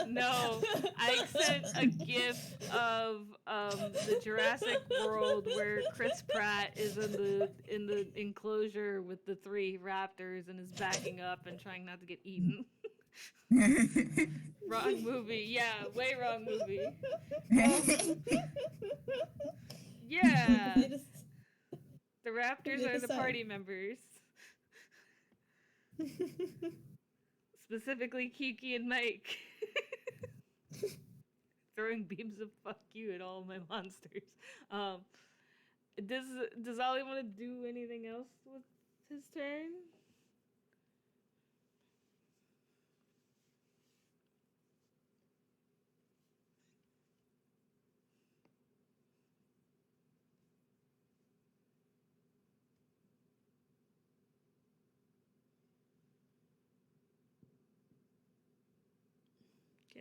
No. I sent a gif of the Jurassic World where Chris Pratt is in the enclosure with the three raptors and is backing up and trying not to get eaten. Wrong movie. Yeah, way wrong movie. Yeah. The raptors are the party members. Specifically Kiki and Mike. Throwing beams of fuck you at all my monsters. Does Ollie want to do anything else with his turn?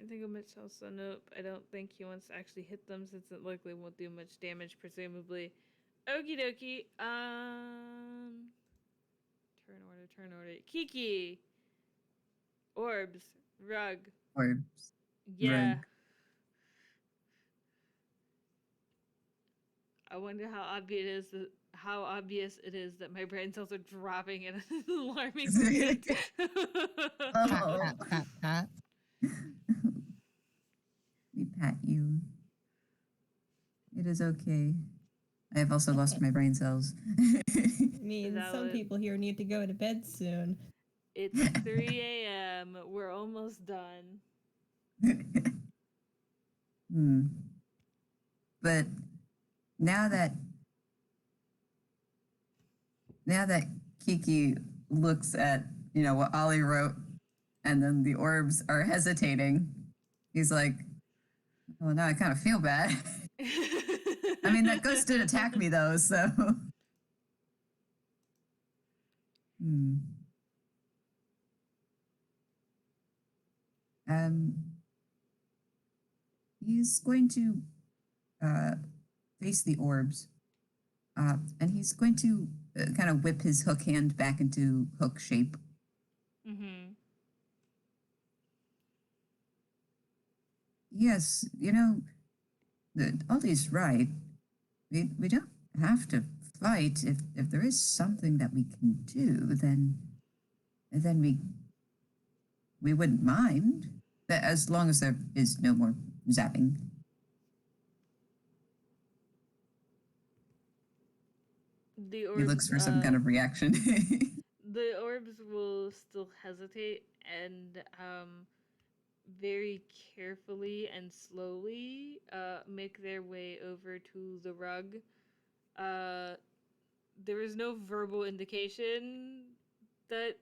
Can't think of much else. So nope, I don't think he wants to actually hit them since it likely won't do much damage, presumably. Okie dokie. Turn order. Kiki. Orbs. Rug. Orbs. Yeah. Rug. I wonder how obvious it is that my brain cells are dropping at an alarming rate. Oh. Pat, pat, pat. We pat you. It is okay. I have also lost my brain cells. Means That some would- people here need to go to bed soon. It's 3 a.m. We're almost done. But now that Kiki looks at, what Ollie wrote, and then the orbs are hesitating, he's like, oh, now I kind of feel bad. I mean, that ghost did attack me, though, so. He's going to face the orbs, and he's going to kind of whip his hook hand back into hook shape. Mm-hmm. Yes, Ollie's right. We don't have to fight. If there is something that we can do, then we wouldn't mind. But as long as there is no more zapping. The orbs, He looks for some kind of reaction. The orbs will still hesitate and very carefully and slowly make their way over to the rug. There is no verbal indication that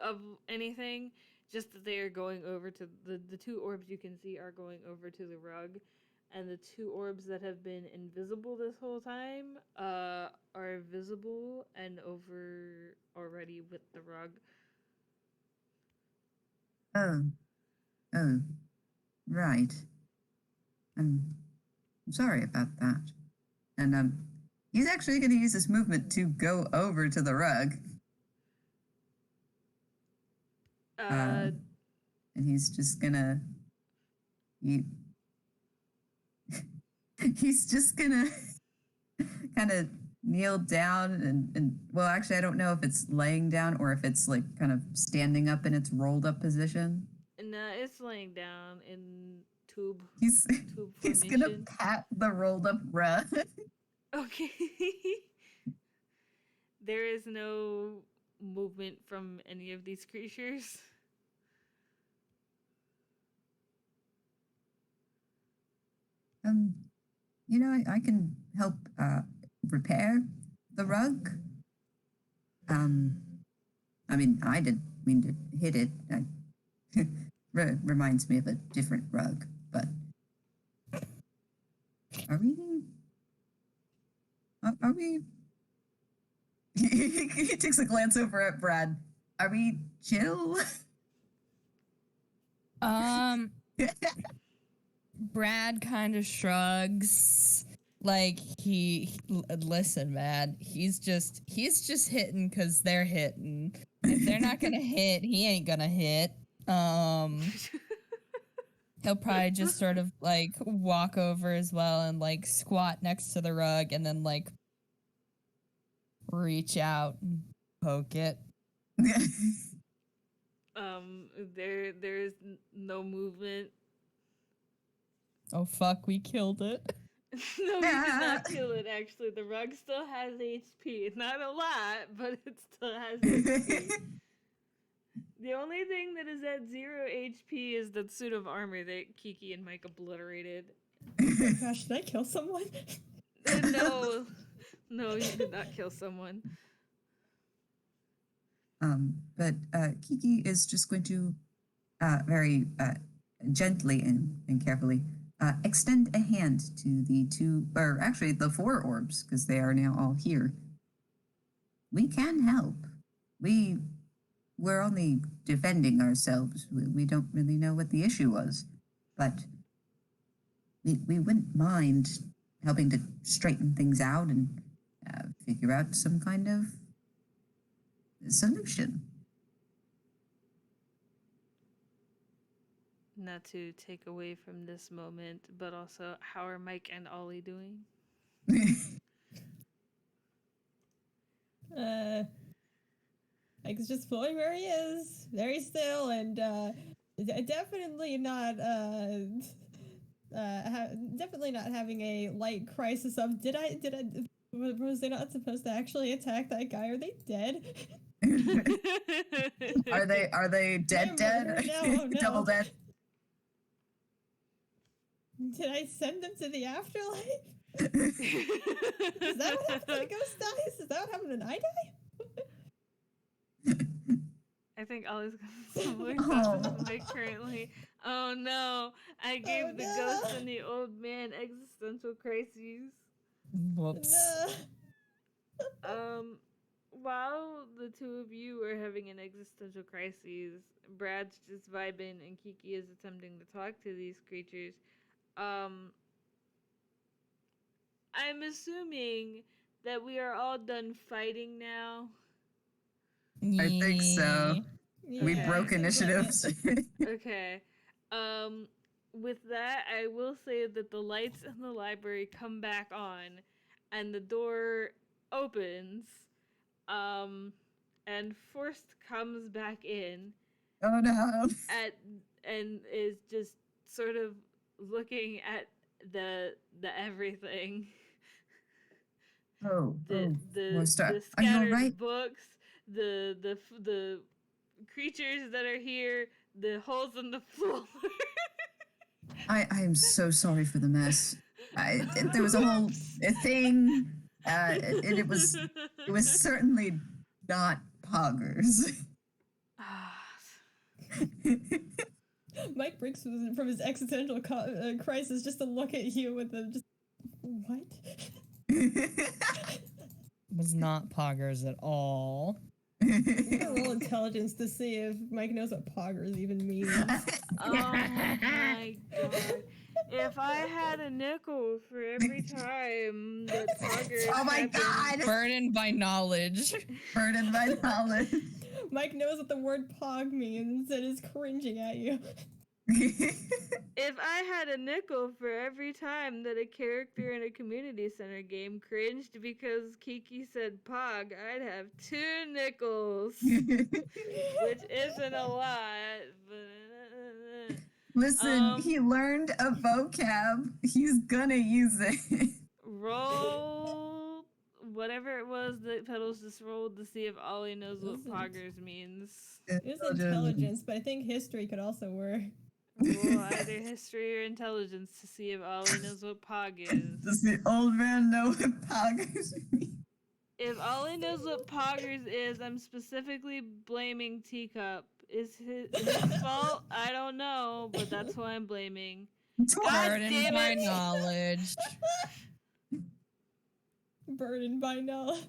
of anything, just that they are going over to the two orbs you can see are going over to the rug, and the two orbs that have been invisible this whole time are visible and over already with the rug. Oh, right. I'm sorry about that. And he's actually going to use his movement to go over to the rug. And he's just gonna he's just gonna kind of kneel down and well, actually, I don't know if it's laying down or if it's like kind of standing up in its rolled up position. No, it's laying down in tube. He's Tube he's gonna formation. pat the rolled up rug. Okay. There is no movement from any of these creatures. I can help repair the rug. I mean, I didn't mean to hit it. Reminds me of a different rug, but are we? He takes a glance over at Brad. Are we chill? Brad kind of shrugs. Like listen, man. He's just hitting because they're hitting. If they're not gonna hit, he ain't gonna hit. He'll probably just sort of like walk over as well and like squat next to the rug and then like reach out and poke it. There's no movement. Oh fuck, we killed it. No, we did not kill it, actually. The rug still has HP. Not a lot, but it still has HP. The only thing that is at 0 HP is that suit of armor that Kiki and Mike obliterated. Oh my gosh, did I kill someone? No, you did not kill someone. But Kiki is just going to very gently and carefully extend a hand to the two, or actually the 4 orbs, because they are now all here. We can help. We we're only defending ourselves. We don't really know what the issue was, but we wouldn't mind helping to straighten things out and figure out some kind of solution. Not to take away from this moment, but also, how are Mike and Ollie doing? Mike's just floating where he is, very still, and definitely not definitely not having a light crisis of was they not supposed to actually attack that guy? Are they dead? Are they dead? No, no. Double dead? Did I send them to the afterlife? Is that what happens when a ghost dies? Is that what happened when I die? I think Ollie's got similar thoughts as Mike currently. Oh no, I gave the ghost and the old man existential crises. Whoops. No. While the two of you are having an existential crisis, Brad's just vibing and Kiki is attempting to talk to these creatures. I'm assuming that we are all done fighting now. I think so. Yeah, We Okay. broke initiatives. Okay. With that, I will say that the lights in the library come back on and the door opens. And Forrest comes back in Oh no. and is just sort of looking at the everything. Oh, The Forrester, are you scattered alright? books, the creatures that are here, the holes in the floor. I am so sorry for the mess. There was a whole thing. It was certainly not poggers. Mike breaks from his existential crisis just to look at you with a just what? Was not poggers at all. I'm gonna roll intelligence to see if Mike knows what poggers even means. Oh my god. If I had a nickel for every time that poggers Oh my happened- god! Burdened by knowledge. Burdened by knowledge. Mike knows what the word pog means and is cringing at you. If I had a nickel for every time that a character in a community center game cringed because Kiki said pog, I'd have 2 nickels. Which isn't a lot, but... Listen, he learned a vocab. He's gonna use it. Roll whatever it was that Petals just rolled to see if Ollie knows what Isn't- poggers means. It was intelligence, but I think history could also work. Roll either history or intelligence to see if Ollie knows what pog is. Does the old man know what poggers mean? If Ollie knows what poggers is, I'm specifically blaming Teacup. Is his fault? I don't know, but that's who I'm blaming. God Burdened damn by it. knowledge. Burdened by knowledge.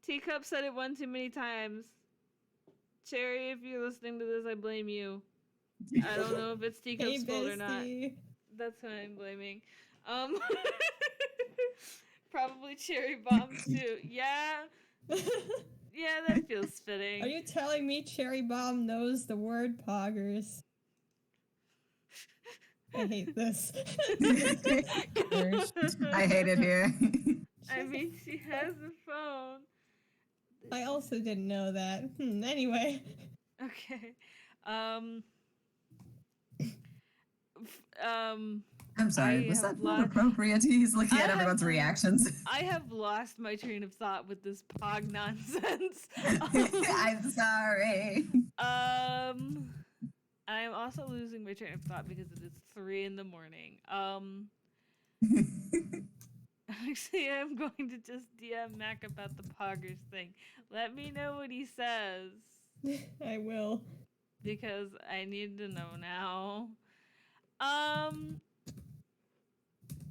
Teacup said it one too many times. Cherry, if you're listening to this, I blame you. I don't know if it's Teacup's Hey, fault or not. bestie. That's who I'm blaming. Probably Cherry Bomb too. Yeah, yeah, that feels fitting. Are you telling me Cherry Bomb knows the word poggers? I hate this. I hate it here. I mean, she has a phone. I also didn't know that. Anyway. Okay. I'm sorry, I was have that not lost- appropriate? He's looking I at have everyone's lo- reactions. I have lost my train of thought with this pog nonsense. I'm sorry. I'm also losing my train of thought because it is 3 a.m. Actually, I'm going to just DM Mac about the poggers thing. Let me know what he says I will. because I need to know now.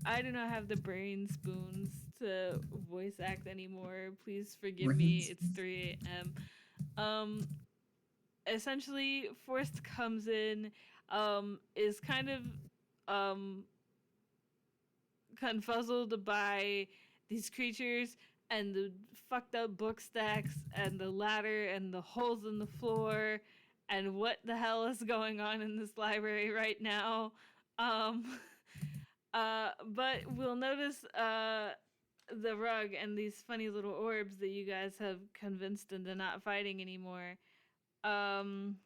I do not have the brain spoons to voice act anymore. Please forgive me. It's 3 a.m. essentially Forrest comes in, is kind of um confuzzled by these creatures and the fucked up book stacks and the ladder and the holes in the floor and what the hell is going on in this library right now. Um, but we'll notice the rug and these funny little orbs that you guys have convinced into not fighting anymore. Um,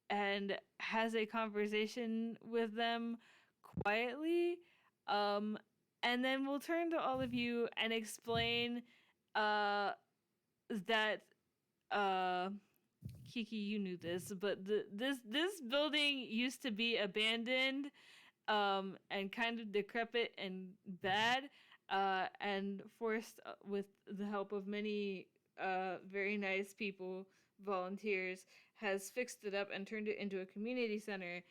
and has a conversation with them quietly. Um, and then we'll turn to all of you and explain uh, that Kiki, you knew this, but this building used to be abandoned and kind of decrepit and bad, and Forced, with the help of many very nice people, volunteers, has fixed it up and turned it into a community center.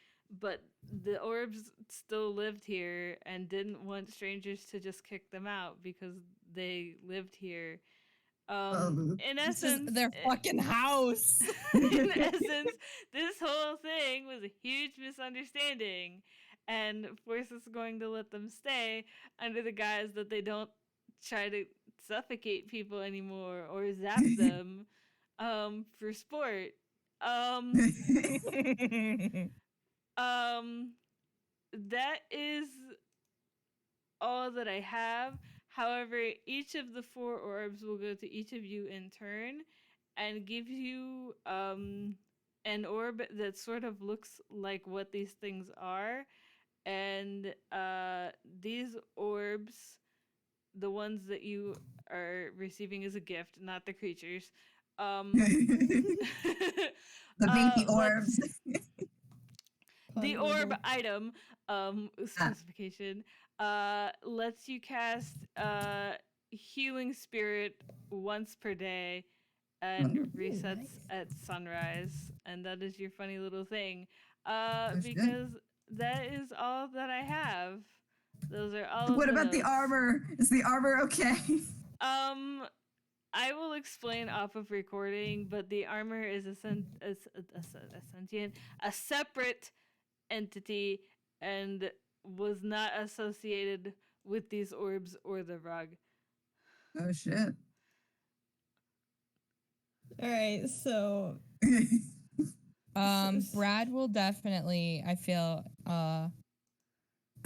But the orbs still lived here and didn't want strangers to just kick them out because they lived here. In This is essence, their fucking house. in essence, this whole thing was a huge misunderstanding, and Force is going to let them stay under the guise that they don't try to suffocate people anymore or zap them for sport. Um, um, that is all that I have. However, each of the 4 orbs will go to each of you in turn and give you an orb that sort of looks like what these things are. And these orbs, the ones that you are receiving as a gift, not the creatures. The baby orbs. The Pun orb level. item specification lets you cast healing spirit once per day and resets nice. at sunrise, and that is your funny little thing. That's good. Because that is all that I have. Those are all What of the about the notes. armor? Is the armor okay? I will explain off of recording, but the armor is a sentient, a separate entity, and was not associated with these orbs or the rug. Oh shit. All right, so Brad will definitely, I feel, go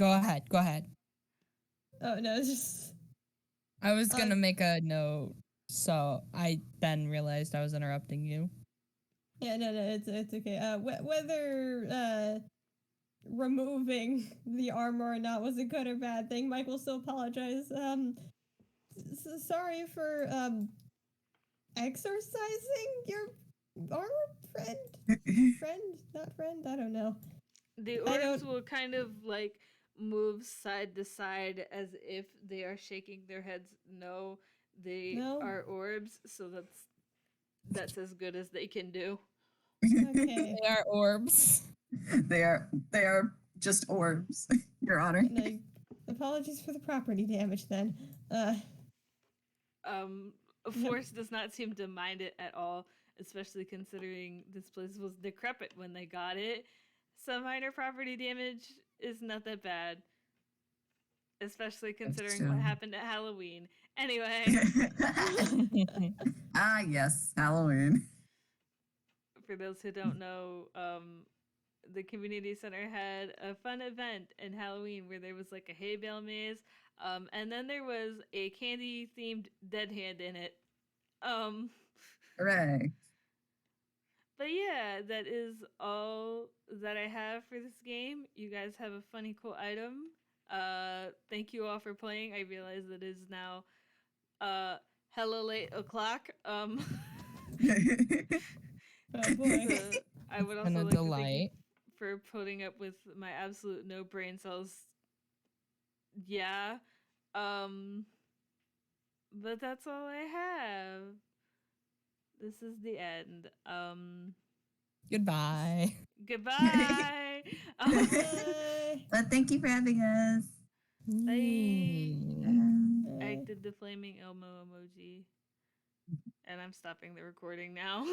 ahead. oh no, it's just I was gonna make a note, so I then realized I was interrupting you. yeah, no, it's okay. Whether removing the armor or not was a good or bad thing, Mike will still apologize. Sorry for exorcising your armor friend, not friend. I don't know. The I orbs don't- will kind of like move side to side as if they are shaking their heads. No, they No? are orbs, so that's as good as they can do. Okay. They are orbs. They are just orbs, Your Honor. No, apologies for the property damage then. Force does not seem to mind it at all, especially considering this place was decrepit when they got it. Some minor property damage is not that bad, especially considering what happened at Halloween. Anyway, Ah, yes, Halloween. for those who don't know, the community center had a fun event in Halloween where there was like a hay bale maze, and then there was a candy themed dead hand in it. Hooray. But yeah, that is all that I have for this game. You guys have a funny, cool item. Thank you all for playing. I realize that it is now hella late o'clock. Oh boy. So I would also And a like to thank you delight. for putting up with my absolute no brain cells. Yeah. But that's all I have. This is the end. Goodbye. Goodbye. Bye. But thank you for having us. Bye. I Bye. did the flaming Elmo emoji. And I'm stopping the recording now.